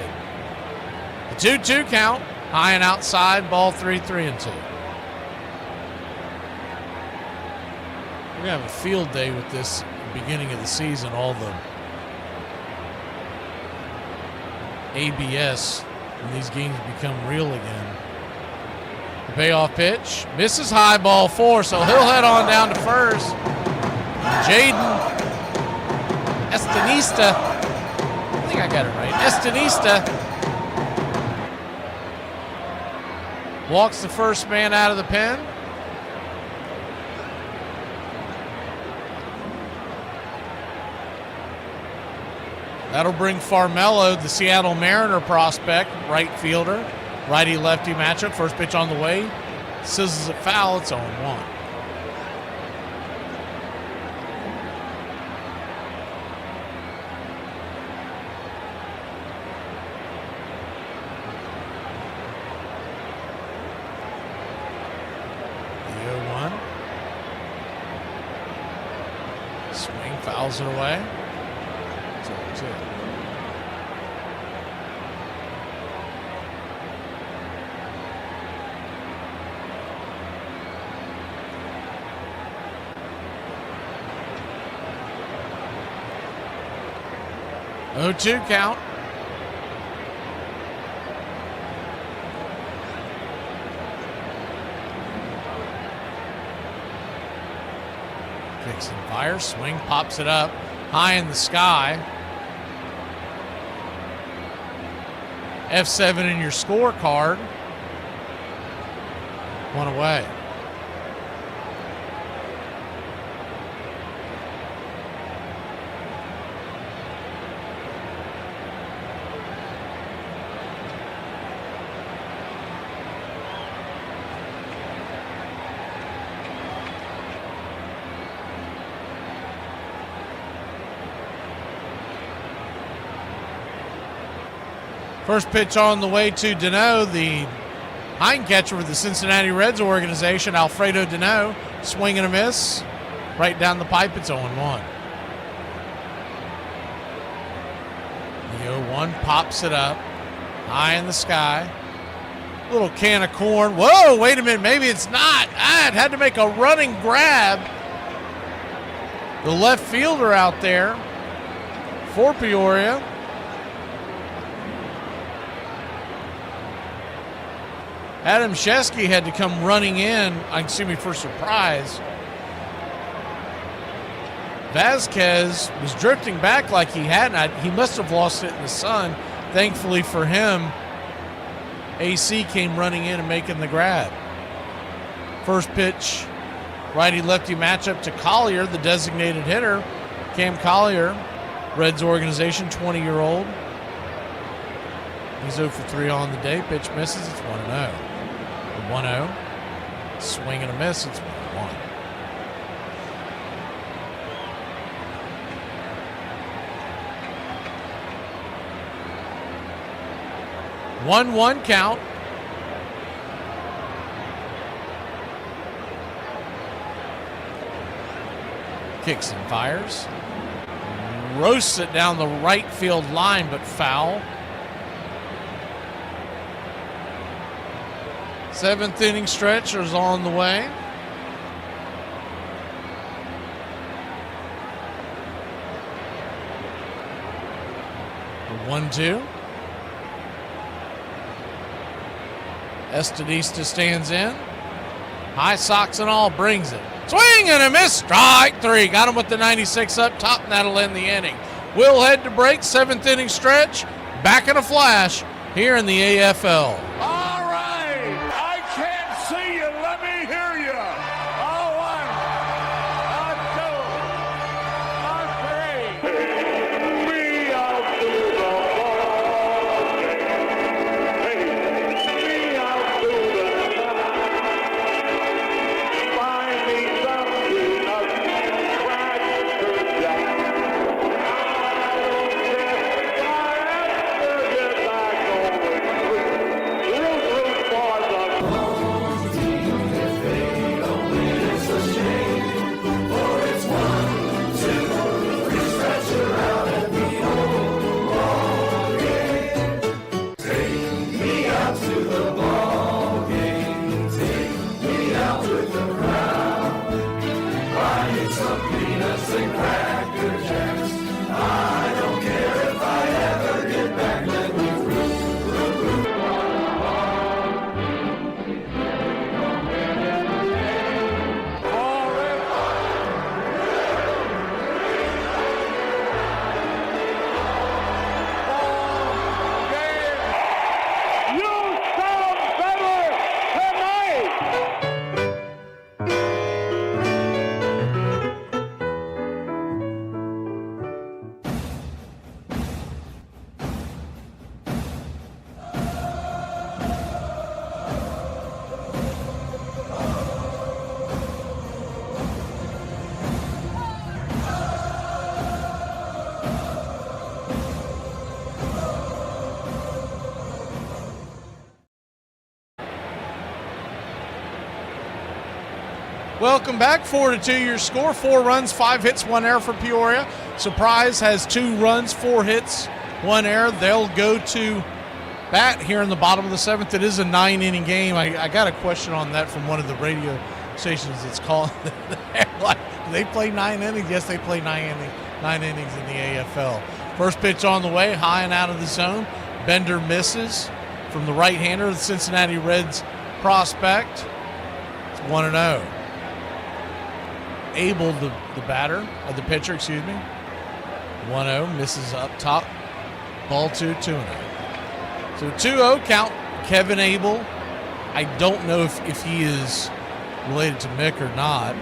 The 2-2 count. High and outside. Ball 3-2. We're going to have a field day with this beginning of the season. All the ABS when these games become real again. The payoff pitch. Misses high, ball 4, so he'll head on down to first. Jaden Estanista. I think I got it right. Estanista walks the first man out of the pen. That'll bring Farmello, the Seattle Mariner prospect, right fielder, righty-lefty matchup. First pitch on the way. Sizzles it foul. It's 0-1. Fouls it away. It's 0-2. Oh-2 count. Kicks and fires. Swing, pops it up high in the sky. F7 in your scorecard. One away. First pitch on the way to Dano, the hind catcher with the Cincinnati Reds organization, Alfredo Dano, swing and a miss. Right down the pipe, it's 0-1. The 0-1 pops it up. High in the sky. Little can of corn. Whoa, wait a minute. Maybe it's not. It had to make a running grab. The left fielder out there for Peoria. Adam Shesky had to come running in, I'm assuming for surprise. Vasquez was drifting back like he hadn't. He must have lost it in the sun. Thankfully for him, AC came running in and making the grab. First pitch, righty-lefty matchup to Collier, the designated hitter. Cam Collier, Reds organization, 20-year-old. He's 0 for 3 on the day. Pitch misses. It's 1-0. 1-0. Swing and a miss. It's 1-1. One count. Kicks and fires. Roasts it down the right field line, but foul. Seventh inning stretch is on the way. The 1-2. Estadista stands in. High socks and all, brings it. Swing and a miss. Strike 3. Got him with the 96 up top, and that'll end the inning. We'll head to break. Seventh inning stretch. Back in a flash here in the AFL. All right. I can't see you. Let me hear you. A 1, a 2, a 3. We out to the ball game. We out to the night. Find me something of Cracker Jack. Welcome back. 4-2 your score. 4 runs, 5 hits, 1 error for Peoria. Surprise has 2 runs, 4 hits, 1 error. They'll go to bat here in the bottom of the 7th. It is a 9-inning game. I got a question on that from one of the radio stations that's calling. Like, do they play 9 innings? Yes, they play 9 innings in the AFL. First pitch on the way, high and out of the zone. Bender misses from the right-hander, the Cincinnati Reds prospect. It's 1-0. Abel, the pitcher, 1-0, misses up top. Ball 2-0. So 2-0 count. Kevin Abel. I don't know if he is related to Mick or not.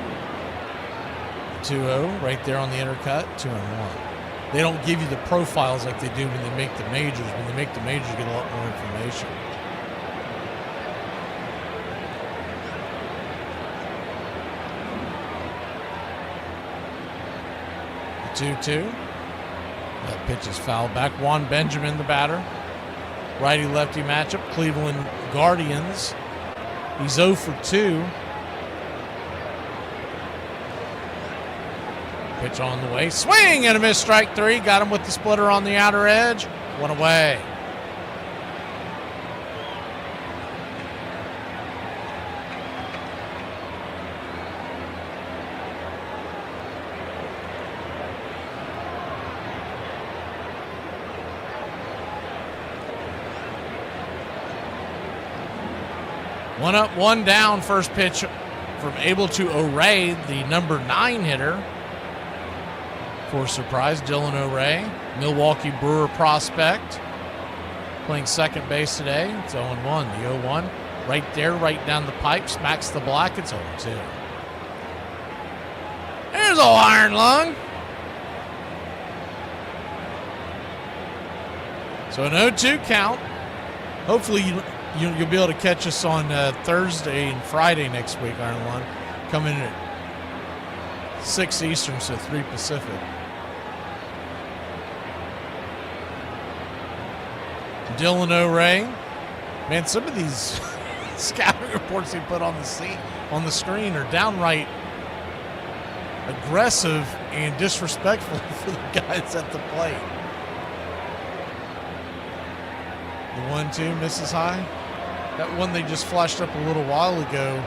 2-0 right there on the intercut. 2-1. They don't give you the profiles like they do when they make the majors. When they make the majors, you get a lot more information. The 2-2. That pitch is fouled back. Juan Benjamin, the batter. Righty-lefty matchup. Cleveland Guardians. He's 0 for 2. Pitch on the way. Swing and a miss. Strike 3. Got him with the splitter on the outer edge. One away. One up, one down. First pitch from able to O'Ray, the number 9 hitter. For surprise, Dylan O'Ray, Milwaukee Brewer prospect, playing second base today. It's 0-1. The 0-1 right there, right down the pipe, smacks the block. It's 0-2. There's old Iron Lung. So an 0-2 count. Hopefully you'll be able to catch us on Thursday and Friday next week, Iron Lung. Coming in at 6 Eastern, so 3 Pacific. Dylan O'Ray. Man, some of these scouting reports they put on the screen are downright aggressive and disrespectful for the guys at the plate. The 1-2 misses high. That one they just flashed up a little while ago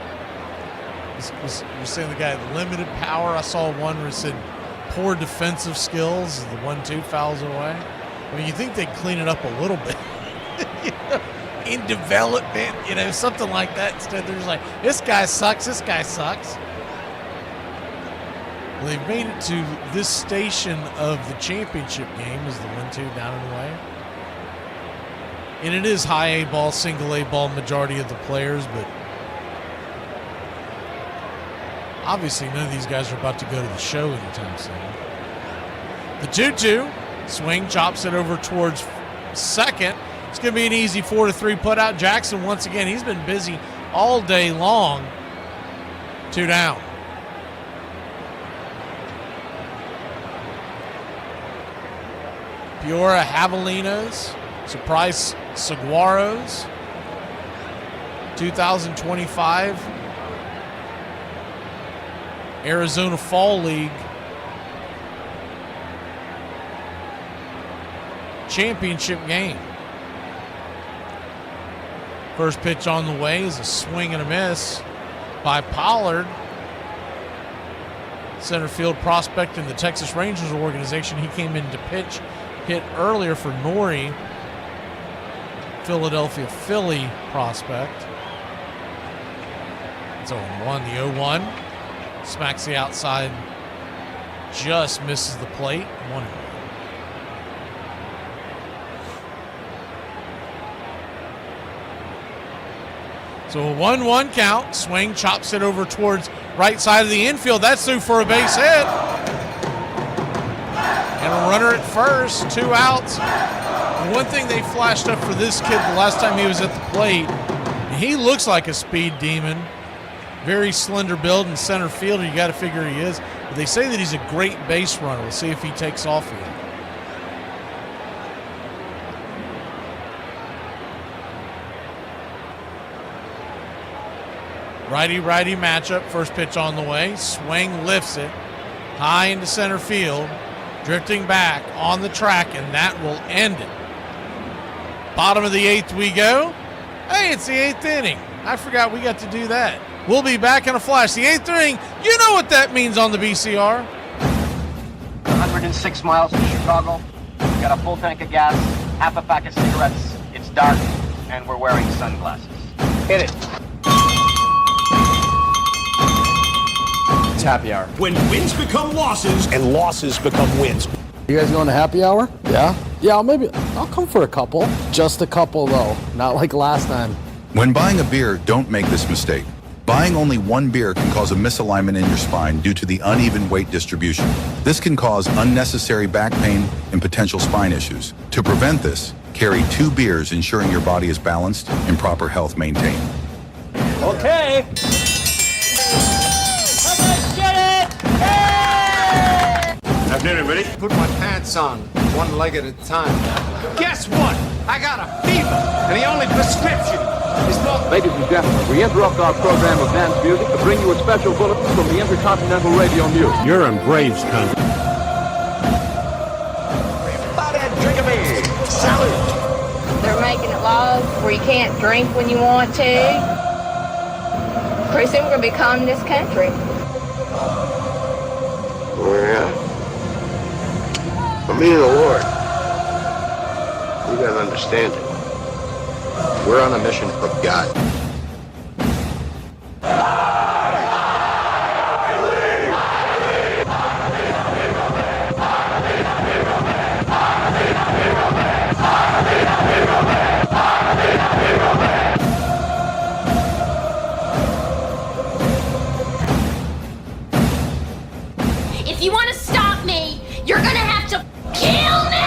was saying the guy had limited power. I saw one where it said poor defensive skills. The 1-2 fouls away. I mean, you think they'd clean it up a little bit. In development, something like that. Instead, they're just like, this guy sucks, this guy sucks. Well, they've made it to this station of the championship game is the 1-2 down and away. And it is high A ball, single A ball, majority of the players, but obviously none of these guys are about to go to the show anytime soon. The 2-2, swing, chops it over towards second. It's going to be an easy 4-3 put out. Jackson, once again, he's been busy all day long. 2 down. Peoria Javelinos, surprise Saguaros, 2025 Arizona Fall League championship game. First pitch on the way is a swing and a miss by Pollard. Center field prospect in the Texas Rangers organization. He came in to pitch, hit earlier for Norrie, Philadelphia Philly prospect. It's 0-1. The 0-1 smacks the outside, just misses the plate. 1-1. So a 1-1 count. Swing, chops it over towards right side of the infield. That's through for a base hit. And a runner at first, 2 outs. And one thing they flashed up for this kid the last time he was at the plate, he looks like a speed demon. Very slender build in center field, you got to figure he is. But they say that he's a great base runner. We'll see if he takes off here. Righty-righty matchup. First pitch on the way. Swing, lifts it. High into center field. Drifting back on the track, and that will end it. Bottom of the 8th we go. Hey, it's the 8th inning. I forgot we got to do that. We'll be back in a flash. The 8th inning, you know what that means on the BCR. 106 miles from Chicago. We've got a full tank of gas, half a pack of cigarettes. It's dark, and we're wearing sunglasses. Hit it. It's happy hour. When wins become losses and losses become wins. You guys going to happy hour? Yeah? Yeah, I'll come for a couple. Just a couple, though. Not like last time. When buying a beer, don't make this mistake. Buying only one beer can cause a misalignment in your spine due to the uneven weight distribution. This can cause unnecessary back pain and potential spine issues. To prevent this, carry 2 beers, ensuring your body is balanced and proper health maintained. Okay. Afternoon, everybody. Put my pants on, one leg at a time. Guess what? I got a fever, and the only prescription is for... Ladies and gentlemen, we interrupt our program of dance music to bring you a special bulletin from the Intercontinental Radio News. You're in Braves country. Everybody drink a beer. Salad laws where you can't drink when you want to. Pretty soon we're going to be communist country. Yeah. I mean, the Lord, you gotta understand it. We're on a mission from God. If you want to stop me, you're gonna have to kill me!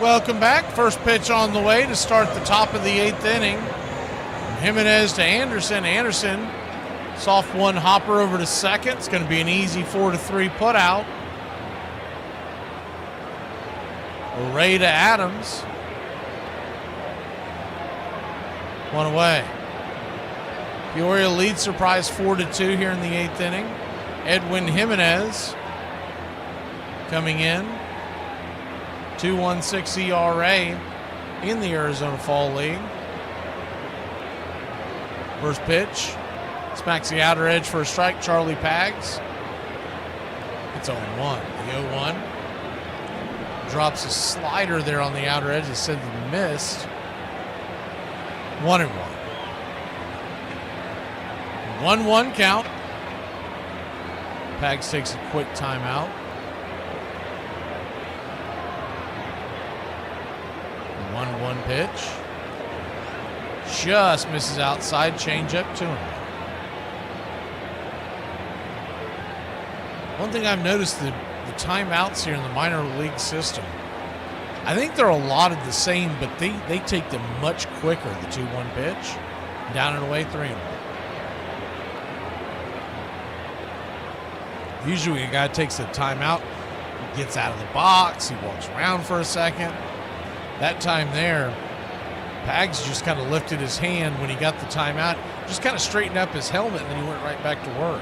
Welcome back. First pitch on the way to start the top of the 8th inning. From Jimenez to Anderson. Anderson, soft one hopper over to second. It's going to be an easy 4-3 put out. Ray to Adams. One away. Peoria leads Surprise 4-2 here in the 8th inning. Edwin Jimenez coming in. 2.16 ERA in the Arizona Fall League. First pitch. Smacks the outer edge for a strike. Charlie Pags. It's 0-1. The 0-1. Drops a slider there on the outer edge. It said he missed. 1-1. 1-1 count. Pags takes a quick timeout. 1-1 pitch. Just misses outside. Change up to him. One thing I've noticed, the timeouts here in the minor league system, I think they're allotted the same, but they take them much quicker. The 2-1 pitch. Down and away, 3-1. Usually a guy takes a timeout, gets out of the box, he walks around for a second. That time there, Pags just kind of lifted his hand when he got the timeout, just kind of straightened up his helmet, and then he went right back to work.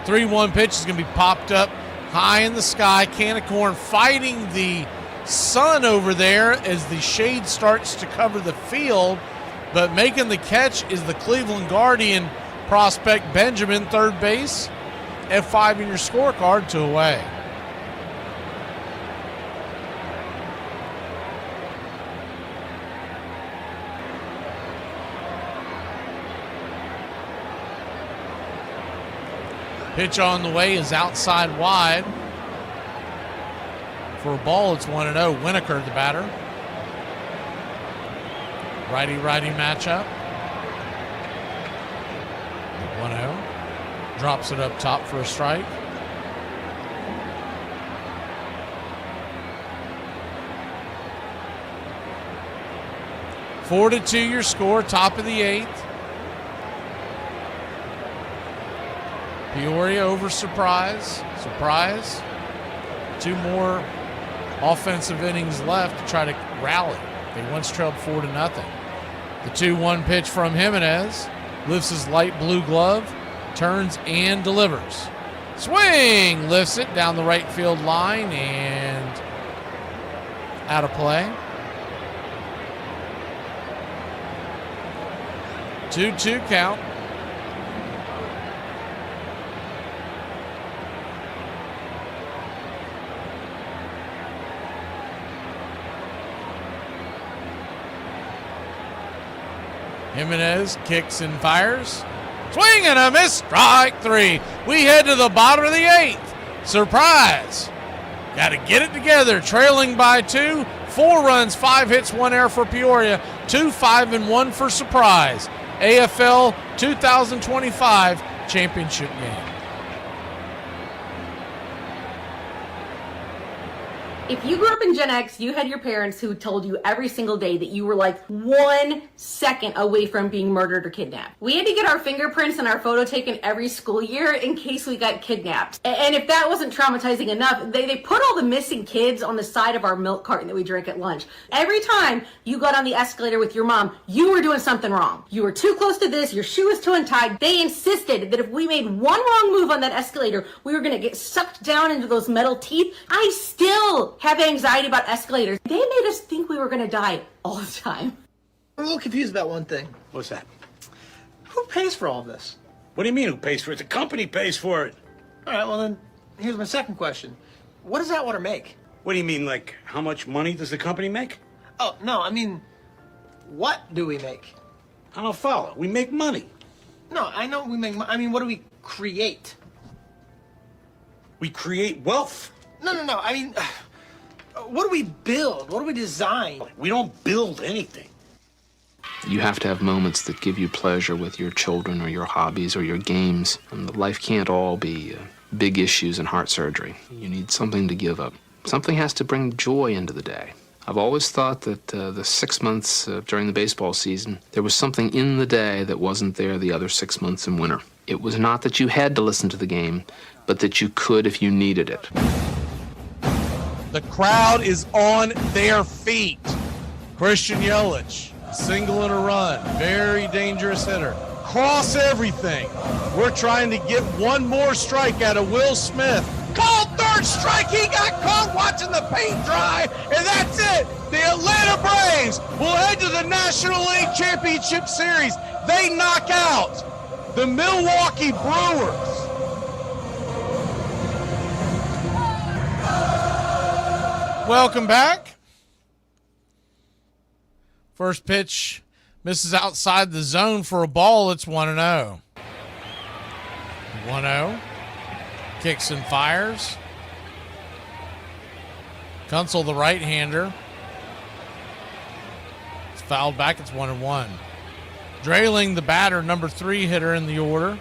3-1 pitch is going to be popped up high in the sky. Can of corn fighting the sun over there as the shade starts to cover the field, but making the catch is the Cleveland Guardian prospect Benjamin, third base. F5 in your scorecard, 2 away. Pitch on the way is outside wide. For a ball, it's 1-0. Winokur, the batter. Righty-righty matchup. 1-0. Drops it up top for a strike. Four to 2 your score, top of the 8th. Peoria over Surprise. Surprise. 2 more offensive innings left to try to rally. They once trailed 4-0. The 2-1 pitch from Jimenez. Lifts his light blue glove. Turns and delivers. Swing! Lifts it down the right field line and out of play. 2-2 count. Jimenez kicks and fires. Swing and a miss. Strike 3. We head to the bottom of the 8th. Surprise. Got to get it together. Trailing by 2. 4 runs, 5 hits, 1 error for Peoria. 2-5-1 for Surprise. AFL 2025 championship game. If you grew up in Gen X, you had your parents who told you every single day that you were like 1 second away from being murdered or kidnapped. We had to get our fingerprints and our photo taken every school year in case we got kidnapped. And if that wasn't traumatizing enough, they put all the missing kids on the side of our milk carton that we drank at lunch. Every time you got on the escalator with your mom, you were doing something wrong. You were too close to this, your shoe was too untied. They insisted that if we made one wrong move on that escalator, we were gonna get sucked down into those metal teeth. I still have anxiety about escalators. They made us think we were gonna die all the time. I'm a little confused about one thing. What's that? Who pays for all this? What do you mean who pays for it? The company pays for it. All right, well then, here's my second question. What does Atwater make? What do you mean, like, how much money does the company make? Oh, no, I mean, what do we make? I don't follow. We make money. No, I know we make money. I mean, what do we create? We create wealth. No, I mean, what do we build? What do we design? We don't build anything. You have to have moments that give you pleasure with your children or your hobbies or your games. And life can't all be big issues and heart surgery. You need something to give up. Something has to bring joy into the day. I've always thought that the 6 months during the baseball season, there was something in the day that wasn't there the other 6 months in winter. It was not that you had to listen to the game, but that you could if you needed it. The crowd is on their feet. Christian Yelich, single and a run, very dangerous hitter. Cross everything. We're trying to get one more strike out of Will Smith. Called third strike. He got caught watching the paint dry, and that's it. The Atlanta Braves will head to the National League Championship Series. They knock out the Milwaukee Brewers. Welcome back. First pitch misses outside the zone for a ball. It's 1-0. 1-0. Kicks and fires. Kunsel, the right-hander. It's fouled back. It's 1-1. Drailing, the batter, number 3 hitter in the order.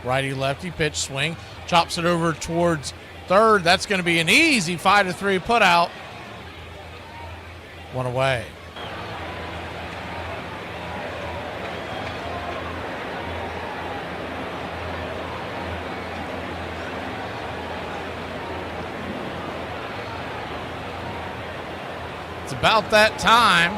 Righty-lefty pitch swing. Chops it over towards third. That's going to be an easy 5-3 put out. One away. It's about that time.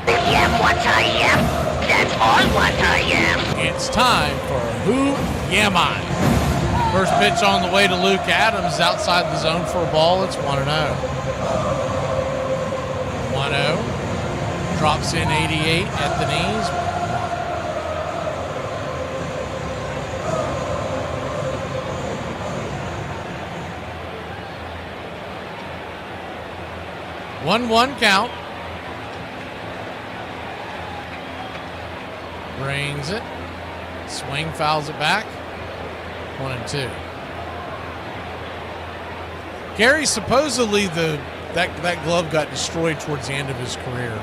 Yam what I am. That's all what I am. It's time for Who Am I? First pitch on the way to Luke Adams, outside the zone for a ball. It's 1-0. 1-0. Drops in 88 at the knees. 1-1 count. Brings it. Swing, fouls it back. 1-2. Gary, supposedly that glove got destroyed towards the end of his career.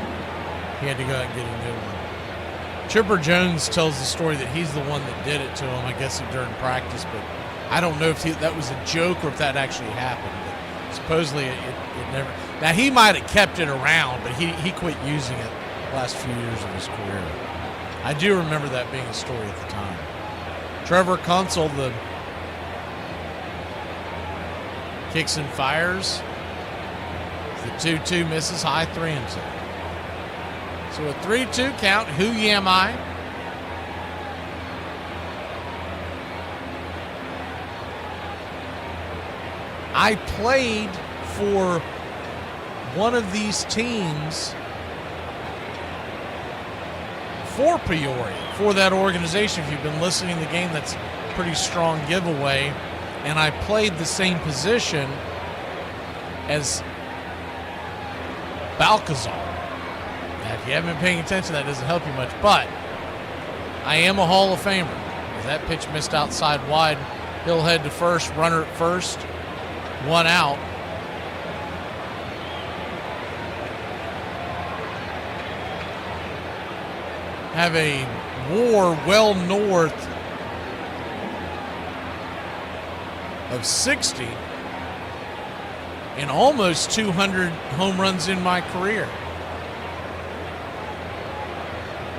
He had to go out and get a new one. Chipper Jones tells the story that he's the one that did it to him, I guess during practice, but I don't know if that was a joke or if that actually happened. But supposedly it never. Now, he might have kept it around, but he quit using it the last few years of his career. I do remember that being a story at the time. Trevor Kunsel, the kicks and fires. The 2-2 misses, high 3-2. So a 3-2 count. Who am I? I played for one of these teams for Peoria, for that organization. If you've been listening to the game, that's a pretty strong giveaway. And I played the same position as Balcazar. Now, if you haven't been paying attention, that doesn't help you much. But I am a Hall of Famer. As that pitch missed outside wide, he'll head to first, runner at first, 1 out. Have a WAR well north of 60 and almost 200 home runs in my career.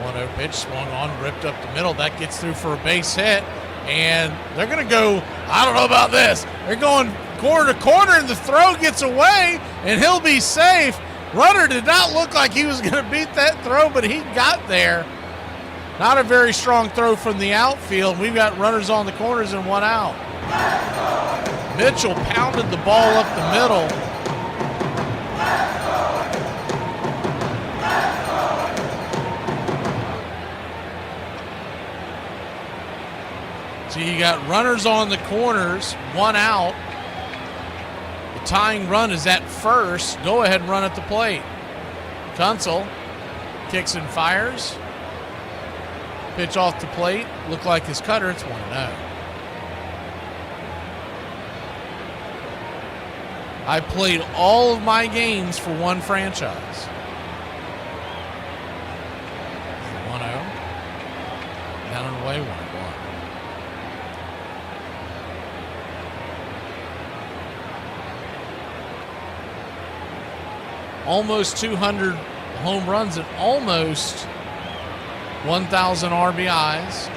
1-0 pitch, swung on, ripped up the middle. That gets through for a base hit. And they're going to go, I don't know about this. They're going corner to corner, and the throw gets away, and he'll be safe. Runner did not look like he was going to beat that throw, but he got there. Not a very strong throw from the outfield. We've got runners on the corners and 1 out. Mitchell pounded the ball up the middle. So you got runners on the corners, 1 out. The tying run is at first. Go ahead and run at the plate. Kunzel kicks and fires. Pitch off the plate. Look like his cutter. It's 1-0. I played all of my games for one franchise. 1-0. Down and away, 1-1. Almost 200 home runs and almost 1,000 RBIs.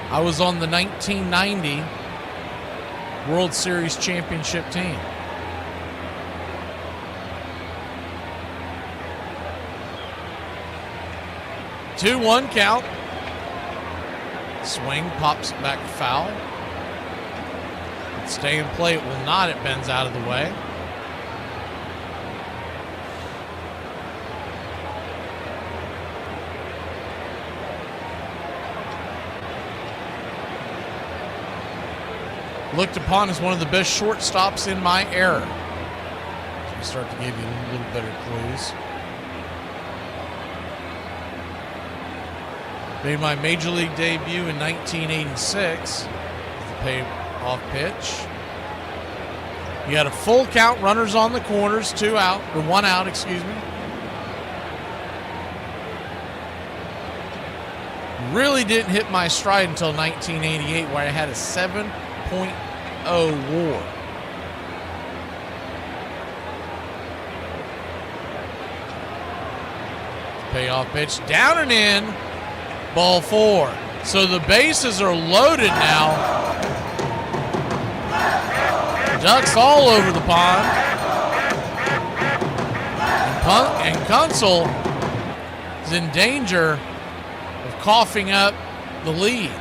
I was on the 1990 World Series championship team. Two 1 count. Swing, pops it back foul. Stay in play, it will not. It bends out of the way. Looked upon as one of the best shortstops in my era. So we start to give you a little better clues. Made my major league debut in 1986 with the payoff pitch. You had a full count, runners on the corners, 2 out, or 1 out, excuse me. Really didn't hit my stride until 1988, where I had a 7.0 WAR. Payoff pitch, down and in, ball 4. So the bases are loaded now. Ducks all over the pond. And Kunzel is in danger of coughing up the lead.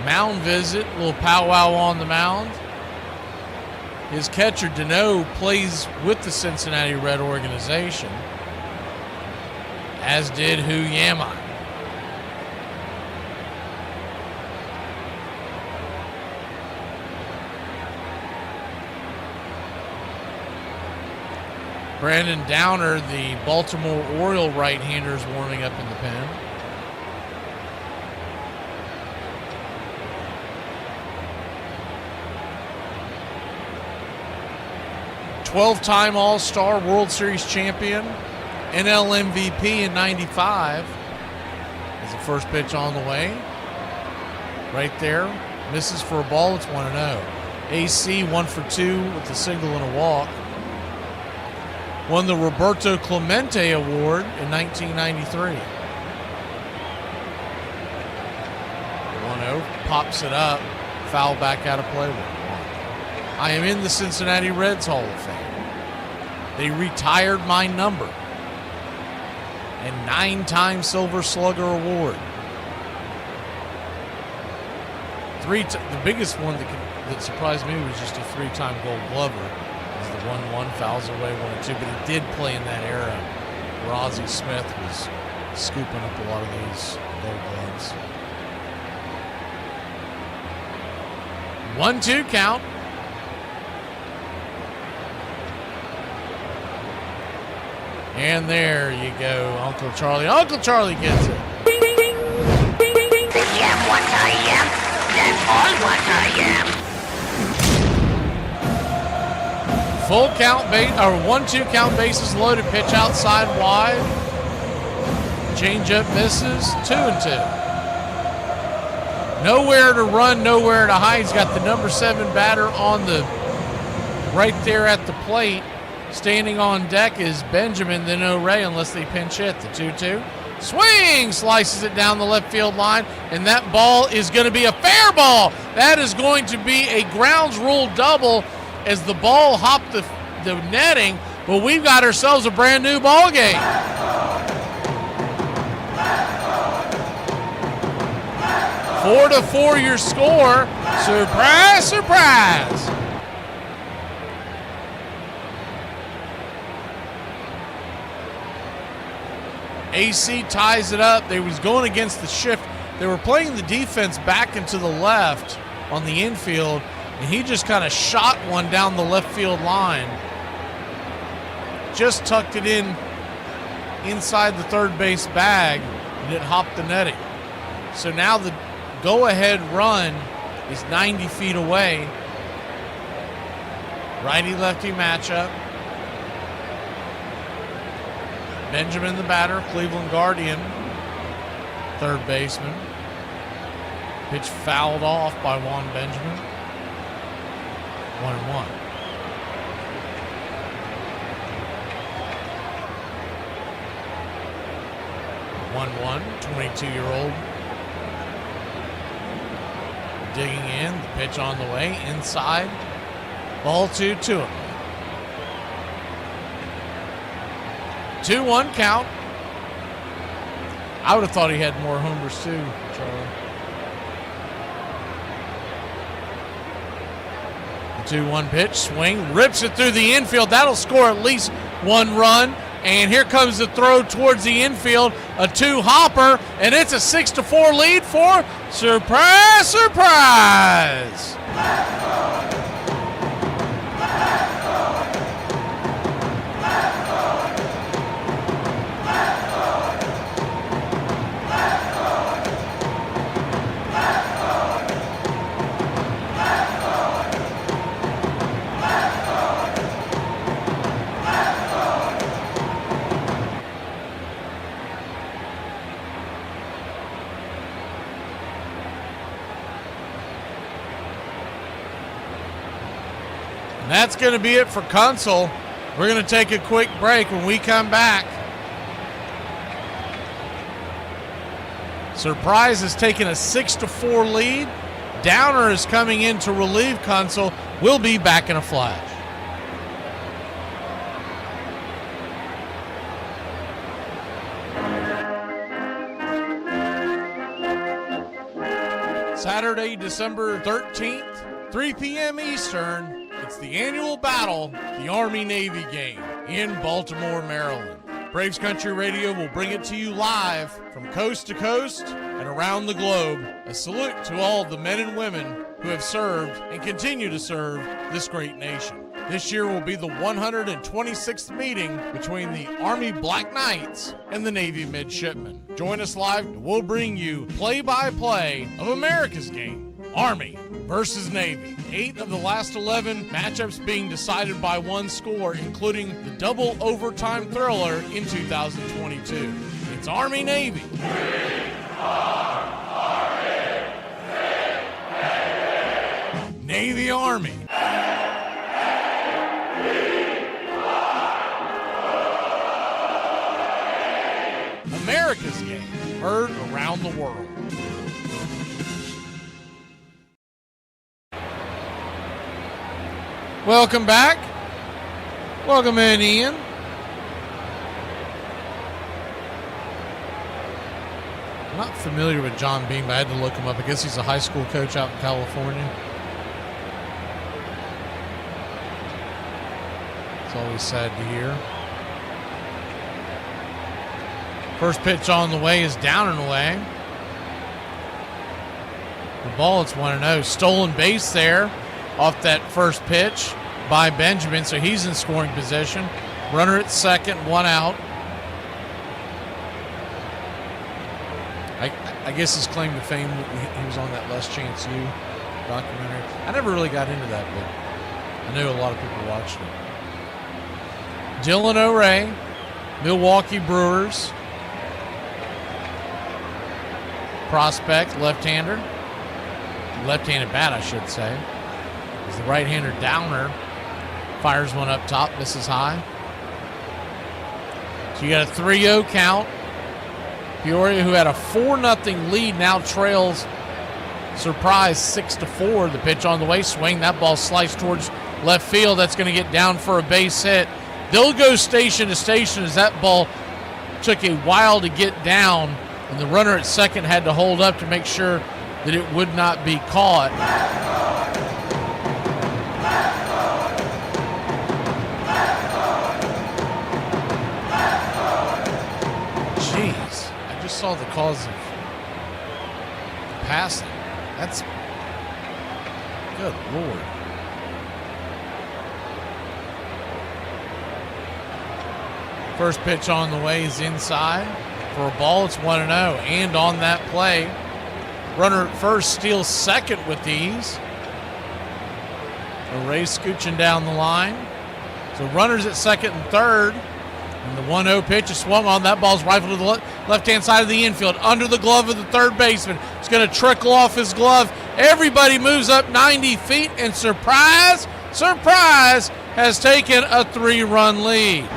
Mound visit, a little powwow on the mound. His catcher, Deneau, plays with the Cincinnati Red organization, as did Hu Yamai. Brandon Downer, the Baltimore Oriole right-hander, is warming up in the pen. Twelve-time All-Star, World Series champion, NL MVP in 95. Is the first pitch on the way. Right there. Misses for a ball. It's 1-0. AC 1 for 2 with a single and a walk. Won the Roberto Clemente Award in 1993. 1-0. Pops it up. Foul back out of play. I am in the Cincinnati Reds Hall of Fame. They retired my number. And 9-time Silver Slugger Award. The biggest one that surprised me was just a 3-time Gold Glover. It was the 1-1, fouls away 1-2, but he did play in that era where Ozzie Smith was scooping up a lot of these Gold Gloves. 1-2 count. And there you go, Uncle Charlie. Uncle Charlie gets it. Yeah, what I am. That's all what I am. Full count, 1-2 count, bases loaded, pitch outside wide. Change up misses, 2-2. Nowhere to run, nowhere to hide. He's got the number 7 batter on the right there at the plate. Standing on deck is Benjamin, then O'Ray, unless they pinch hit. The 2-2. Swing! Slices it down the left field line, and that ball is going to be a fair ball. That is going to be a grounds rule double as the ball hopped the netting, but we've got ourselves a brand new ball game. 4-4 your score. Surprise, surprise. AC ties it up. They was going against the shift. They were playing the defense back and to the left on the infield, and he just kind of shot one down the left field line. Just tucked it in inside the third base bag, and it hopped the netting. So now the go-ahead run is 90 feet away. Righty-lefty matchup. Benjamin the batter, Cleveland Guardian, third baseman. Pitch fouled off by Juan Benjamin. 1-1. One, 22-year-old. Digging in, the pitch on the way, inside. Ball 2 to him. 2-1 count. I would have thought he had more homers too, Charlie. The 2-1 pitch, swing, rips it through the infield. That'll score at least one run. And here comes the throw towards the infield, a 2-hopper, and it's a 6-4 lead for Surprise, Surprise. And that's going to be it for Kunsel. We're going to take a quick break. When we come back, Surprise has taken a 6-4 lead. Downer is coming in to relieve Kunsel. We'll be back in a flash. Saturday, December 13th, 3 p.m. Eastern. It's the annual battle, the Army-Navy game in Baltimore, Maryland. Braves Country Radio will bring it to you live from coast to coast and around the globe. A salute to all the men and women who have served and continue to serve this great nation. This year will be the 126th meeting between the Army Black Knights and the Navy Midshipmen. Join us live and we'll bring you play-by-play of America's game, Army versus Navy. 8 of the last 11 matchups being decided by one score, including the double overtime thriller in 2022. It's Army-Navy. Navy-Army. America's game, heard around the world. Welcome back. Welcome in, Ian. I'm not familiar with John Beam, but I had to look him up. I guess he's a high school coach out in California. It's always sad to hear. First pitch on the way is down and away. The ball, it's 1-0. Stolen base there off that first pitch by Benjamin, so he's in scoring position. Runner at second, 1 out. I guess his claim to fame, he was on that Last Chance U documentary. I never really got into that, but I knew a lot of people watched it. Dylan O'Ray, Milwaukee Brewers. Prospect, left-hander. Left-handed bat, I should say. As the right-hander Downer fires one up top, misses high. So you got a 3-0 count. Peoria, who had a 4-0 lead, now trails Surprise 6-4. The pitch on the way, swing. That ball sliced towards left field. That's going to get down for a base hit. They'll go station to station as that ball took a while to get down, and the runner at second had to hold up to make sure that it would not be caught. Jeez, I just saw the cause of passing. That's good Lord. First pitch on the way is inside for a ball. It's 1-0. And on that play, runner at first steals second with ease. So Ray's scooching down the line. So runners at second and third. And the 1-0 pitch is swung on. That ball's rifled to the left-hand side of the infield. Under the glove of the third baseman. It's going to trickle off his glove. Everybody moves up 90 feet. And surprise, has taken a 3-run lead.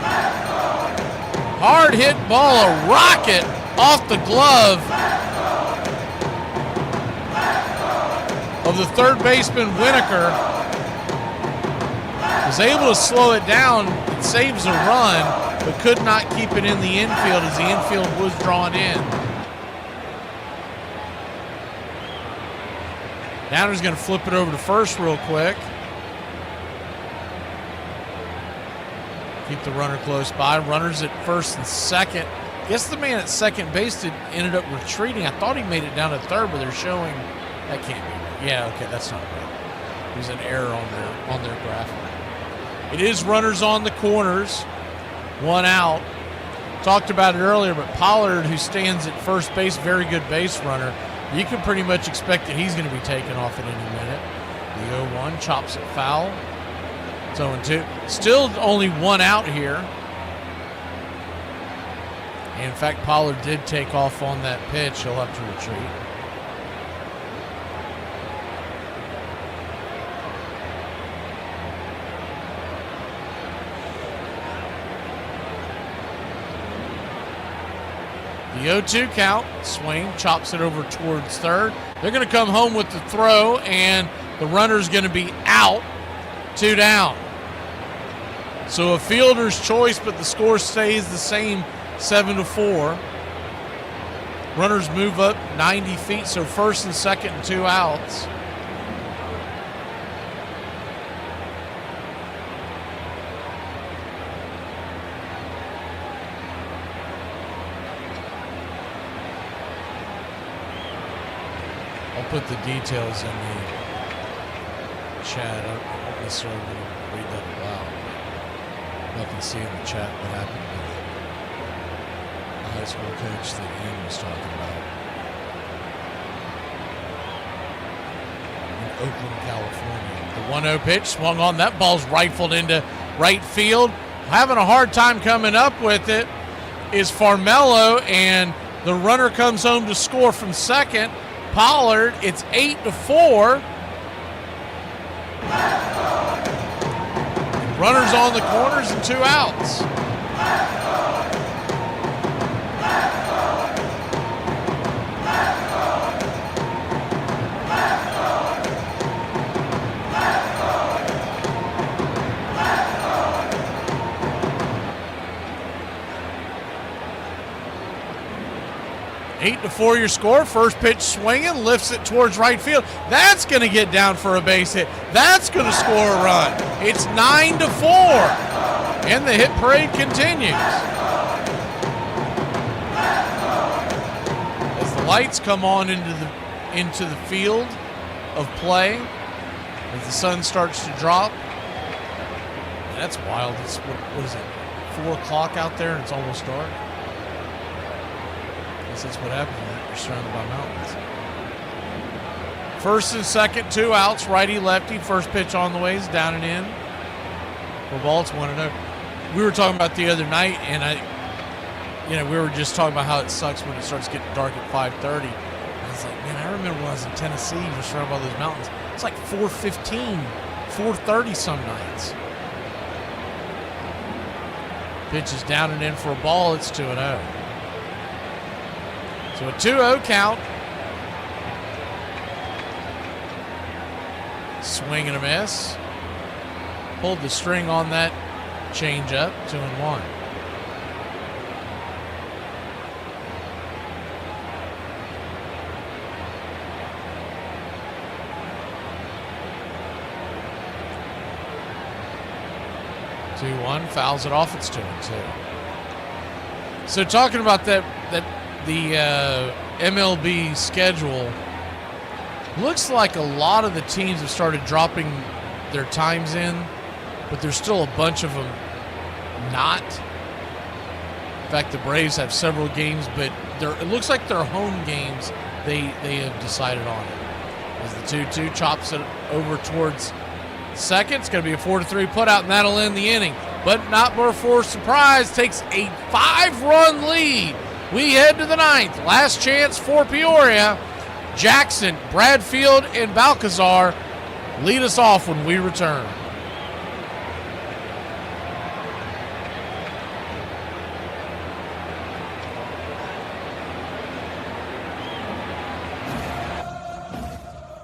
Hard hit ball, a rocket off the glove of the third baseman Winokur. Was able to slow it down. It saves a run, but could not keep it in the infield as the infield was drawn in. Downer's going to flip it over to first real quick. Keep the runner close by. Runners at first and second. I guess the man at second base ended up retreating. I thought he made it down to third, but they're showing that can't be right. Yeah, okay, that's not right. There's an error on their graphic. It is runners on the corners. 1 out. Talked about it earlier, but Pollard, who stands at first base, very good base runner. You can pretty much expect that he's going to be taken off at any minute. The 0-1 chops it foul. 0-2. Still only 1 out here. And in fact, Pollard did take off on that pitch. He'll have to retreat. The 0-2 count. Swing. Chops it over towards third. They're going to come home with the throw, and the runner's going to be out. 2 down. So a fielder's choice, but the score stays the same, 7-4. Runners move up 90 feet, so first and second and 2 outs. I'll put the details in the chat. I don't necessarily want to read that aloud. I can see in the chat what happened with the high school coach that Ian was talking about in Oakland, California. The 1-0 pitch swung on. That ball's rifled into right field. Having a hard time coming up with it is Farmello, and the runner comes home to score from second. Pollard, it's 8-4. Runners on the corners and 2 outs. Eight to 4 your score. First pitch swinging, lifts it towards right field. That's going to get down for a base hit. That's going to score a run. It's 9-4, and the hit parade continues. As the lights come on into the field of play, as the sun starts to drop. That's wild. It's what is it? 4 o'clock out there, and it's almost dark. That's what happens when you're surrounded by mountains. First and second, 2 outs, righty, lefty. First pitch on the way is down and in. For ball, it's 1-0. We were talking about the other night, and we were just talking about how it sucks when it starts getting dark at 5:30. It's like, man, I remember when I was in Tennessee, just right above those mountains. It's like 4:15, 4:30 some nights. Pitch is down and in for a ball. It's 2-0. So a 2-0 count. Swing and a miss. Pulled the string on that changeup. 2-1. Fouls it off. It's 2-2. So talking about the MLB schedule, looks like a lot of the teams have started dropping their times in, but there's still a bunch of them not. In fact, the Braves have several games, but it looks like their home games they have decided on it. As the 2-2 chops it over towards second, it's going to be a 4-3 putout, and that'll end the inning. But not for surprise, takes a 5-run lead. We head to the ninth. Last chance for Peoria. Jackson, Bradfield, and Balcazar lead us off when we return.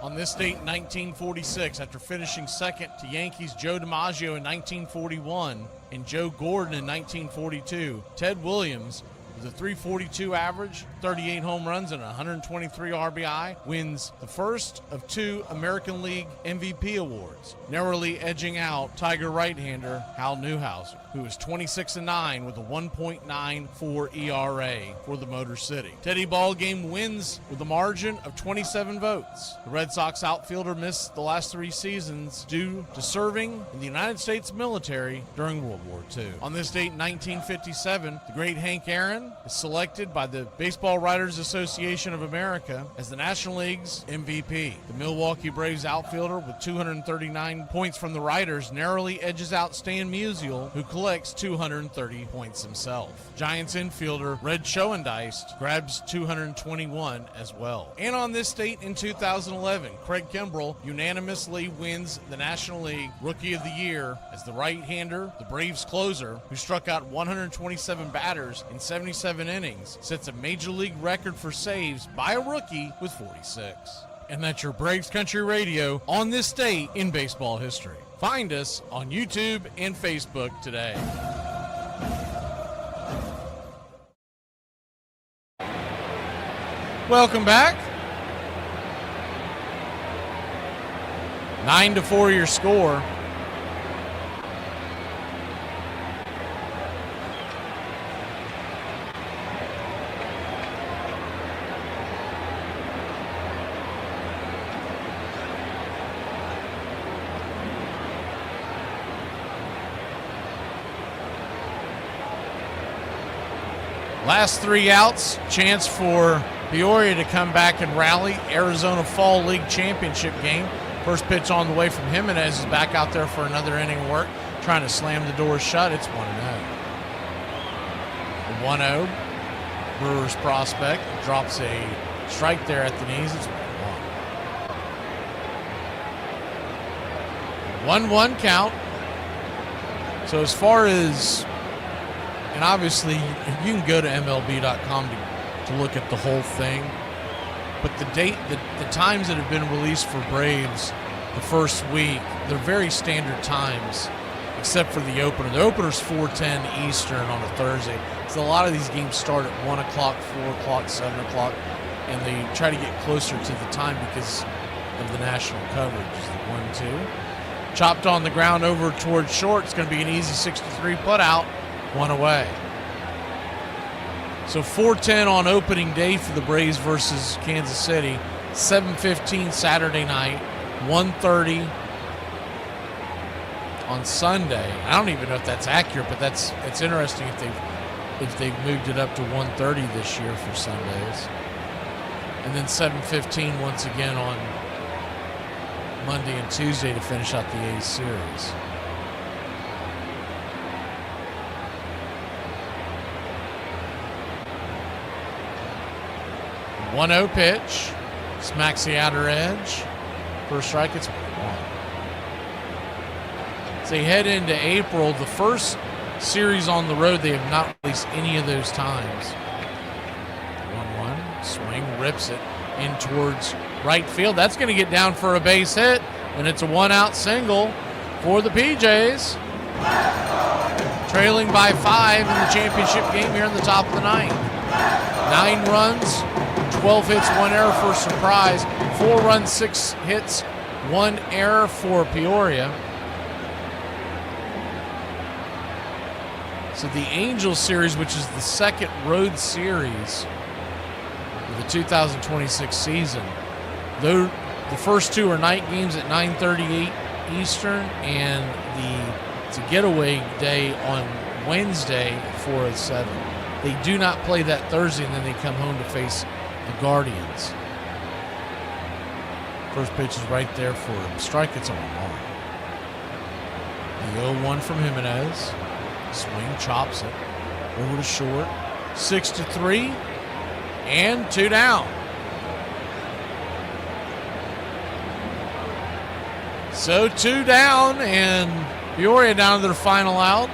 On this date, 1946, after finishing second to Yankees Joe DiMaggio in 1941 and Joe Gordon in 1942, Ted Williams, with a .342 average, 38 home runs, and 123 RBI, wins the first of 2 American League MVP awards, narrowly edging out Tiger right-hander Hal Newhouser, who is 26-9 with a 1.94 ERA for the Motor City. Teddy Ballgame wins with a margin of 27 votes. The Red Sox outfielder missed the last 3 seasons due to serving in the United States military during World War II. On this date in 1957, the great Hank Aaron is selected by the Baseball Writers Association of America as the National League's MVP. The Milwaukee Braves outfielder with 239 points from the writers narrowly edges out Stan Musial, who collects 230 points himself. Giants infielder Red Schoendienst grabs 221 as well. And on this date in 2011, Craig Kimbrell unanimously wins the National League Rookie of the Year as the right-hander, the Braves closer, who struck out 127 batters in 77 innings, sets a major league record for saves by a rookie with 46. And that's your Braves Country Radio on this date in baseball history. Find us on YouTube and Facebook today. Welcome back. 9-4 your score. Last 3 outs, chance for Peoria to come back and rally. Arizona Fall League Championship game. First pitch on the way from Jimenez is back out there for another inning of work, trying to slam the door shut. It's 1-0. 1-0. Brewers prospect drops a strike there at the knees. It's 1-1. 1-1 count. So as far as, and obviously you can go to MLB.com to look at the whole thing, but the times that have been released for Braves the first week, they're very standard times, except for the opener. The opener's 4:10 Eastern on a Thursday. So a lot of these games start at 1 o'clock, 4 o'clock, 7 o'clock, and they try to get closer to the time because of the national coverage. The 1-2. Chopped on the ground over towards short. It's going to be an easy 6-3 putout. 1 away. So 4:10 on opening day for the Braves versus Kansas City. 7:15 Saturday night. 1:30 on Sunday. I don't even know if that's accurate, but it's interesting if they've moved it up to 1:30 this year for Sundays. And then 7:15 once again on Monday and Tuesday to finish out the A series. 1-0 pitch. Smacks the outer edge. First strike, it's 1. As they head into April, the first series on the road, they have not released any of those times. 1-1. Swing, rips it in towards right field. That's going to get down for a base hit, and it's a 1-out single for the PJs. Trailing by 5 in the championship game here in the top of the 9th. 9 runs, 12 hits, 1 error for Surprise. 4 runs, 6 hits, 1 error for Peoria. So the Angels series, which is the second road series of the 2026 season, though the first 2 are night games at 9:38 Eastern, and it's a getaway day on Wednesday at 4:07. They do not play that Thursday, and then they come home to face the Guardians. First pitch is right there for him. Strike, it's on 1. The 0-1 from Jimenez. Swing, chops it over to short. 6-3, and 2 down. So 2 down, and Peoria down to their final out.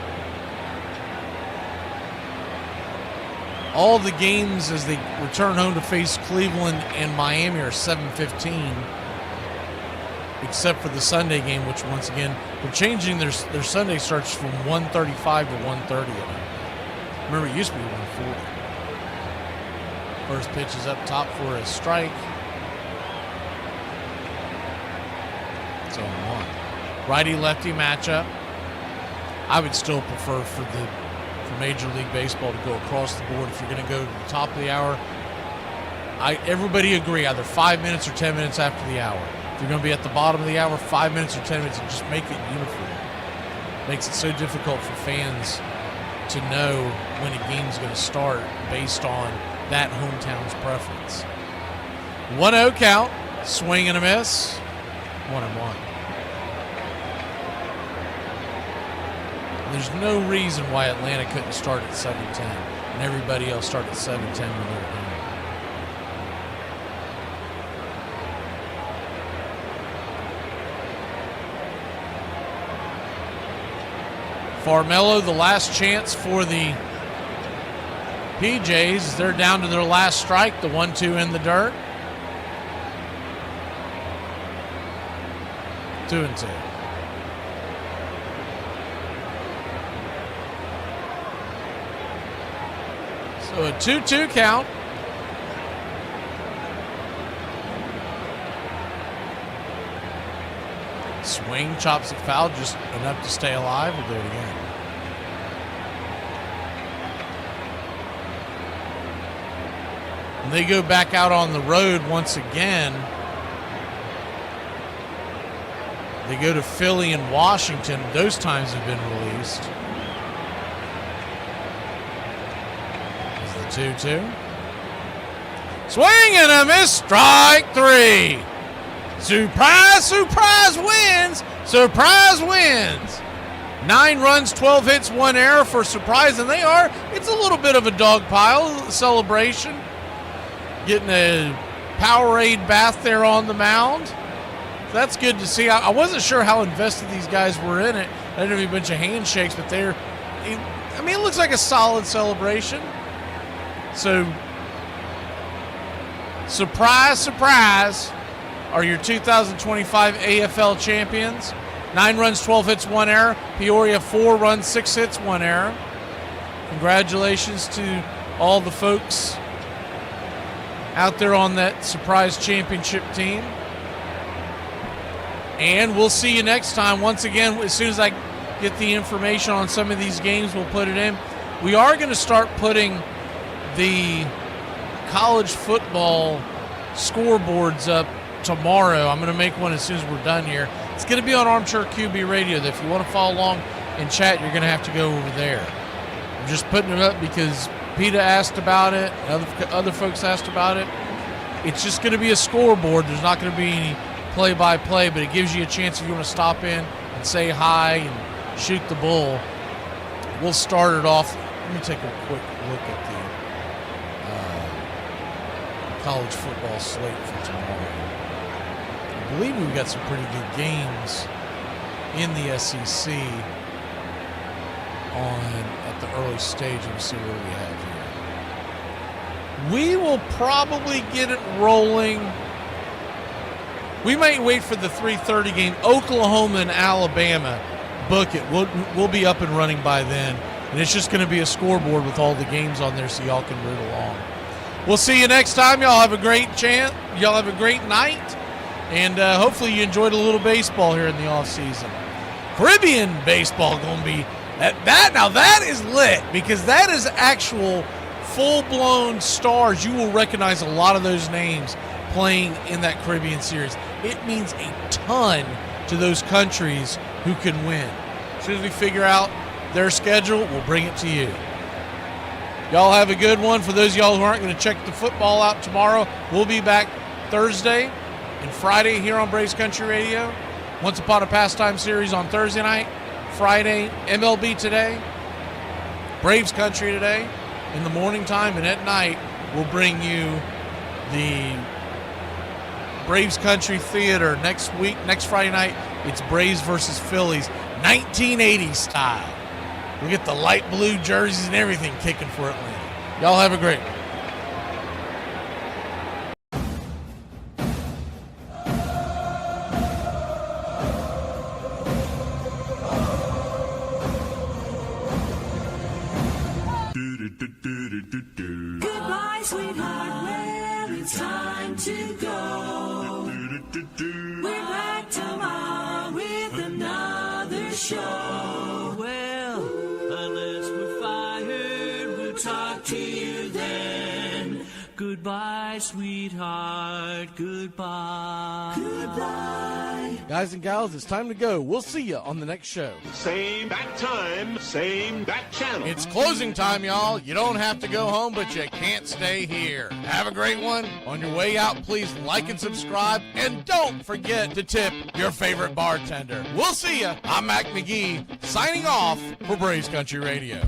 All the games as they return home to face Cleveland and Miami are 7:15, except for the Sunday game, which once again, they're changing their Sunday starts from 1:35 to 1:30. Remember, it used to be 1:40. First pitch is up top for a strike. It's 0-1. Righty-lefty matchup. I would still prefer for Major League Baseball to go across the board. If you're going to go to the top of the hour, everybody agree, either 5 minutes or 10 minutes after the hour. If you're going to be at the bottom of the hour, 5 minutes or 10 minutes, and just make it uniform. Makes it so difficult for fans to know when a game's going to start based on that hometown's preference. 1-0 count, swing and a miss, 1-1. There's no reason why Atlanta couldn't start at 7:10 and everybody else start at 7:10 when they're home. Farmello, the last chance for the PJs. They're down to their last strike, the 1-2 in the dirt. 2-2. So a 2-2 count. Swing, chops it foul, just enough to stay alive. We'll do it again. And they go back out on the road once again. They go to Philly and Washington. Those times have been released. 2-2. Swing and a miss. Strike 3. Surprise, surprise wins. Surprise wins. 9 runs, 12 hits, 1 error for Surprise, and it's a little bit of a dog pile celebration. Getting a Powerade bath there on the mound. So that's good to see. I wasn't sure how invested these guys were in it. I didn't have a bunch of handshakes, but it looks like a solid celebration. So, surprise, surprise, are your 2025 AFL champions. 9 runs, 12 hits, 1 error. Peoria, 4 runs, 6 hits, 1 error. Congratulations to all the folks out there on that Surprise Championship team. And we'll see you next time. Once again, as soon as I get the information on some of these games, we'll put it in. We are going to start putting the college football scoreboards up tomorrow. I'm going to make one as soon as we're done here. It's going to be on Armchair QB Radio. If you want to follow along and chat, you're going to have to go over there. I'm just putting it up because PETA asked about it, other folks asked about it. It's just going to be a scoreboard. There's not going to be any play-by-play, but it gives you a chance if you want to stop in and say hi and shoot the bull. We'll start it off. Let me take a quick look at the college football slate for tomorrow. I believe we've got some pretty good games in the SEC at the early stage. Let me see what we have here. We will probably get it rolling. We might wait for the 3:30 game, Oklahoma and Alabama. Book it. We'll be up and running by then. And it's just going to be a scoreboard with all the games on there so y'all can root along. We'll see you next time. Y'all have a great Y'all have a great night. And hopefully you enjoyed a little baseball here in the offseason. Caribbean baseball going to be now that is lit, because that is actual full-blown stars. You will recognize a lot of those names playing in that Caribbean series. It means a ton to those countries who can win. As soon as we figure out their schedule, we'll bring it to you. Y'all have a good one. For those of y'all who aren't going to check the football out tomorrow, we'll be back Thursday and Friday here on Braves Country Radio. Once Upon a Pastime series on Thursday night. Friday, MLB Today. Braves Country Today in the morning time. And at night, we'll bring you the Braves Country Theater next Friday night. It's Braves versus Phillies, 1980s style. We'll get the light blue jerseys and everything kicking for Atlanta. Y'all have a great one. Goodbye, sweetheart. Well, it's time to go. We're back tomorrow with another show. Well, unless we're fired, we'll talk to you then. Goodbye, sweetheart. Goodbye. Goodbye. Guys and gals, it's time to go. We'll see you on the next show. Same bat time, same bat channel. It's closing time, y'all. You don't have to go home, but you can't stay here. Have a great one. On your way out, please like and subscribe. And don't forget to tip your favorite bartender. We'll see you. I'm Mac McGee, signing off for Braves Country Radio.